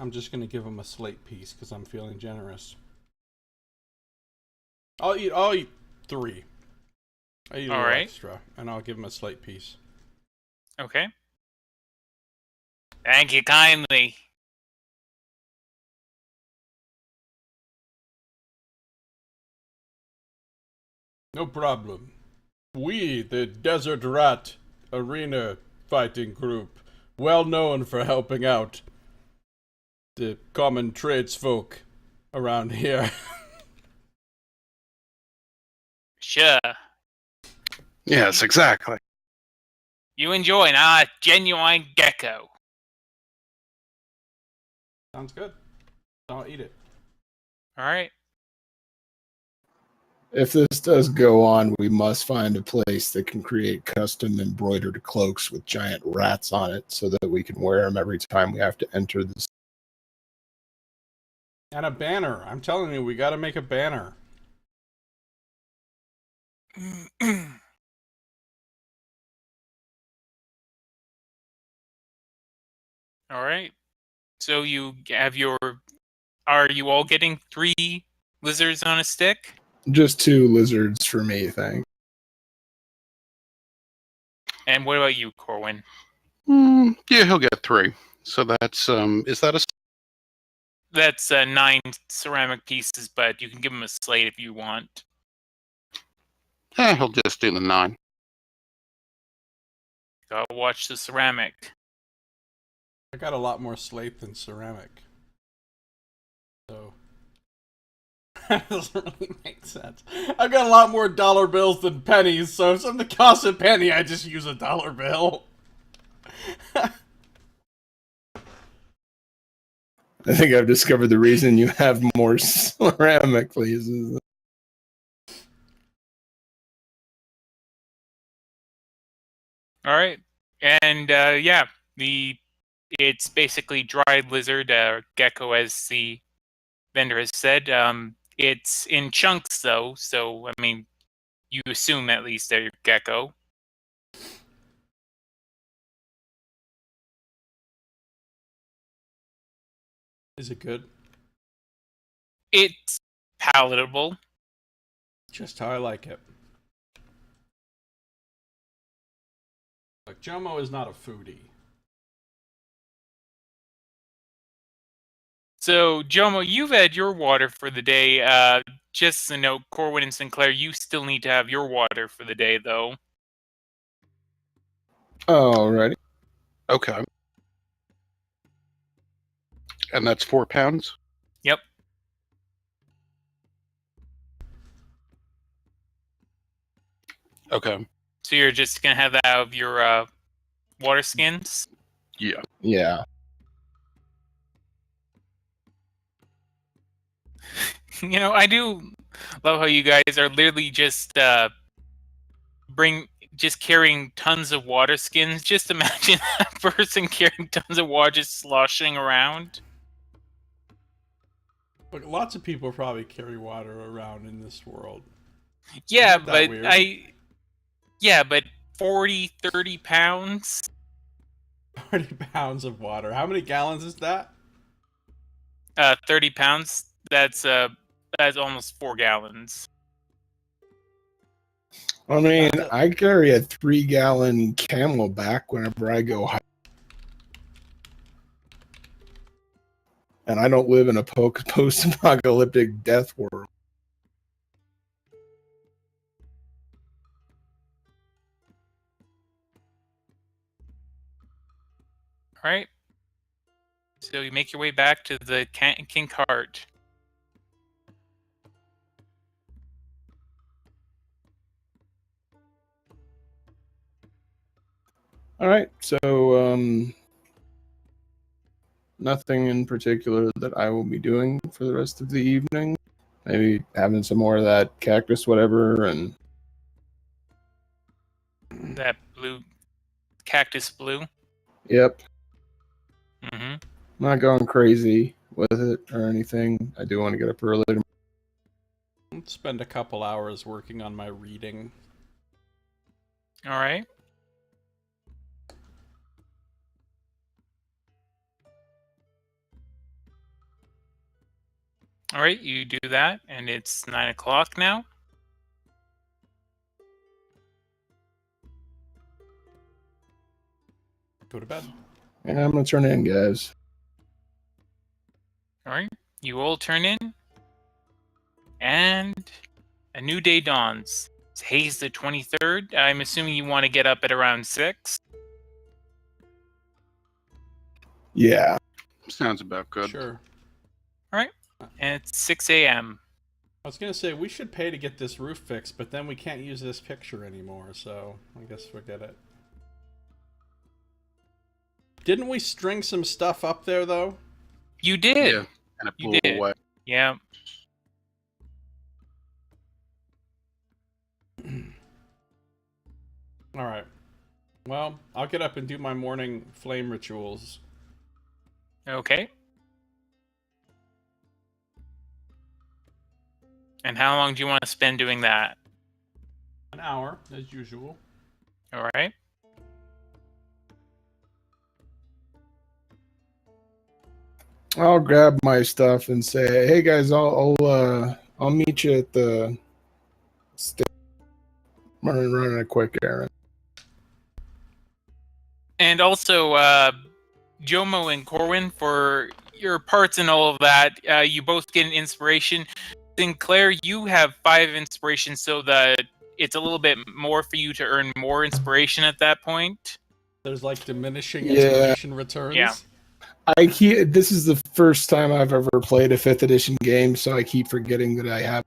I'm just gonna give him a slate piece because I'm feeling generous. I'll eat 3. I eat a little extra, and I'll give him a slate piece. Okay. Thank you kindly. No problem. We, the Desert Rat Arena Fighting Group, well known for helping out the common tradesfolk around here. Sure. Yes, exactly. You enjoy our genuine gecko. Sounds good. I'll eat it. All right. If this does go on, we must find a place that can create custom embroidered cloaks with giant rats on it so that we can wear them every time we have to enter this. And a banner. I'm telling you, we got to make a banner. All right. So you have your. Are you all getting 3 lizards on a stick? Just 2 lizards for me, thanks. And what about you, Corwin? Yeah, he'll get 3. So that's is that a? That's 9 ceramic pieces, but you can give him a slate if you want. He'll just do the 9. Gotta watch the ceramic. I got a lot more slate than ceramic. So that doesn't really make sense. I've got a lot more dollar bills than pennies, so if something costs a penny, I just use a dollar bill. I think I've discovered the reason you have more ceramic pieces. All right, and yeah, it's basically dried lizard gecko, as the vendor has said. It's in chunks though, so I mean, you assume at least they're gecko. Is it good? It's palatable. Just how I like it. Look, Jomo is not a foodie. So, Jomo, you've had your water for the day. Just a note, Corwin and Sinclair, you still need to have your water for the day, though. Alrighty. Okay. And that's 4 pounds? Yep. Okay. So you're just gonna have that out of your water skins? Yeah. Yeah. You know, I do love how you guys are literally just carrying tons of water skins. Just imagine that person carrying tons of water just sloshing around. But lots of people probably carry water around in this world. Yeah, Isn't that but weird? Yeah, but 40, 30 pounds? 30 pounds of water. How many gallons is that? 30 pounds? That's almost 4 gallons. I mean, I carry a 3-gallon camelback whenever I go hiking. And I don't live in a post-apocalyptic death world. Alright. So you make your way back to the king cart. Alright, so, nothing in particular that I will be doing for the rest of the evening. Maybe having some more of that cactus whatever, and... That blue... Cactus blue? Yep. Mm-hmm. Not going crazy with it or anything. I do want to get up early tomorrow. Let's spend a couple hours working on my reading. Alright. Alright, you do that, and it's 9 o'clock now. Go to bed. Yeah, I'm going to turn in, guys. Alright, you all turn in, and a new day dawns. It's Hayes the 23rd. I'm assuming you want to get up at around 6? Yeah. Sounds about good. Sure. Alright, and it's 6 a.m. I was gonna say, we should pay to get this roof fixed, but then we can't use this picture anymore, so I guess forget it. Didn't we string some stuff up there, though? You did! Yeah. And it You blew did. away. Yeah. All right. Well, I'll get up and do my morning flame rituals. Okay. And how long do you want to spend doing that? An hour, as usual. All right. I'll grab my stuff and say, "Hey guys, I'll meet you at the station. Running a quick errand." And also, Jomo and Corwin, for your parts and all of that, you both get an inspiration. Sinclair, you have 5 inspiration, so that it's a little bit more for you to earn more inspiration at that point. There's like diminishing Yeah. inspiration returns. Yeah. This is the first time I've ever played a 5th edition game, so I keep forgetting that I have.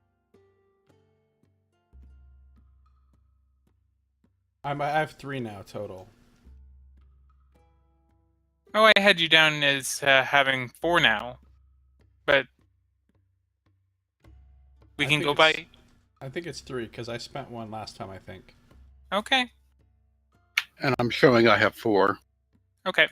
I have 3 now total. Oh, I had you down as having 4 now, but we can go by. I think it's 3 because I spent 1 last time. I think. Okay. And I'm showing I have 4. Okay.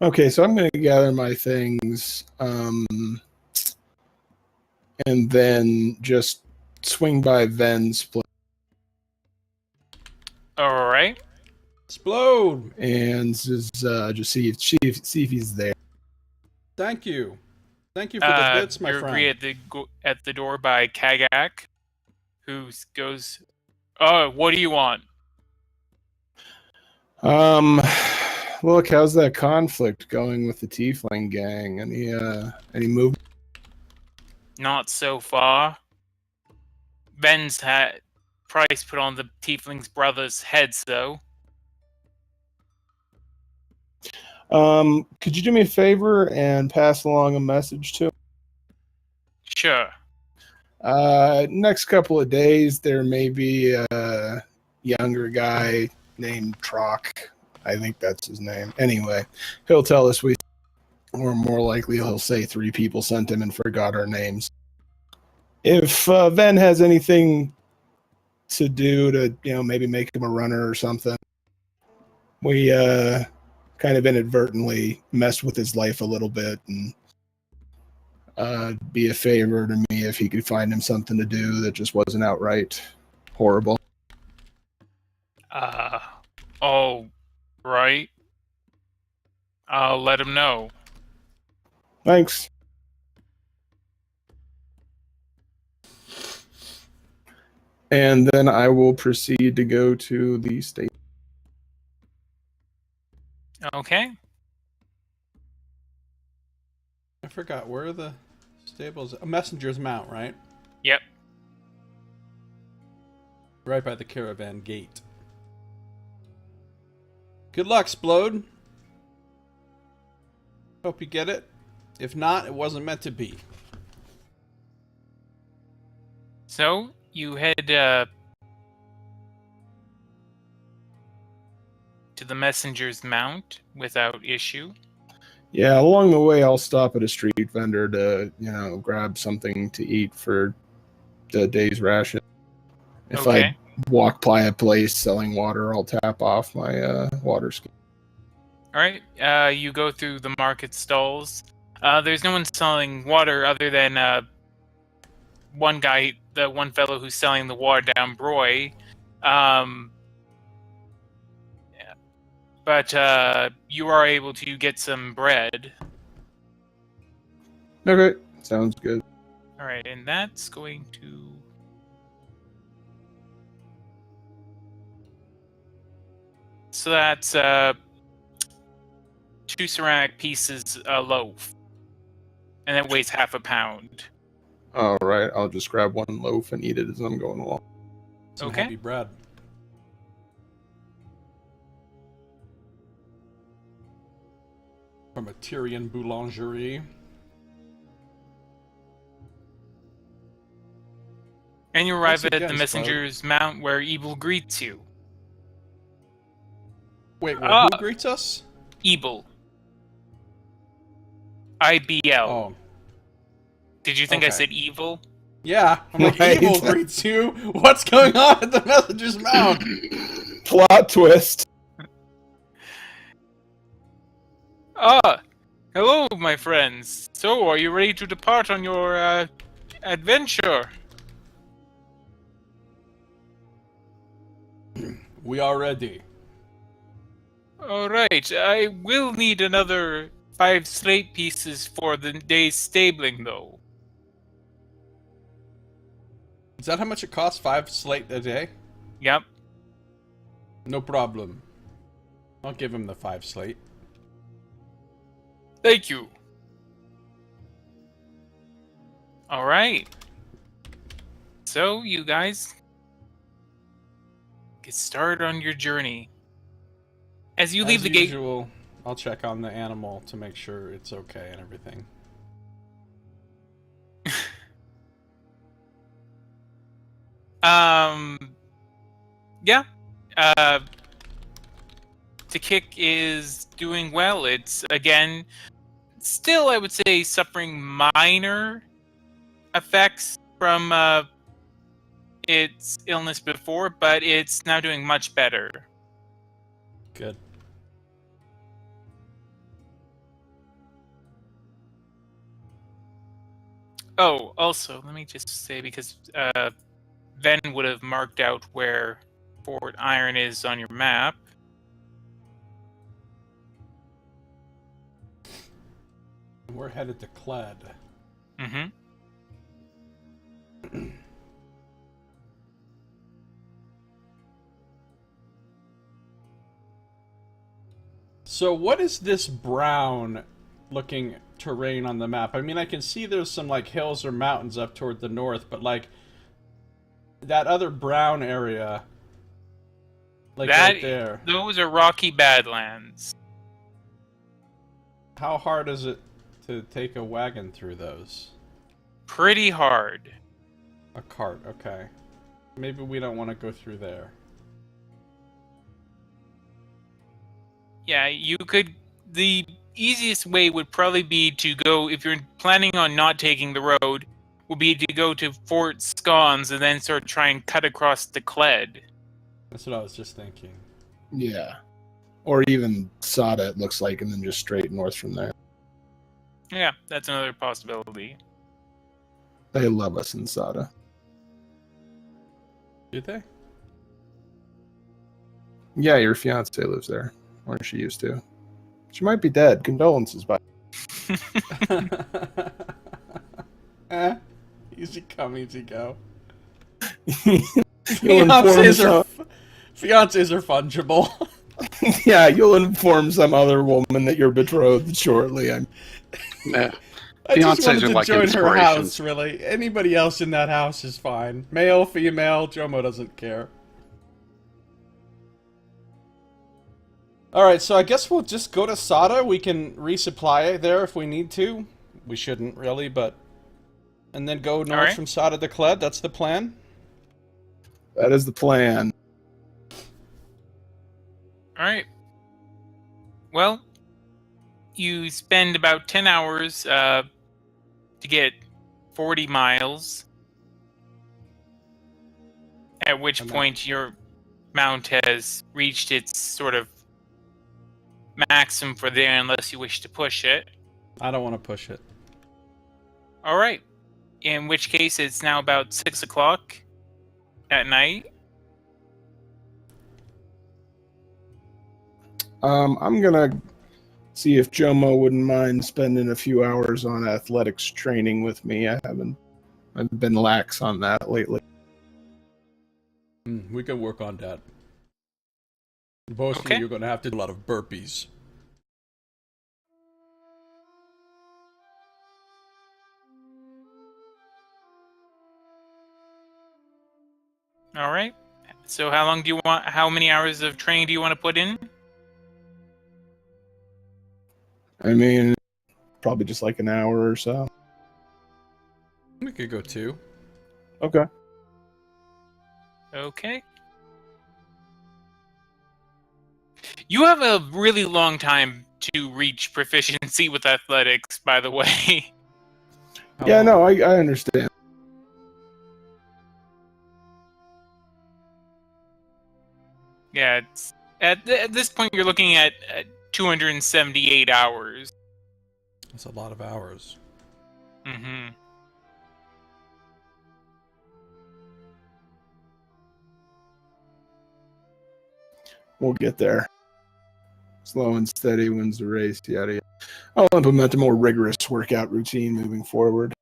Okay, so I'm going to gather my things, and then just swing by Ven's place All right. Explode! and just see if he's there. Thank you. Thank you for the bits, my you're friend. greeted at the door by Kagak, who goes, "Oh, what do you want?" Look, how's that conflict going with the Tiefling gang? Any move? Not so far. Ben's had price put on the Tiefling's brother's heads, though. Could you do me a favor and pass along a message to him? Sure. Next couple of days, there may be a younger guy named Trock. I think that's his name. Anyway, he'll tell us or more likely he'll say 3 people sent him and forgot our names. If Ven has anything to do to, maybe make him a runner or something, we kind of inadvertently messed with his life a little bit, and be a favor to me if he could find him something to do that just wasn't outright horrible. Oh, right. I'll let him know. Thanks. And then I will proceed to go to the state. Okay. I forgot, where are the stables? A messenger's mount, right? Yep. Right by the caravan gate. Good luck, Splode. Hope you get it. If not, it wasn't meant to be. So, you head to the messenger's mount without issue. Yeah, along the way, I'll stop at a street vendor to, grab something to eat for the day's ration. If Okay. I walk by a place selling water, I'll tap off my water ski. All right. You go through the market stalls. There's no one selling water other than one guy, the one fellow who's selling the water down Broy. But you are able to get some bread. Okay, sounds good. All right, and that's going to... So that's 2 ceramic pieces a loaf. And it weighs half a pound. All right, I'll just grab 1 loaf and eat it as I'm going along. Some Okay. heavy bread. From a Tyrian boulangerie. And you Once arrive at again, the messenger's mount where Ebel greets you. Wait, who greets us? Ebel. IBL. Oh. Did you think I Okay. said evil? Yeah, I'm like, Right. evil greets you. What's going on at the messenger's mouth? Plot twist. Ah, hello, my friends. So, are you ready to depart on your adventure? We are ready. All right. I will need another 5 slate pieces for the day's stabling, though. Is that how much it costs? 5 slate a day? Yep. No problem. I'll give him the 5 slate. Thank you. All right. So, you guys get started on your journey. As you leave the As gate, usual, I'll check on the animal to make sure it's okay and everything. yeah. The kick is doing well. It's again still, I would say, suffering minor effects from its illness before, but it's now doing much better. Good. Oh, also, let me just say, because Ven would have marked out where Fort Iron is on your map. We're headed to Cled. Mm-hmm. So what is this brown looking terrain on the map? I mean, I can see there's some like hills or mountains up toward the north, but like that other brown area, like right there. Those are rocky badlands. How hard is it to take a wagon through those? Pretty hard. A cart, okay. Maybe we don't want to go through there. Yeah, you could. The easiest way would probably be to go, if you're planning on not taking the road, would be to go to Fort Scones and then sort of try and cut across the Cled. That's what I was just thinking. Yeah. Or even Sada, it looks like, and then just straight north from there. Yeah, that's another possibility. They love us in Sada. Do they? Yeah, your fiance lives there. Or she used to. She might be dead. Condolences, but Easy come, easy go. you'll inform Fiancés are fungible. yeah, you'll inform some other woman that you're betrothed shortly. Yeah. I just Fiancés wanted are to like join her inspirations. house, really. Anybody else in that house is fine. Male, female, Jomo doesn't care. Alright, so I guess we'll just go to Sada. We can resupply there if we need to. We shouldn't, really, but... And then go north from Sada to Cled. That's the plan? That is the plan. Alright. Well, you spend about 10 hours to get 40 miles. At which point your mount has reached its sort of maximum for there, unless you wish to push it. I don't want to push it. Alright. In which case, it's now about 6 o'clock at night. I'm gonna see if Jomo wouldn't mind spending a few hours on athletics training with me. I've been lax on that lately. We can work on that. Mostly you're going to have to do a lot of burpees. Alright. So how many hours of training do you want to put in? I mean, probably just like an hour or so. We could go 2. Okay. Okay. You have a really long time to reach proficiency with athletics, by the way. How Yeah, long? no, I understand. Yeah, it's at this point you're looking at 278 hours. That's a lot of hours. Mm-hmm. We'll get there. Slow and steady wins the race, yada yada. I'll implement a more rigorous workout routine moving forward.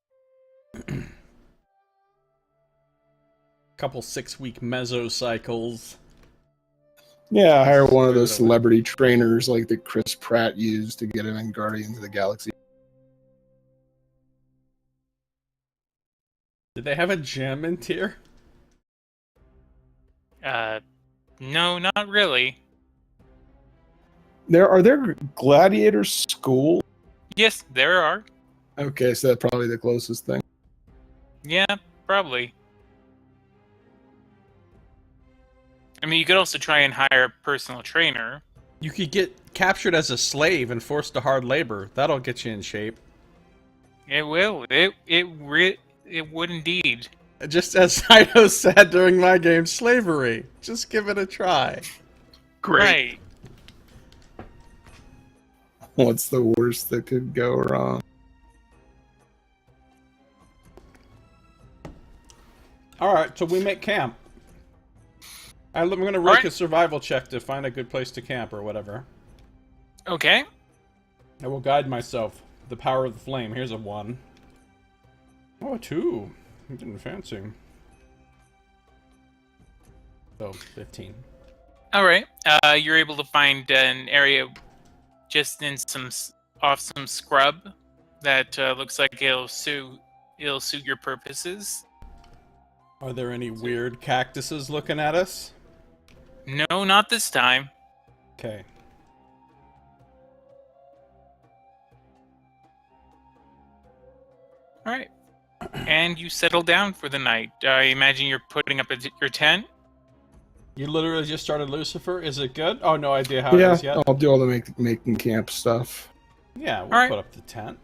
Couple 6-week mesocycles. Yeah, hire one of Screw those it away. celebrity trainers like that Chris Pratt used to get him in Guardians of the Galaxy. Did they have a gym in tier? No, not really. Are there gladiator schools? Yes, there are. Okay, so that's probably the closest thing. Yeah, probably. I mean, you could also try and hire a personal trainer. You could get captured as a slave and forced to hard labor. That'll get you in shape. It will. It would indeed. Just as Scito said during my game, slavery. Just give it a try. Great. Right. What's the worst that could go wrong? Alright, so we make camp. I'm going to All rake right. a survival check to find a good place to camp or whatever. Okay. I will guide myself. The power of the flame. Here's a 1. Oh, a 2. I'm getting fancy. So, 15. All right. You're able to find an area just in off some scrub that looks like it'll suit your purposes. Are there any weird cactuses looking at us? No, not this time. Okay. All right. And you settle down for the night. I imagine you're putting up your tent. You literally just started Lucifer. Is it good? Oh, no idea how it Yeah, is yet. I'll do all the making camp stuff. Yeah, we'll Alright. put up the tent.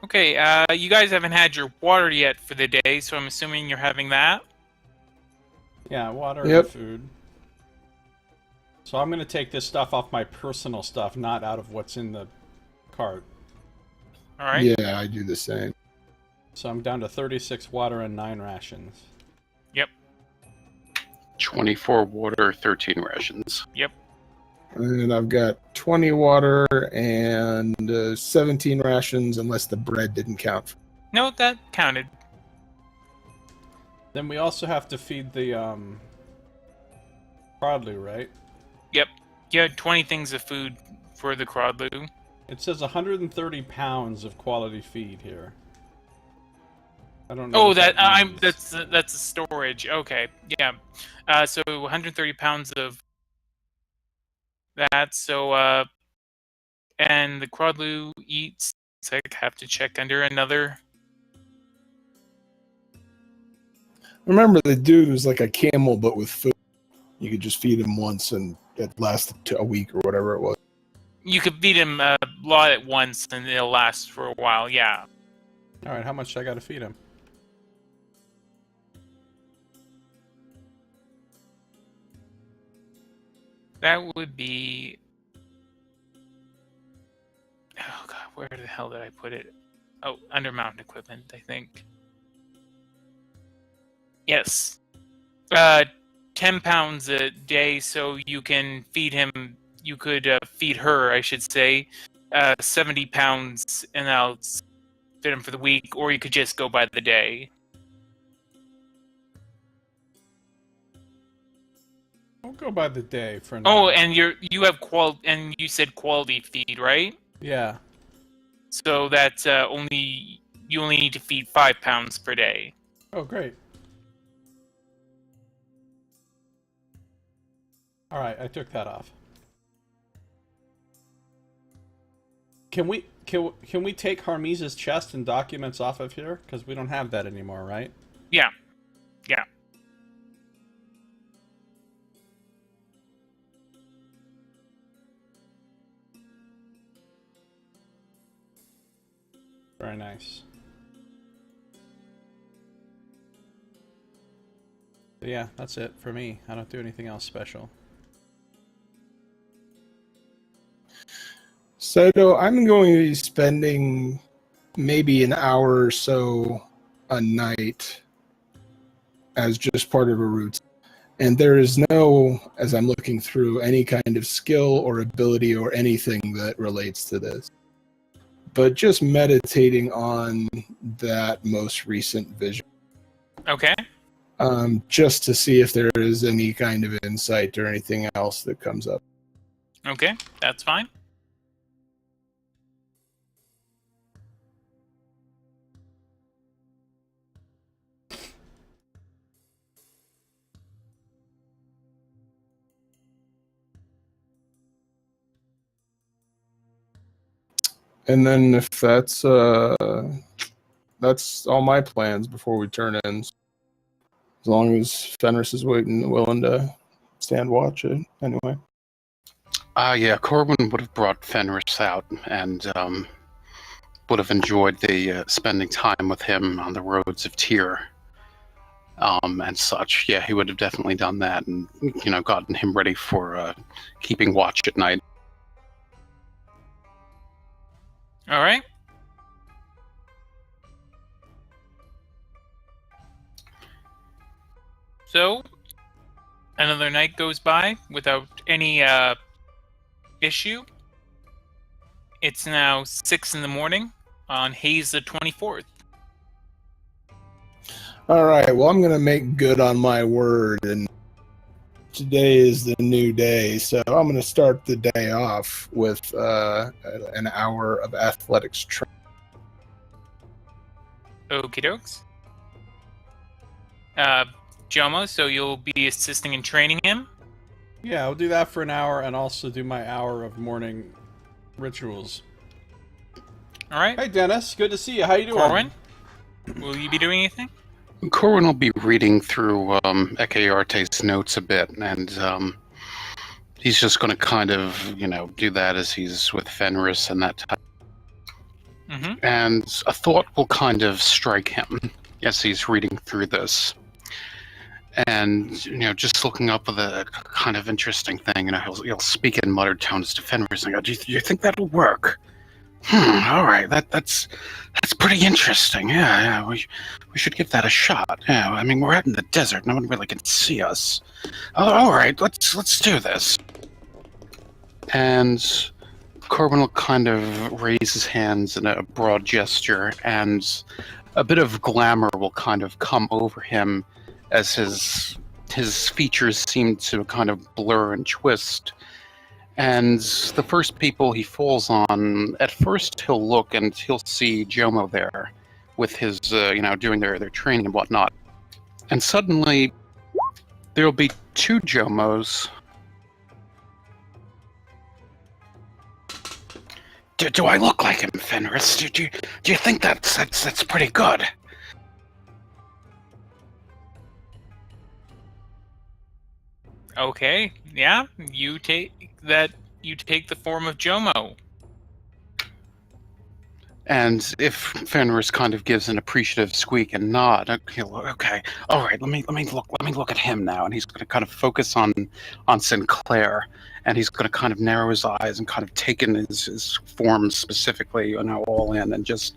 Okay, you guys haven't had your water yet for the day, so I'm assuming you're having that. Yeah, water Yep. and food. So I'm going to take this stuff off my personal stuff, not out of what's in the cart. All right. Yeah, I do the same. So I'm down to 36 water and 9 rations. Yep. 24 water, 13 rations. Yep. And I've got 20 water and 17 rations, unless the bread didn't count. No, that counted. Then we also have to feed the Crodlu, right? Yep. You had 20 things of food for the Crodlu. It says 130 pounds of quality feed here. I don't know. Oh, what that means. that's a storage. Okay, yeah. So 130 pounds of that. So and the Crodlu eats. So I have to check under another. Remember, the dude was like a camel, but with food. You could just feed him once, and it lasted a week or whatever it was. You could feed him a lot at once, and it'll last for a while. Yeah. All right, how much I got to feed him? That would be. Oh god, where the hell did I put it? Oh, under mountain equipment, I think. Yes. 10 pounds a day, so you can feed him. You could feed her, I should say, 70 pounds, and I'll feed him for the week, or you could just go by the day. I'll go by the day for now. Oh, and you have and you said quality feed, right? Yeah. So that's you only need to feed 5 pounds per day. Oh, great. All right, I took that off. Can we take Harmiz's chest and documents off of here? Because we don't have that anymore, right? Yeah. Yeah. Very nice. But yeah, that's it for me. I don't do anything else special. So I'm going to be spending maybe an hour or so a night as just part of a routine. And there is no, as I'm looking through, any kind of skill or ability or anything that relates to this. But just meditating on that most recent vision. Okay. Just to see if there is any kind of insight or anything else that comes up. Okay, that's fine. And then if that's all my plans before we turn in. As long as Fenris is willing to stand watch it anyway. Yeah, Corwin would have brought Fenris out and would have enjoyed the spending time with him on the roads of Tyr and such. Yeah, he would have definitely done that and, gotten him ready for keeping watch at night. All right. So, another night goes by without any issue. It's now 6 in the morning on Hayes the 24th. All right, well, I'm going to make good on my word, and today is the new day, so I'm going to start the day off with an hour of athletics training. Okie dokes. Jomo, so you'll be assisting in training him? Yeah, I'll do that for an hour and also do my hour of morning rituals. All right. Hey, Dennis. Good to see you. How you doing? Corwin, will you be doing anything? Corwin will be reading through Ekearte's notes a bit, and he's just going to kind of, do that as he's with Fenris and that type. Mm-hmm. And a thought will kind of strike him as he's reading through this. And, just looking up with a kind of interesting thing, he'll speak in muttered tones to Fenris and go, do you think that'll work? All right, that's pretty interesting. Yeah, we should give that a shot. Yeah, I mean, we're out in the desert. No one really can see us. Oh, all right, let's do this. And Corbin will kind of raise his hands in a broad gesture, and a bit of glamour will kind of come over him as his features seem to kind of blur and twist. And the first people he falls on, at first he'll look and he'll see Jomo there with his, doing their training and whatnot. And suddenly, there'll be two Jomos. Do I look like him, Fenris? Do you think that's pretty good? Okay, yeah, you take the form of Jomo. And if Fenris kind of gives an appreciative squeak and nod, okay, all right, let me look at him now, and he's going to kind of focus on Sinclair, and he's going to kind of narrow his eyes and kind of take in his form specifically, all in, and just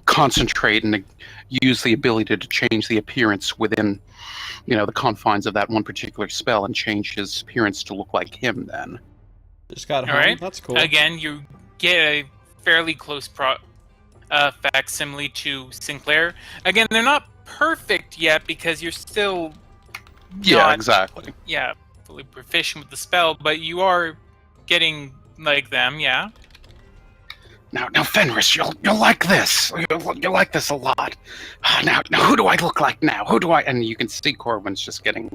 concentrate and use the ability to change the appearance within, the confines of that one particular spell, and change his appearance to look like him. Then, just got home. All right. That's cool. Again, you get a fairly close facsimile to Sinclair. Again, they're not perfect yet because you're still exactly. Yeah, fully proficient with the spell, but you are getting like them. Yeah. Now, Fenris, you'll like this. You'll like this a lot. Now, who do I look like now? Who do I? And you can see Corwin's just getting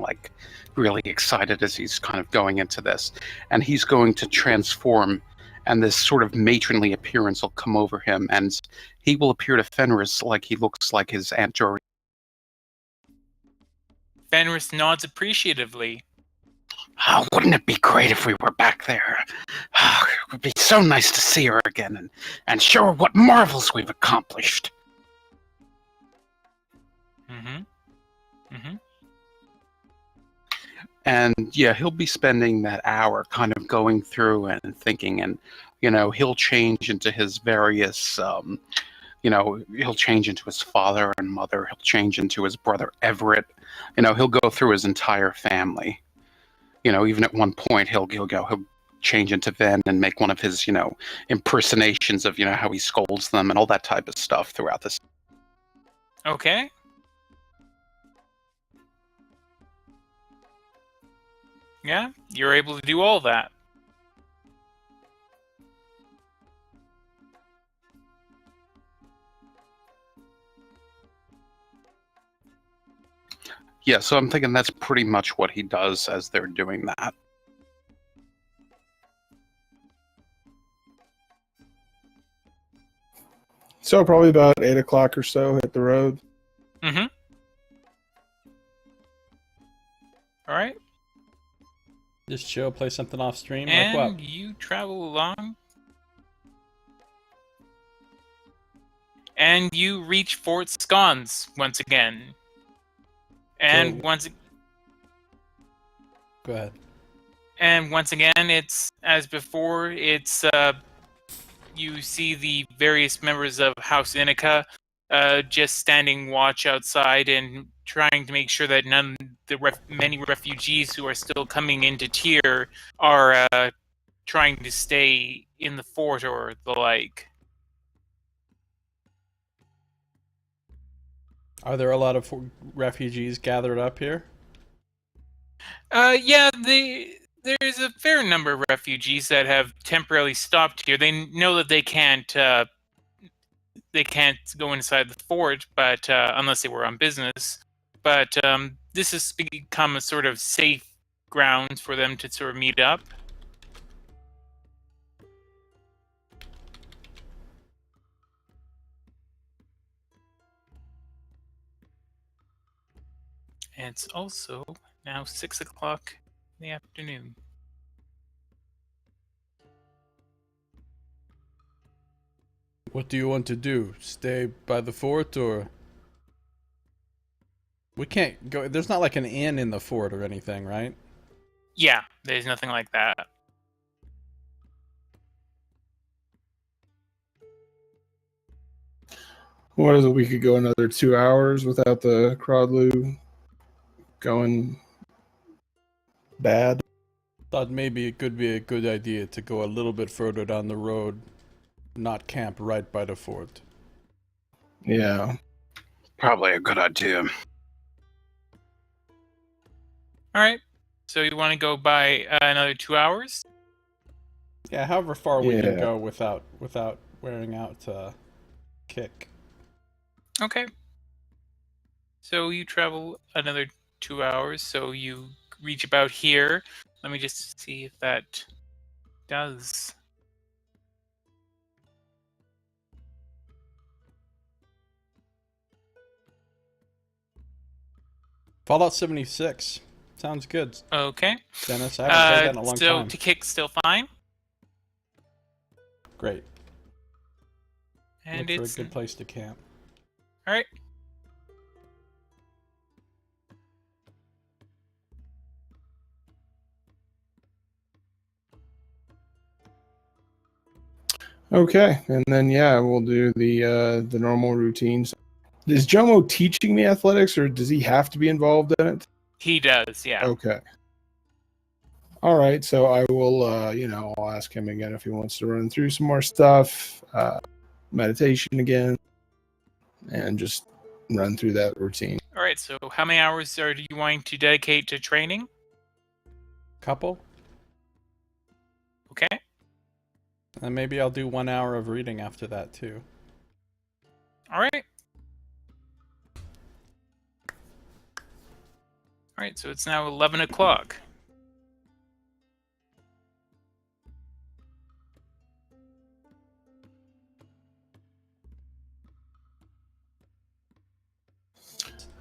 really excited as he's kind of going into this, and he's going to transform, and this sort of matronly appearance will come over him, and he will appear to Fenris like he looks like his Aunt Dory. Fenris nods appreciatively. Oh, wouldn't it be great if we were back there? Oh, it would be so nice to see her again and show her what marvels we've accomplished. Mm-hmm. Mm-hmm. And yeah, he'll be spending that hour kind of going through and thinking, and he'll change into his various he'll change into his father and mother, he'll change into his brother Everett, he'll go through his entire family. Even at one point he'll change into Ven and make one of his impersonations of how he scolds them and all that type of stuff throughout this. Okay. Yeah, you're able to do all that. Yeah, so I'm thinking that's pretty much what he does as they're doing that. So probably about 8 o'clock or so, hit the road. Mm-hmm. All right. Just chill, play something off stream. And Like what? you travel along. And you reach Fort Scones once again. And Go ahead. And once again, it's as before. It's you see the various members of House Inica just standing watch outside and trying to make sure that none of the many refugees who are still coming into Tyr are trying to stay in the fort or the like. Are there a lot of refugees gathered up here? Yeah, there's a fair number of refugees that have temporarily stopped here. They know that they can't go inside the fort, but unless they were on business. But this has become a sort of safe ground for them to sort of meet up. And it's also now 6 o'clock in the afternoon. What do you want to do? Stay by the fort, or... We can't go... There's not like an inn in the fort or anything, right? Yeah, there's nothing like that. What is it? We could go another 2 hours without the Crodlu going bad. Thought maybe it could be a good idea to go a little bit further down the road, not camp right by the fort. Yeah. Probably a good idea. All right. So you want to go by another 2 hours? Yeah, however far we can Yeah. go without wearing out kick. Okay. So you travel another 2 hours, so you reach about here. Let me just see if that does. Fallout 76. Sounds good, Okay. Dennis. I haven't played that in a long so time. to kick still fine. Great. And Look for a it's good place to camp. all right. Okay, and then yeah, we'll do the normal routines. Is Jomo teaching me athletics, or does he have to be involved in it? He does, yeah. Okay. All right, so I will, I'll ask him again if he wants to run through some more stuff, meditation again, and just run through that routine. All right. So how many hours are you wanting to dedicate to training? Couple? Okay. And maybe I'll do 1 hour of reading after that, too. All right. All right. So it's now 11 o'clock.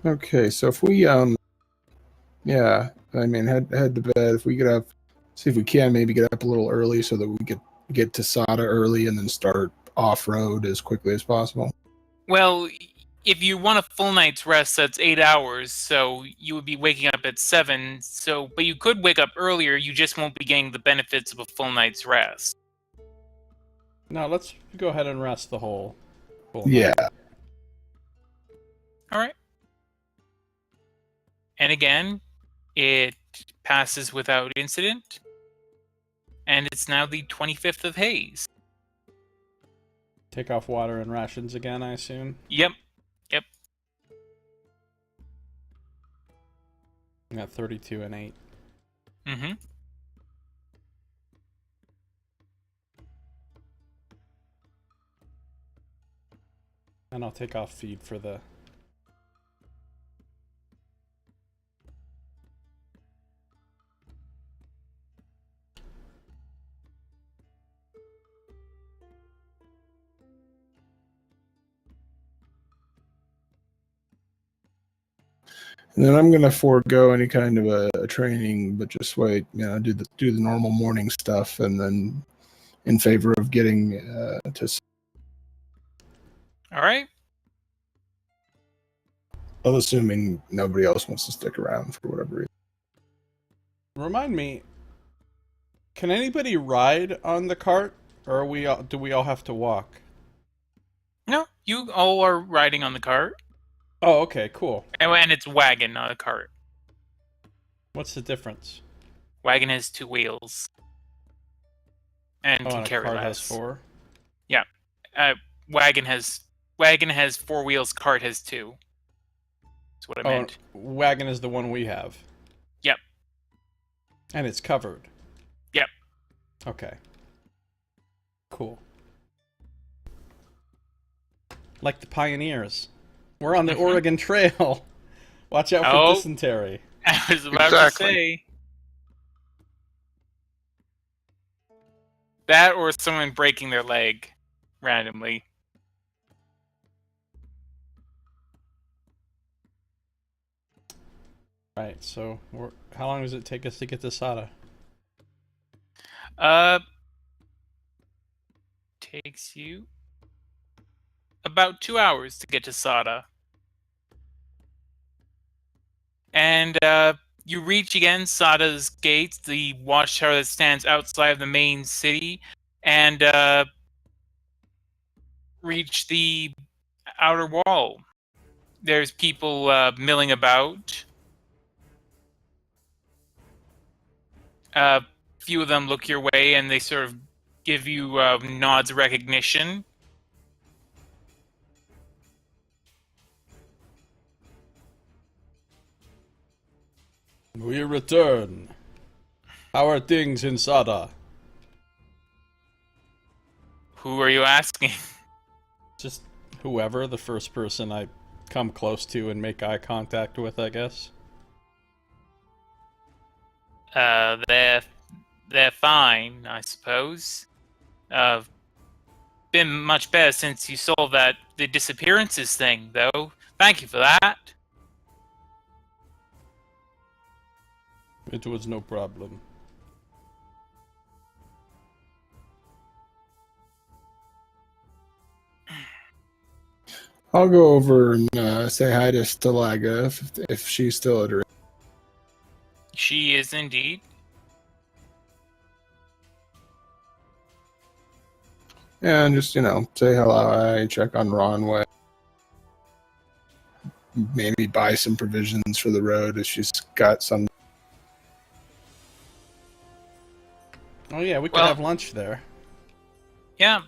Okay, so if we, Yeah, I mean, head to bed. If we get up, see if we can maybe get up a little early so that we could get to Sada early and then start off road as quickly as possible. Well, if you want a full night's rest, that's 8 hours, so you would be waking up at 7. So, but you could wake up earlier. You just won't be getting the benefits of a full night's rest. No, let's go ahead and rest the whole Yeah. night. All right. And again, it passes without incident. And it's now the 25th of Haze. Take off water and rations again, I assume. Yep. I got 32 and 8. Mm-hmm. And I'll take off feed for the... And then I'm gonna forego any kind of a training, but just wait, do the normal morning stuff, and then in favor of getting to. All right. Well, assuming nobody else wants to stick around for whatever reason. Remind me, can anybody ride on the cart, or do we all have to walk? No, you all are riding on the cart. Oh, okay, cool. And it's wagon, not a cart. What's the difference? Wagon has 2 wheels. And can and carry a cart less. has 4? Yeah. Wagon has 4 wheels, cart has 2. That's what I meant. Wagon is the one we have. Yep. And it's covered. Yep. Okay. Cool. Like the pioneers. We're on the Oregon Trail. Watch out for dysentery. I was about to say. That or someone breaking their leg randomly. Right, so how long does it take us to get to Sada? Takes you about 2 hours to get to Sada. And you reach again Sada's gates, the watchtower that stands outside of the main city, and reach the outer wall. There's people milling about. A few of them look your way and they sort of give you nods of recognition. We return. How are things in Sada? Who are you asking? Just whoever, the first person I come close to and make eye contact with, I guess. They're fine, I suppose. Been much better since you solved the disappearances thing, though. Thank you for that. It was no problem. I'll go over and say hi to Stalaga if she's still at her. She is indeed. And just, say hello, I check on Ronway. Maybe buy some provisions for the road if she's got some. Oh yeah, we could have lunch there. Yeah,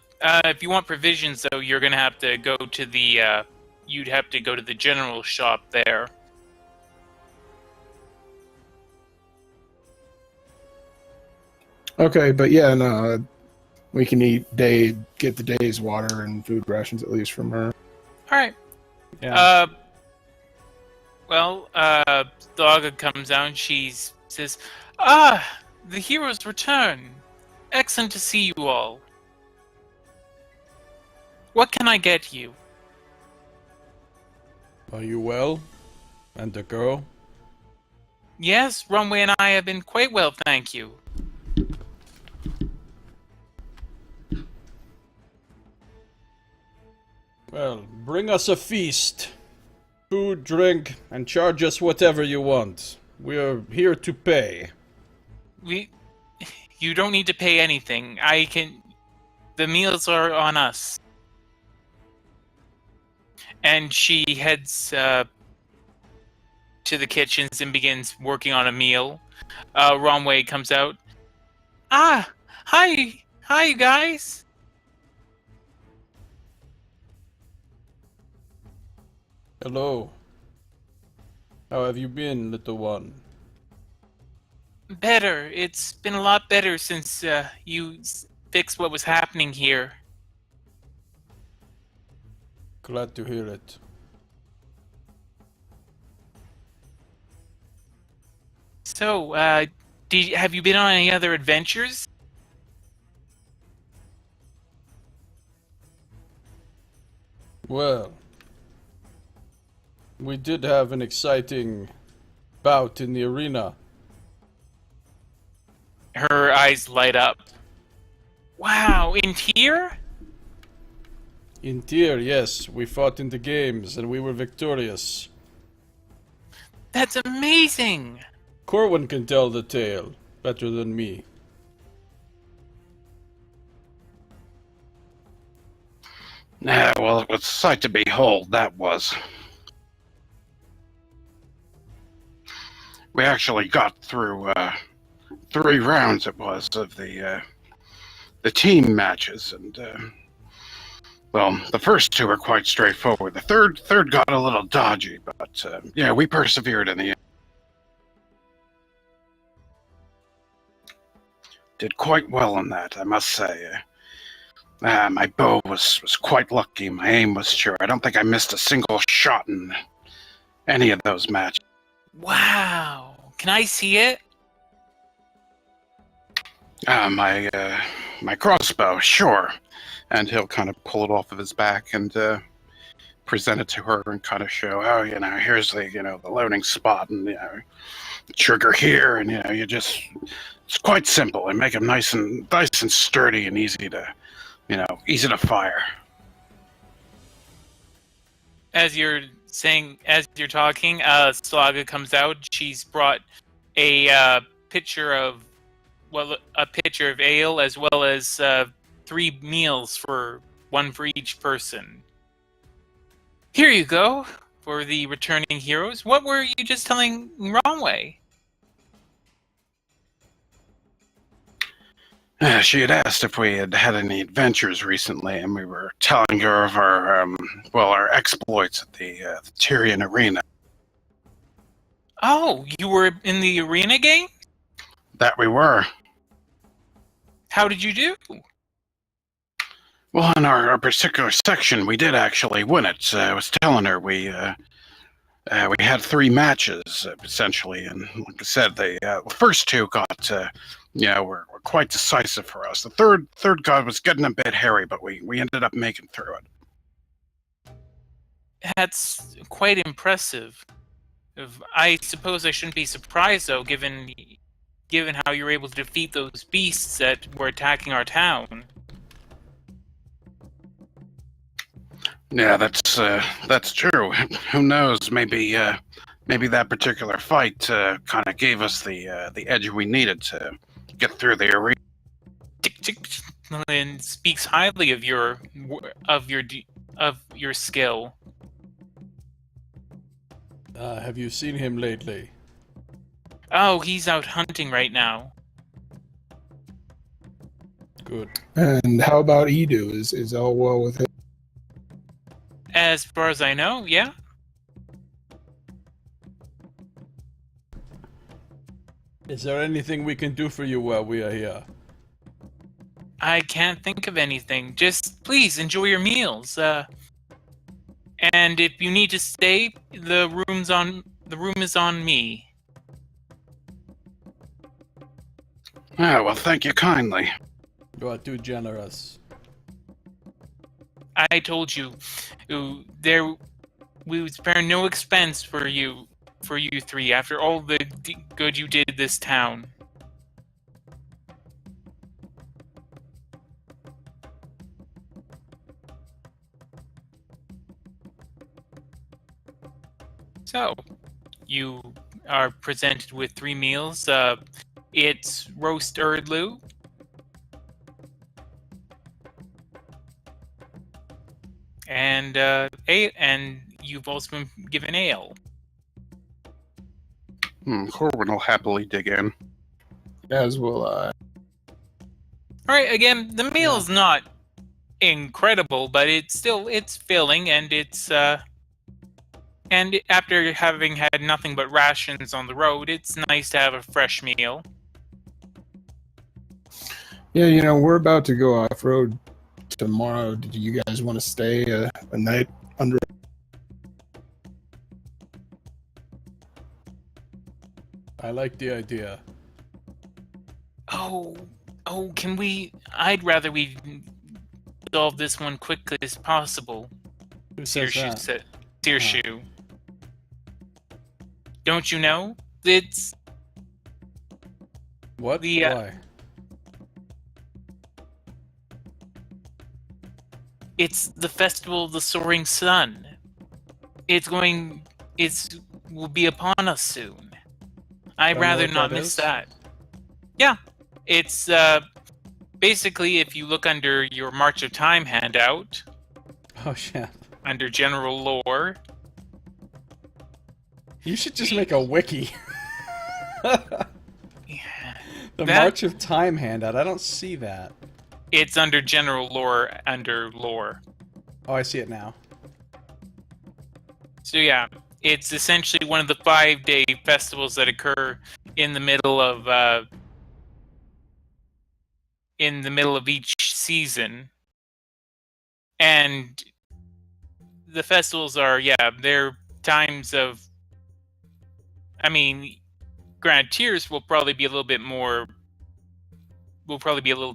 if you want provisions, though, you're gonna have to go to the, you'd have to go to the general shop there. Okay, but yeah, no, we can get the day's water and food rations at least from her. Alright. Yeah. Dogga comes out and she says, "Ah, the heroes return. Excellent to see you all. What can I get you?" Are you well? And the girl? Yes, Runway and I have been quite well, thank you. Well, bring us a feast. Food, drink, and charge us whatever you want. We are here to pay. You don't need to pay anything. The meals are on us. And she heads to the kitchens and begins working on a meal. Runway comes out. Ah, hi, you guys. Hello. How have you been, little one? Better. It's been a lot better since you fixed what was happening here. Glad to hear it. So, have you been on any other adventures? Well, we did have an exciting bout in the arena. Her eyes light up. Wow, in here? In Tyr, yes, we fought in the games and we were victorious. That's amazing! Corwin can tell the tale better than me. Yeah, well, it was a sight to behold, that was. We actually got through 3 rounds, it was, of the team matches, and well, the first 2 were quite straightforward. The third got a little dodgy, but yeah, we persevered in the end. Did quite well on that, I must say. My bow was quite lucky. My aim was sure. I don't think I missed a single shot in any of those matches. Wow! Can I see it? My crossbow, sure. And he'll kind of pull it off of his back and present it to her and kind of show, oh, here's the loading spot and trigger here, and it's quite simple and make them nice and sturdy and easy to fire. As you're talking, Slaga comes out. She's brought a pitcher of ale as well as 3 meals, one for each person. Here you go for the returning heroes. What were you just telling Runway? She had asked if we had had any adventures recently, and we were telling her of our exploits at the Tyrian arena. Oh, you were in the arena game? That we were. How did you do? Well, in our particular section, we did actually win it. I was telling her we had 3 matches essentially, and like I said, the first 2 got were quite decisive for us. The third god was getting a bit hairy, but we ended up making through it. That's quite impressive. I suppose I shouldn't be surprised, though, given how you were able to defeat those beasts that were attacking our town. Yeah, that's true. Who knows? Maybe that particular fight kind of gave us the edge we needed to get through the arena. And speaks highly of your skill. Have you seen him lately? Oh, he's out hunting right now. Good. And how about Edu? Is all well with him? As far as I know, yeah. Is there anything we can do for you while we are here? I can't think of anything. Just please enjoy your meals. And if you need to stay, the room is on me. Ah, well, thank you kindly. You are too generous. I told you, we would spare no expense for for you three after all the good you did this town? So, you are presented with 3 meals. It's roast erdlu, and you've also been given ale. Corwin will happily dig in. As will I. All right, again, the meal is not incredible, but it's filling, and and after having had nothing but rations on the road, it's nice to have a fresh meal. Yeah, we're about to go off-road tomorrow. Do you guys want to stay a night under? I like the idea. Oh, can we? I'd rather we solve this one quickly as possible. Who says that? said. Searshoe. Don't you know? It's What? The, Why? it's the Festival of the Soaring Sun. Will be upon us soon. I'd Don't know rather what not that miss is? that. Yeah, it's basically if you look under your March of Time handout, Oh, yeah. under general lore. You should just make a wiki. Yeah, The That- March of Time handout. I don't see that. it's under general lore under lore. Oh, I see it now. So yeah, it's essentially one of the 5-day festivals that occur in the middle of each season, and the festivals are they're times of. I mean, granted, Tears will probably be a little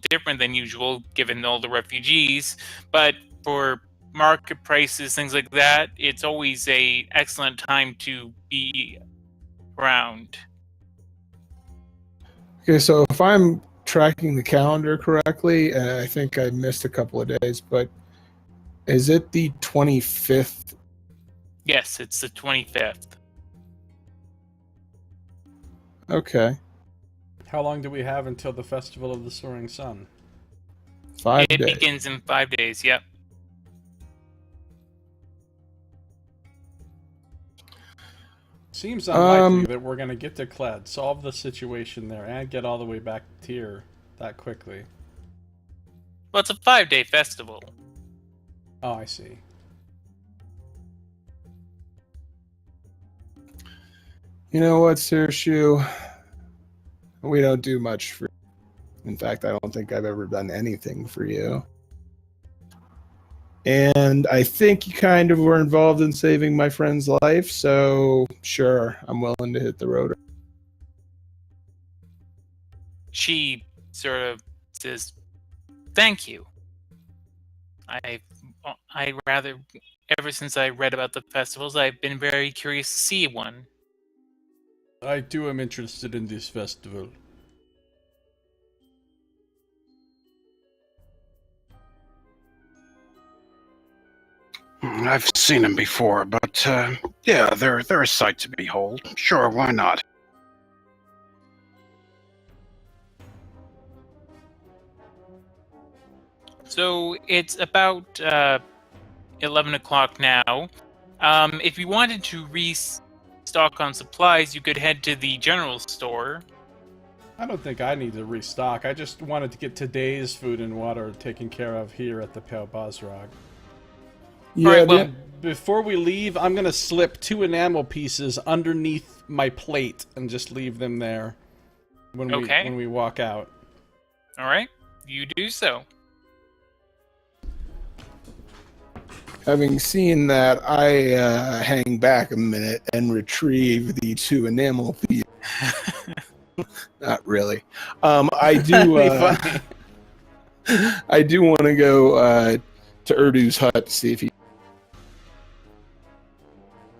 different than usual given all the refugees, but for market prices, things like that, it's always a excellent time to be around. Okay, so if I'm tracking the calendar correctly, and I think I missed a couple of days, but is it the 25th? Yes, it's the 25th. Okay, How long do we have until the Festival of the Soaring Sun? 5 It days. begins in 5 days, yep. Seems unlikely that we're going to get to Kled, solve the situation there, and get all the way back to Tyr that quickly. Well, it's a 5-day festival. Oh, I see. You know what, Searshoe? We don't do much for. In fact, I don't think I've ever done anything for you. And I think you kind of were involved in saving my friend's life, so sure, I'm willing to hit the road. She sort of says, "Thank you. I rather, ever since I read about the festivals, I've been very curious to see one." I too am interested in this festival. I've seen them before, but yeah, they're a sight to behold. Sure, why not? So it's about 11 o'clock now. If you wanted to restock on supplies, you could head to the general store. I don't think I need to restock. I just wanted to get today's food and water taken care of here at the Pale Bosrog. Yeah, Alright, well, Before we leave, I'm going to slip 2 enamel pieces underneath my plate and just leave them there when we walk out. All right, you do so. having seen that, I hang back a minute and retrieve the 2 enamel pieces. Not really. I do. I do want to go to Urdu's hut to see if he.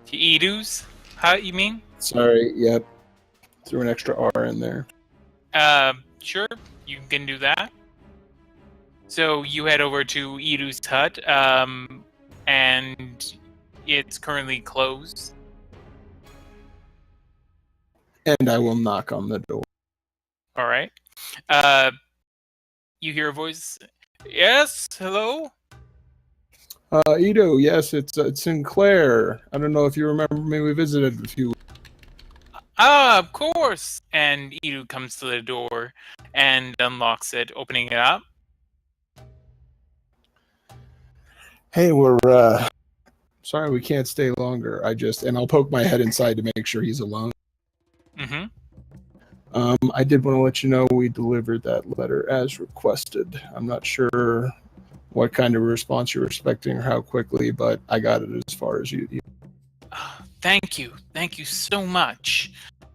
To Edu's hut, you mean? Sorry, yep. Threw an extra R in there. Sure, you can do that. So you head over to Idu's hut, and it's currently closed. And I will knock on the door. All right. You hear a voice. Yes, hello. Ito, yes, it's Sinclair. I don't know if you remember me. We visited a few. Ah, of course. And Idu comes to the door and unlocks it, opening it up. Hey, we're sorry we can't stay longer. And I'll poke my head inside to make sure he's alone. Mm-hmm. I did want to let you know we delivered that letter as requested. I'm not sure what kind of response you're expecting or how quickly, but I got it as far as you. Thank you so much.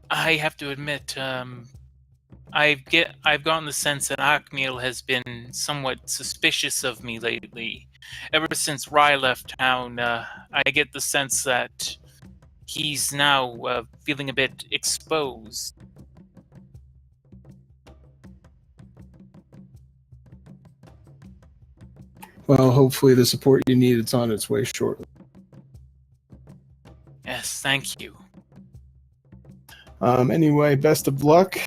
I have to admit, I've gotten the sense that Akmiel has been somewhat suspicious of me lately. Ever since Rye left town, I get the sense that he's now feeling a bit exposed. Well, hopefully the support you need is on its way shortly. Yes, thank you. Anyway, best of luck,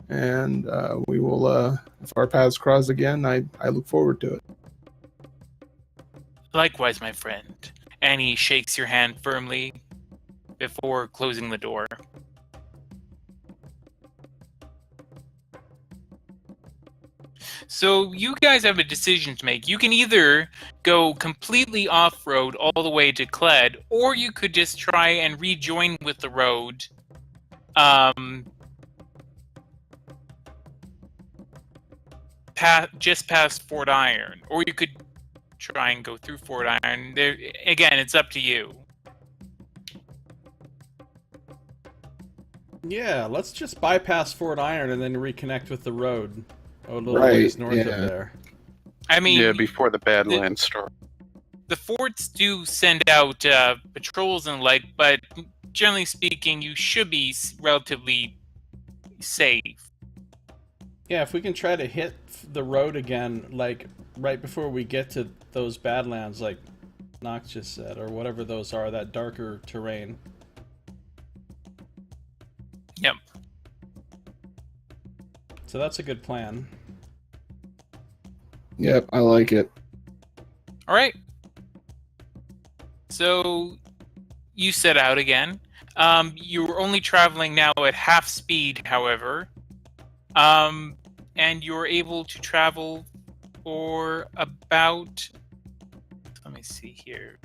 and we will. If our paths cross again, I look forward to it. Likewise, my friend. And he shakes your hand firmly before closing the door. So you guys have a decision to make. You can either go completely off-road all the way to Cled, or you could just try and rejoin with the road. Just past Fort Iron, or you could try and go through Fort Iron. There, again, it's up to you. Yeah, let's just bypass Fort Iron and then reconnect with the road. A little Right, ways north of yeah. there. I mean, Yeah, before the Badlands start. the forts do send out patrols and the like, but generally speaking, you should be relatively safe. Yeah, if we can try to hit the road again, like right before we get to those Badlands, like Nox just said, or whatever those are, that darker terrain. Yep. So that's a good plan. Yep, I like it. All right. So you set out again. You're only traveling now at half speed, however. And you're able to travel for about... Let me see here.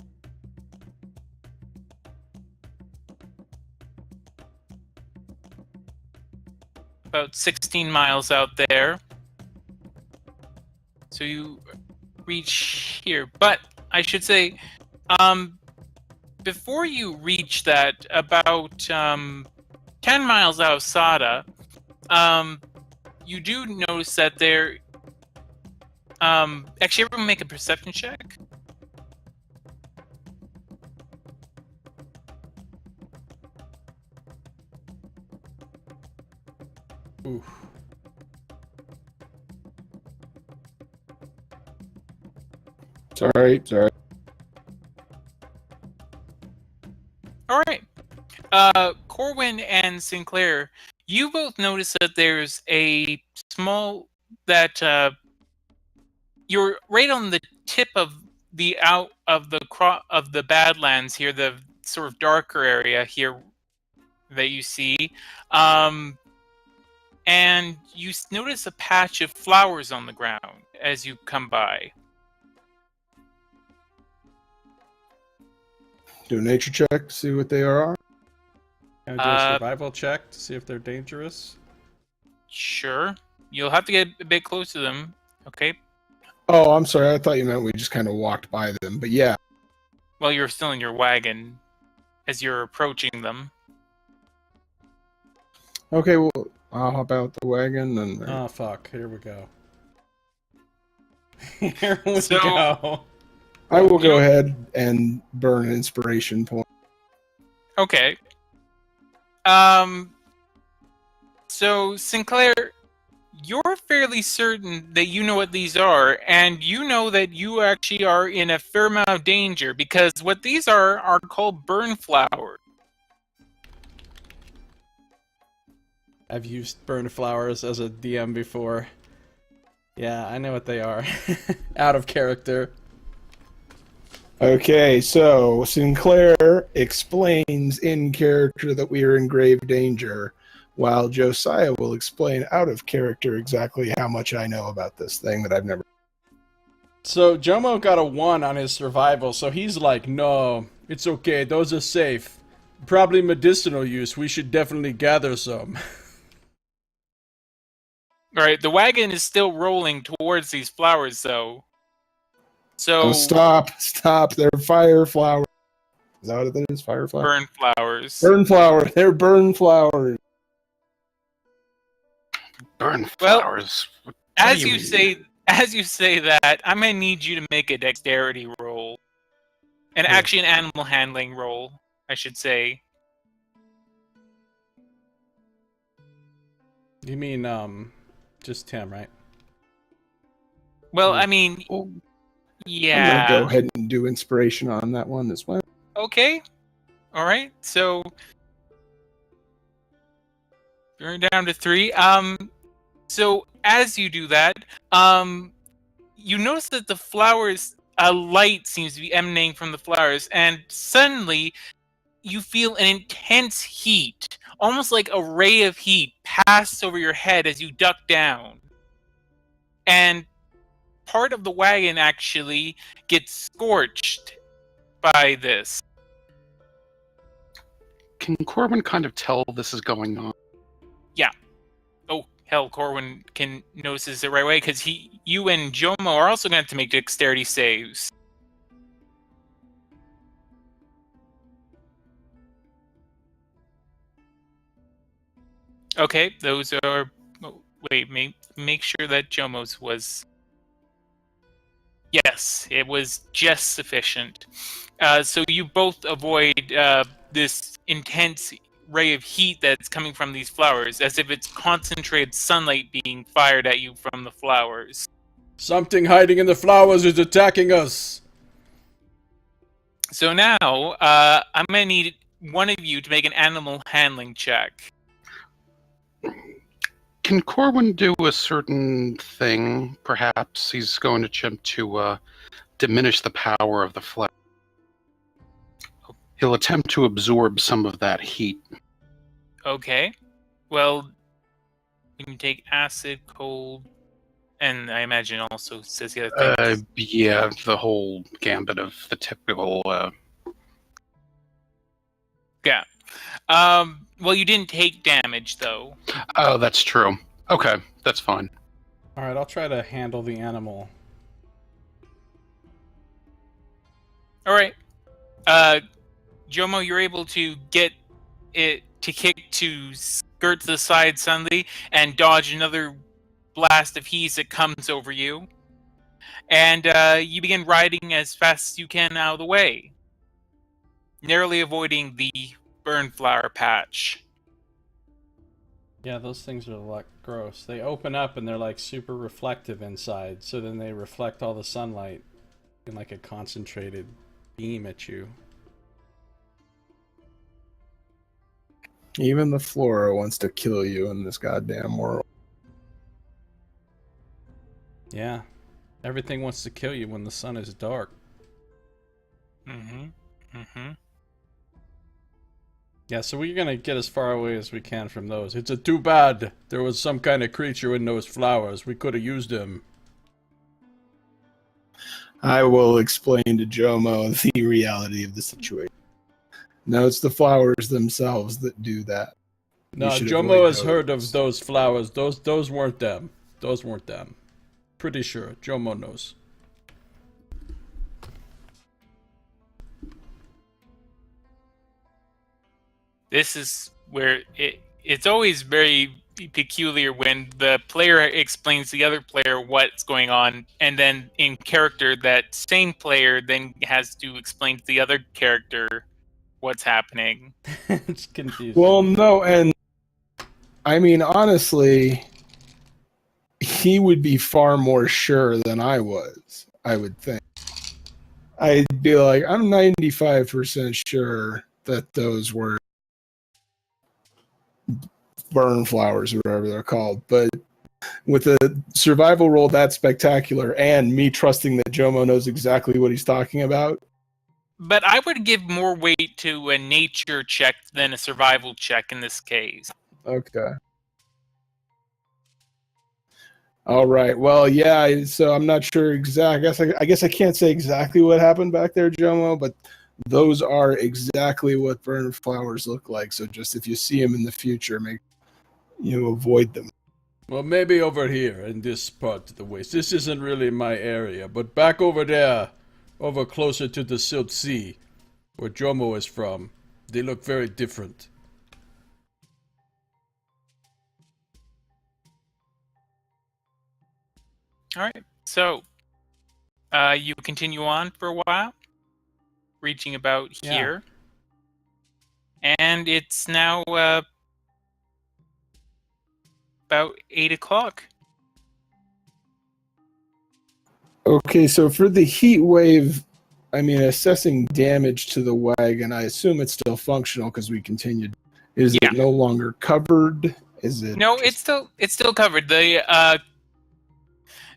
About 16 miles out there. So you reach here. But I should say, before you reach that, about 10 miles out of Sada, you do notice that there... actually, everyone make a perception check. Oof. It's all right. It's all right. All right. Corwin and Sinclair, you both notice that there's a small... you're right on the tip of the of the Badlands here, the sort of darker area here that you see, and you notice a patch of flowers on the ground as you come by. Do a nature check, see what they are. Can I do a survival check to see if they're dangerous? Sure. You'll have to get a bit close to them. Okay. Oh, I'm sorry. I thought you meant we just kind of walked by them. But yeah. Well, you're still in your wagon as you're approaching them. Okay, well, I'll hop out the wagon and... Oh, fuck. Here we go. Here we So- go. I will go ahead and burn an inspiration point. Okay. So Sinclair, you're fairly certain that you know what these are, and you know that you actually are in a fair amount of danger, because what these are called burn flowers. I've used burn flowers as a DM before. Yeah, I know what they are. Out of character. Okay, so Sinclair explains in character that we are in grave danger, while Josiah will explain out of character exactly how much I know about this thing that I've never. So Jomo got a 1 on his survival, so he's like, no, it's okay, those are safe. Probably medicinal use, we should definitely gather some. Alright, the wagon is still rolling towards these flowers, though. So... Oh, stop, they're fire flowers. Is that what it is, fire flowers? Burn flowers. Burn flowers, they're burn flowers. Burn Well, flowers. As you say that, I'm gonna need you to make a dexterity roll. And actually an animal handling roll, I should say. You mean, just Tim, right? Well, I mean, yeah. I'm gonna go ahead and do inspiration on that one as well. Okay. Alright, so... You're down to 3. So, as you do that, you notice that the flowers, a light seems to be emanating from the flowers, and suddenly you feel an intense heat, almost like a ray of heat, pass over your head as you duck down. And part of the wagon actually gets scorched by this. Can Corbin kind of tell this is going on? Yeah. Oh, hell, Corwin can notice this the right way, because you and Jomo are also going to have to make dexterity saves. Okay, those are... Wait, make sure that Jomo's was... Yes, it was just sufficient. So you both avoid this intense ray of heat that's coming from these flowers, as if it's concentrated sunlight being fired at you from the flowers. Something hiding in the flowers is attacking us! So now, I'm gonna need one of you to make an animal handling check. Can Corwin do a certain thing? Perhaps he's going to attempt to diminish the power of the flesh. He'll attempt to absorb some of that heat. Okay. Well, you can take acid, cold, and I imagine also says the other things. Yeah, the whole gambit of the typical... Yeah. Well, you didn't take damage, though. Oh, that's true. Okay, that's fine. Alright, I'll try to handle the animal. Alright. Jomo, you're able to get it to kick to skirt to the side suddenly and dodge another blast of heat that comes over you. And you begin riding as fast as you can out of the way, narrowly avoiding the burn flower patch. Yeah, those things are like gross. They open up and they're like super reflective inside, so then they reflect all the sunlight in like a concentrated beam at you. Even the flora wants to kill you in this goddamn world. Yeah. Everything wants to kill you when the sun is dark. Yeah, so we're gonna get as far away as we can from those. It's a too bad there was some kind of creature in those flowers. We could have used them. I will explain to Jomo the reality of the situation. No, it's the flowers themselves that do that. No, Jomo has heard of those flowers. Those weren't them. Those weren't them. Pretty sure. Jomo knows. This is where it's always very peculiar when the player explains to the other player what's going on, and then in character that same player then has to explain to the other character what's happening. It's confusing. Well, no, and I mean, honestly, he would be far more sure than I was, I would think. I'd be like, I'm 95% sure that those were burn flowers or whatever they're called. But with a survival roll that spectacular and me trusting that Jomo knows exactly what he's talking about. But I would give more weight to a nature check than a survival check in this case. Okay. All right. Well, yeah. So I'm not sure exactly. I guess I can't say exactly what happened back there, Jomo, but those are exactly what burned flowers look like. So just if you see them in the future, make you avoid them. Well, maybe over here in this part of the waste. This isn't really my area, but back over there, over closer to the Silt Sea, where Jomo is from, they look very different. All right. So, you continue on for a while, reaching about here. And it's now about 8 o'clock. Okay, so for the heat wave, I mean, assessing damage to the wagon, I assume it's still functional because we continued. Is Yeah. it no longer covered? Is it? No, it's still covered.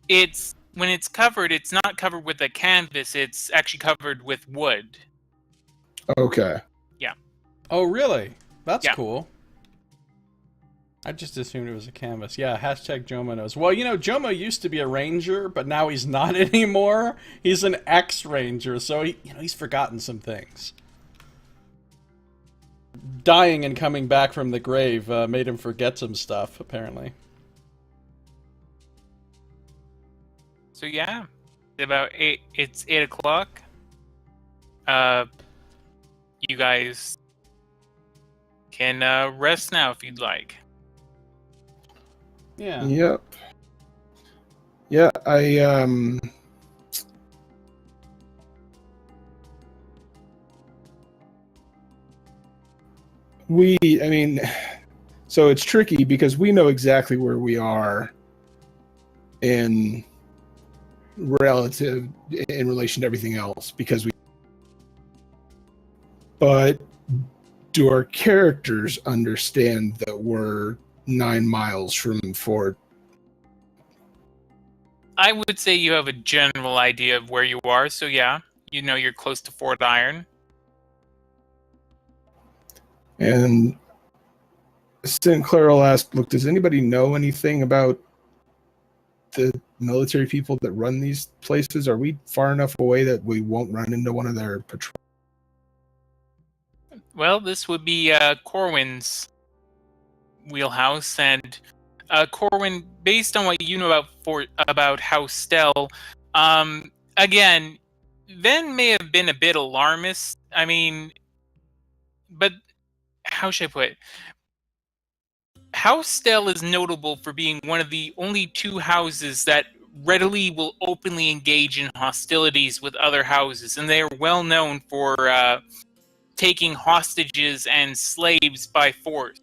It's when it's covered, it's not covered with a canvas. It's actually covered with wood. Okay. Oh, really? That's Yeah. cool. I just assumed it was a canvas. Yeah, hashtag Jomo knows. Well, you know, Jomo used to be a ranger, but now he's not anymore. He's an ex-ranger, so he's forgotten some things. Dying and coming back from the grave made him forget some stuff, apparently. So yeah, about 8. It's 8 o'clock. You guys can rest now if you'd like. Yeah. Yep. Yeah, I mean, so it's tricky because we know exactly where we are in relation to everything else but do our characters understand that we're 9 miles from Fort? I would say you have a general idea of where you are. So yeah, you know you're close to Fort Iron. And Sinclair will ask, look, does anybody know anything about the military people that run these places? Are we far enough away that we won't run into one of their patrols? Well, this would be Corwin's wheelhouse, and Corwin, based on what you know about House Stell, again, Ven may have been a bit alarmist. I mean, but how should I put it? House Stell is notable for being one of the only 2 houses that readily will openly engage in hostilities with other houses, and they are well known for taking hostages and slaves by force.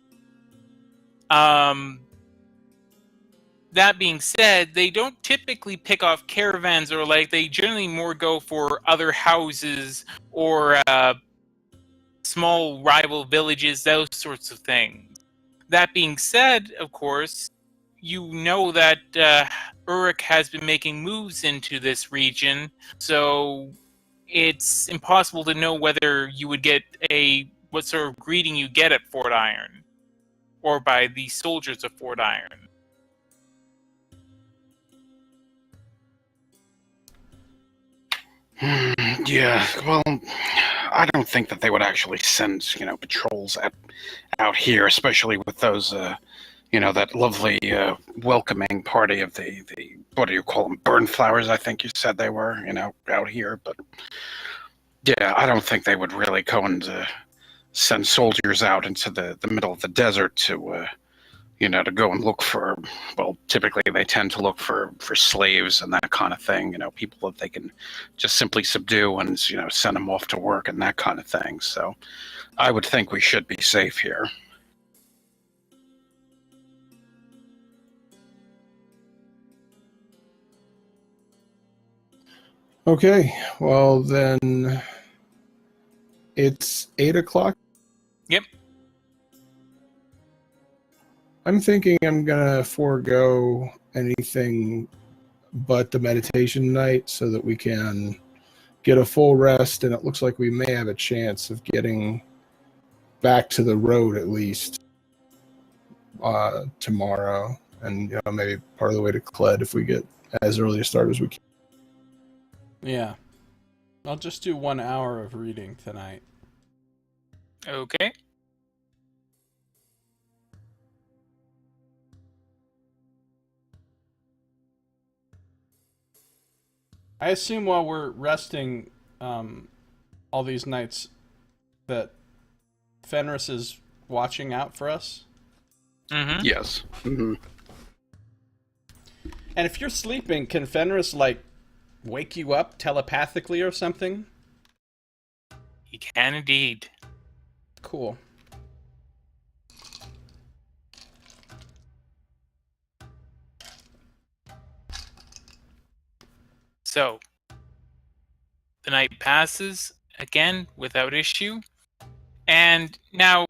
That being said, they don't typically pick off caravans, or they generally more go for other houses or small rival villages, those sorts of things. That being said, of course, you know that Uruk has been making moves into this region, so it's impossible to know whether you would get what sort of greeting you get at Fort Iron, or by the soldiers of Fort Iron. Yeah, well, I don't think that they would actually send, patrols out here, especially with those, that lovely welcoming party of the what do you call them, burn flowers, I think you said they were, out here. But yeah, I don't think they would really go and send soldiers out into the middle of the desert to to go and look for, well, typically they tend to look for slaves and that kind of thing, people that they can just simply subdue and, send them off to work and that kind of thing. So I would think we should be safe here. Okay, well then it's 8 o'clock. Yep. I'm thinking I'm gonna forego anything but the meditation night so that we can get a full rest, and it looks like we may have a chance of getting back to the road at least tomorrow, and maybe part of the way to Cled if we get as early a start as we can. Yeah. I'll just do 1 hour of reading tonight. Okay. I assume while we're resting all these nights that Fenris is watching out for us. Mm-hmm. Yes. Mm-hmm. And if you're sleeping, can Fenris, wake you up telepathically or something? He can indeed. Cool. So, the night passes, again, without issue. And now,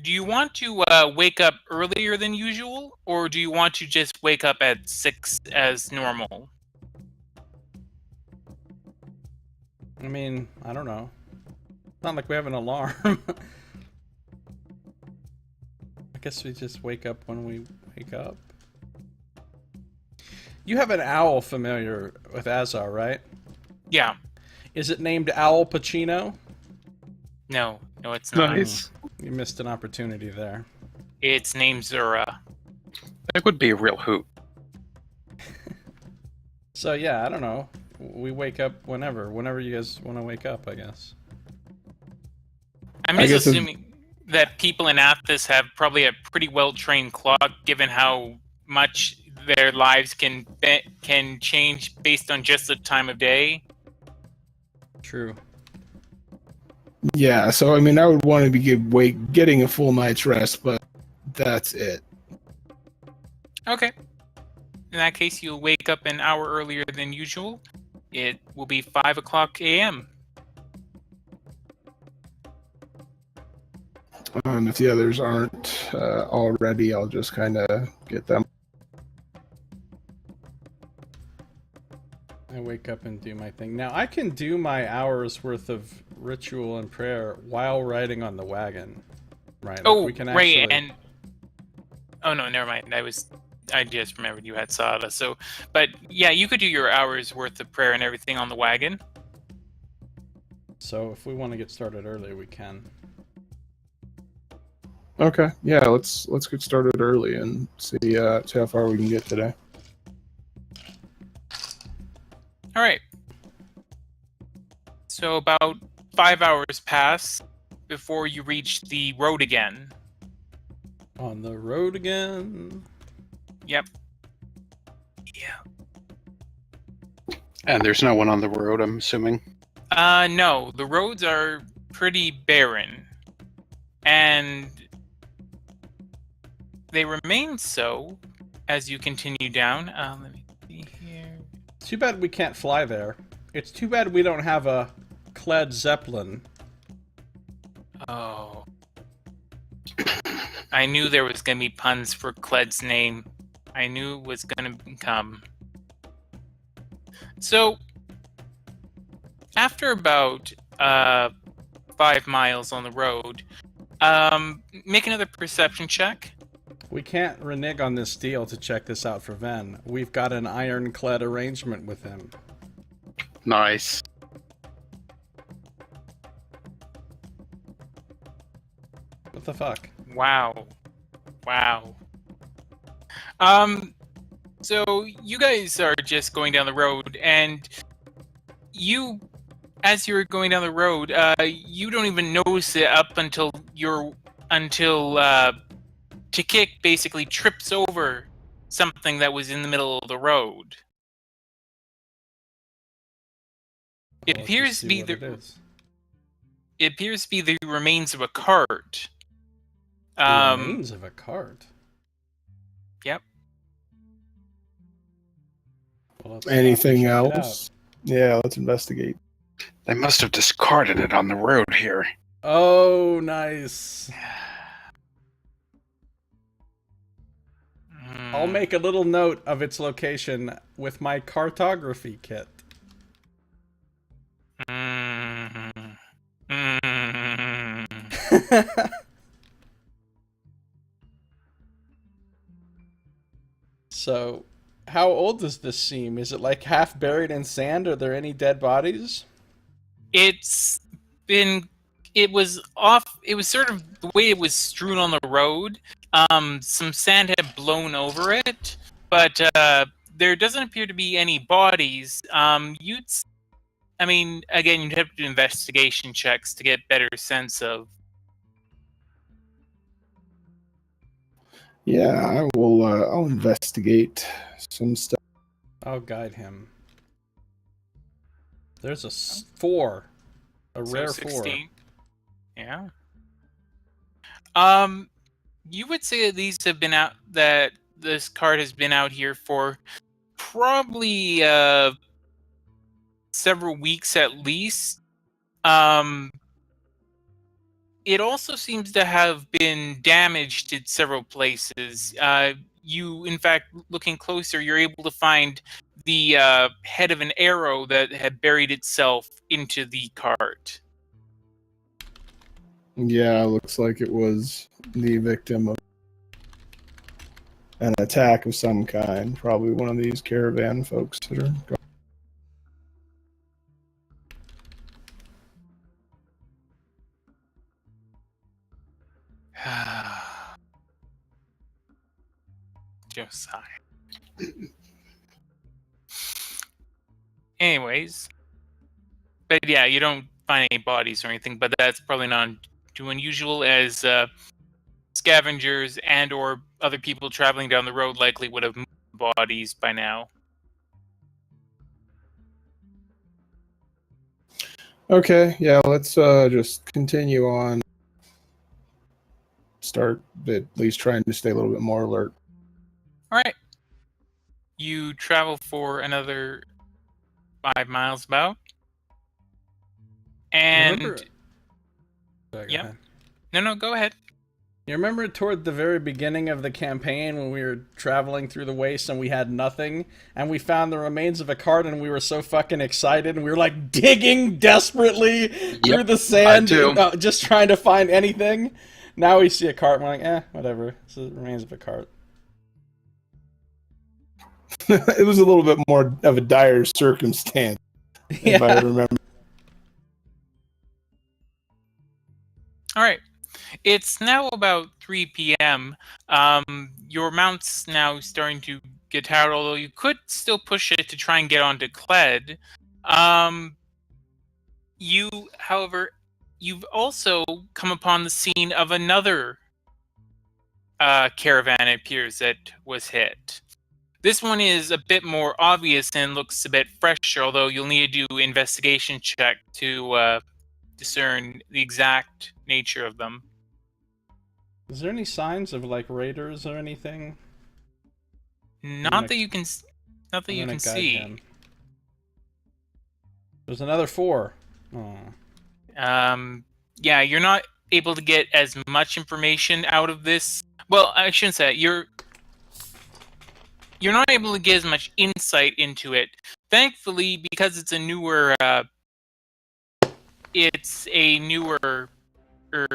do you want to wake up earlier than usual? Or do you want to just wake up at 6 as normal? I mean, I don't know. It's not like we have an alarm. I guess we just wake up when we wake up. You have an owl familiar with Azar, right? Yeah. Is it named Owl Pacino? No, it's not. Nice. You missed an opportunity there. It's named Zura. That would be a real hoot. So yeah, I don't know. We wake up whenever you guys want to wake up, I guess. I'm just assuming that people in Athos have probably a pretty well-trained clock, given how much their lives can change based on just the time of day. True. Yeah, so I would want to be getting a full night's rest, but that's it. Okay. In that case, you'll wake up an hour earlier than usual. It will be 5 o'clock a.m. If the others aren't already, I'll just kind of get them. I wake up and do my thing. Now, I can do my hour's worth of ritual and prayer while riding on the wagon. Right? We can actually... right, and... Oh, no, never mind. I just remembered you had Sada. So, but yeah, you could do your hour's worth of prayer and everything on the wagon. So if we want to get started early, we can. Okay, yeah, let's get started early and see how far we can get today. All right. So about 5 hours pass before you reach the road again. On the road again. Yep. Yeah. And there's no one on the road, I'm assuming? No. The roads are pretty barren. And they remain so as you continue down. Let me see here. Too bad we can't fly there. It's too bad we don't have a Cled Zeppelin. Oh. I knew there was going to be puns for Cled's name. I knew it was going to come. So, after about 5 miles on the road, make another perception check. We can't renege on this deal to check this out for Ven. We've got an ironclad arrangement with him. Nice. What the fuck? Wow. So you guys are just going down the road, and as you're going down the road, you don't even notice it up until Tikik basically trips over something that was in the middle of the road. It Well, let's just appears to see be what it is. It appears to be the remains of a cart. The remains of a cart. Yep. Well, let's Anything check it else? Yeah, let's investigate. They must have discarded it on the road here. out. Oh, nice. I'll make a little note of its location with my cartography kit. So, how old does this seem? Is it like half buried in sand? Are there any dead bodies? It was sort of the way it was strewn on the road. Some sand had blown over it, but there doesn't appear to be any bodies. Again, you'd have to do investigation checks to get better sense of. Yeah, I will. I'll investigate some stuff. I'll guide him. There's a 4. A So rare 16. Yeah. You would say that this card has been out here for probably several weeks at least. It also seems to have been damaged in several places. In fact, looking closer, you're able to find the head of an arrow that had buried itself into the cart. Yeah, looks like it was the victim of an attack of some kind. Probably one of these caravan folks that are. Josiah. Anyways, but yeah, you don't find any bodies or anything, but that's probably not too unusual, as scavengers and or other people traveling down the road likely would have moved bodies by now. Okay, yeah, let's just continue on. Start at least trying to stay a little bit more alert. All right. You travel for another 5 miles about. And Sorry, go Yep. ahead. No, go ahead. You remember toward the very beginning of the campaign when we were traveling through the waste and we had nothing, and we found the remains of a cart and we were so fucking excited and we were like digging desperately through the sand, just trying to find anything? Now we see a cart and we're like, whatever. It's the remains of a cart. It was a little bit more of a dire circumstance, if I remember. All right. It's now about 3 p.m. Your mount's now starting to get tired, although you could still push it to try and get onto Cled. However, you've also come upon the scene of another caravan, it appears, that was hit. This one is a bit more obvious and looks a bit fresher, although you'll need to do an investigation check to discern the exact nature of them. Is there any signs of like raiders or anything? Not that you can see. Him. There's another 4. Oh. Yeah, you're not able to get as much information out of this. Well, I shouldn't say that. You're not able to get as much insight into it. Thankfully, because it's a newer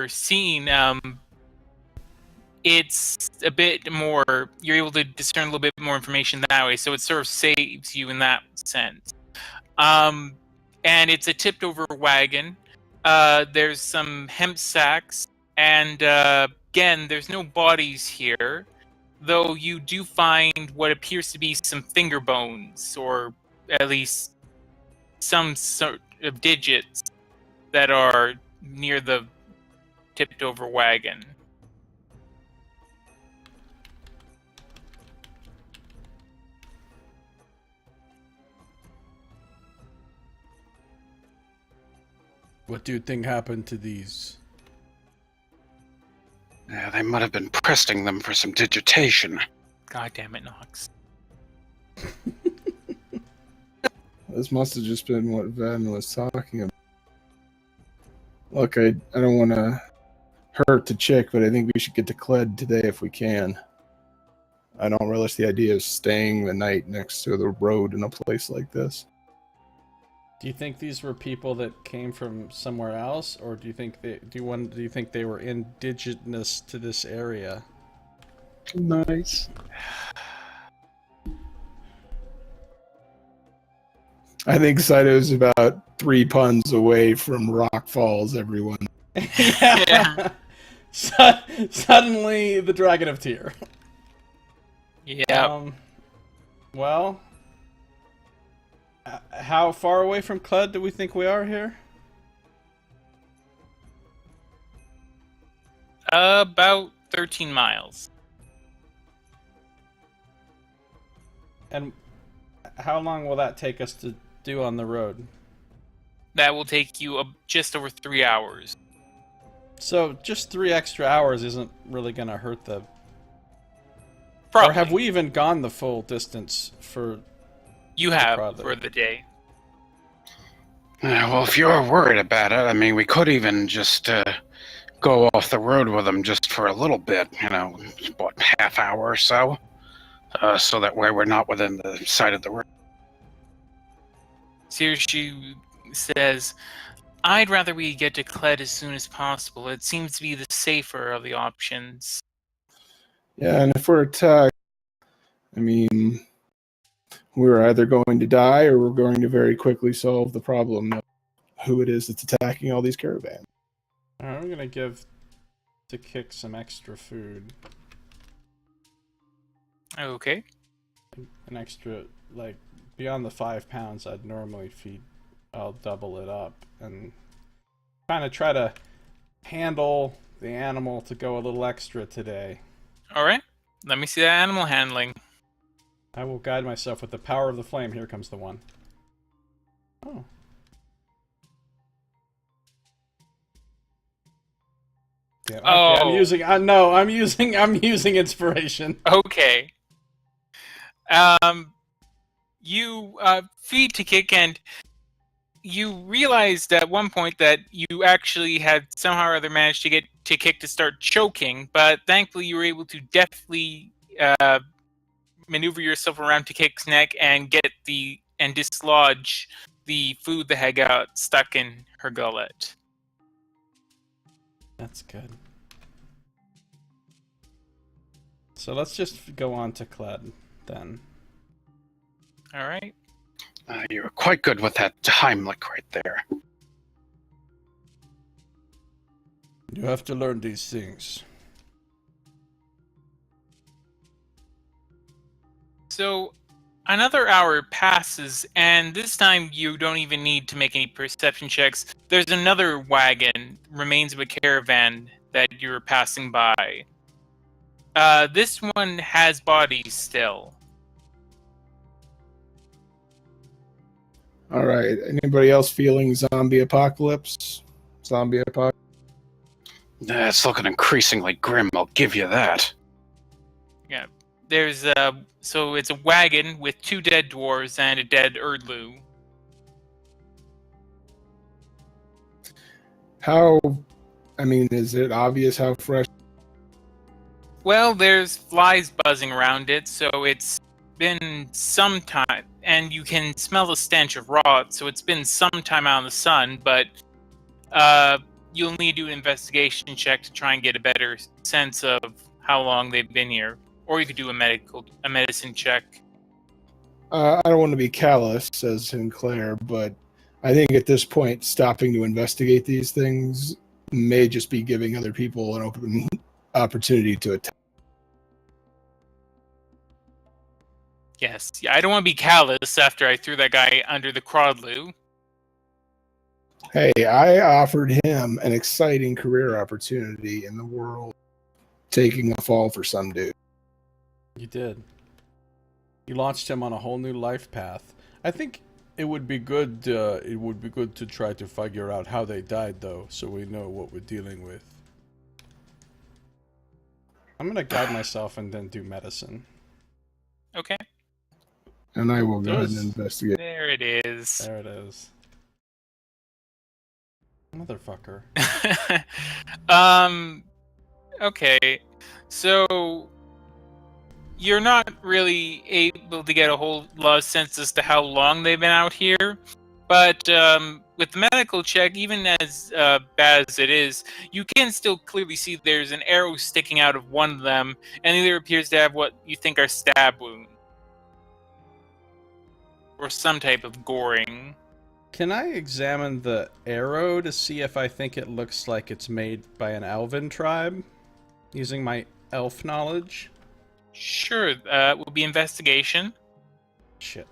scene. It's a bit more. You're able to discern a little bit more information that way, so it sort of saves you in that sense. And it's a tipped-over wagon. There's some hemp sacks, and again, there's no bodies here, though you do find what appears to be some finger bones, or at least some sort of digits that are near the tipped-over wagon. What do you think happened to these? Yeah, they might have been pressing them for some digitation. God damn it, Nox. This must have just been what Ven was talking about. Look, I don't want to hurt the chick, but I think we should get to Cled today if we can. I don't relish the idea of staying the night next to the road in a place like this. Do you think these were people that came from somewhere else, or do you think they were indigenous to this area? Nice. I think Scito's about 3 puns away from Rock Falls, everyone. Yeah. Suddenly, the Dragon of Tyr. Yeah. Well, how far away from Cled do we think we are here? About 13 miles. And how long will that take us to do on the road? That will take you just over 3 hours. So just 3 extra hours isn't really going to hurt the... Probably. Or have we even gone the full distance for... You have Probably. for the day. Yeah, well, if you're worried about it, I mean, we could even just go off the road with them just for a little bit, what, half hour or so? So that way we're not within the sight of the road. Seriously says, I'd rather we get to Cled as soon as possible. It seems to be the safer of the options. Yeah, and if we're attacked, I mean, we're either going to die or we're going to very quickly solve the problem of who it is that's attacking all these caravans. Alright, I'm going to give to Kick some extra food. Okay. An extra, like, beyond the 5 pounds I'd normally feed. I'll double it up and kind of try to handle the animal to go a little extra today. Alright. Let me see that animal handling. I will guide myself with the power of the flame. Here comes the one. Oh. Yeah, okay, Oh. I'm using inspiration. Okay. You feed to Kick, and you realized at one point that you actually had somehow or other managed to get to Kick to start choking, but thankfully you were able to deftly maneuver yourself around to Kick's neck and dislodge the food that had got stuck in her gullet. That's good. So let's just go on to Cled then. All right. You're quite good with that Heimlich right there. You have to learn these things. So another hour passes, and this time you don't even need to make any perception checks. There's another wagon, remains of a caravan, that you're passing by. This one has bodies still. All right. Anybody else feeling zombie apocalypse? Zombie apocalypse? It's looking increasingly grim, I'll give you that. Yeah. There's so it's a wagon with 2 dead dwarves and a dead Erdlu. Is it obvious how fresh? Well, there's flies buzzing around it, so it's been some time, and you can smell the stench of rot, so it's been some time out in the sun, but you'll need to do an investigation check to try and get a better sense of how long they've been here. Or you could do a medicine check. I don't want to be callous, says Sinclair, but I think at this point, stopping to investigate these things may just be giving other people an open opportunity to attack. Yes, yeah, I don't want to be callous after I threw that guy under the Crodlu. Hey, I offered him an exciting career opportunity in the world, taking a fall for some dude. You did. You launched him on a whole new life path. I think It would be good. It would be good to try to figure out how they died, though, so we know what we're dealing with. I'm gonna guide myself and then do medicine. Okay. And I will go ahead and investigate. There it is. There it is. Motherfucker. Okay. So you're not really able to get a whole lot of sense as to how long they've been out here, but with the medical check, even as bad as it is, you can still clearly see there's an arrow sticking out of one of them, and either appears to have what you think are stab wounds or some type of goring. Can I examine the arrow to see if I think it looks like it's made by an elven tribe? Using my elf knowledge? Sure, will be investigation. Shit.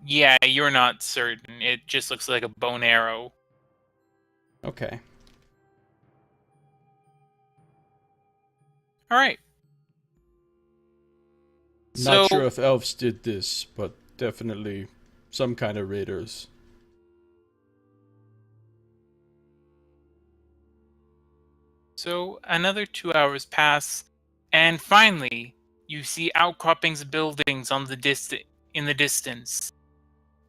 Yeah, you're not certain. It just looks like a bone arrow. Okay. All right. Not sure if elves did this, but definitely some kind of raiders. So another 2 hours pass, and finally, you see outcroppings of buildings on the in the distance.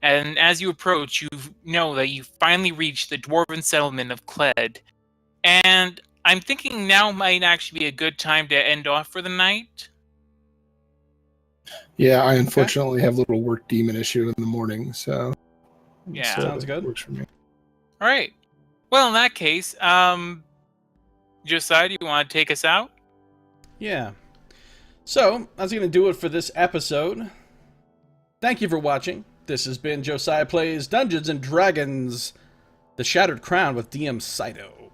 And as you approach, you know that you finally reached the dwarven settlement of Kled. And I'm thinking now might actually be a good time to end off for the night. Yeah, I unfortunately have a little work demon issue in the morning, so Yeah. Sounds good. Works for me. All right. Well, in that case, Josiah, do you want to take us out? Yeah. So, that's going to do it for this episode. Thank you for watching. This has been Josiah Plays Dungeons & Dragons, The Shattered Crown with DM Scito.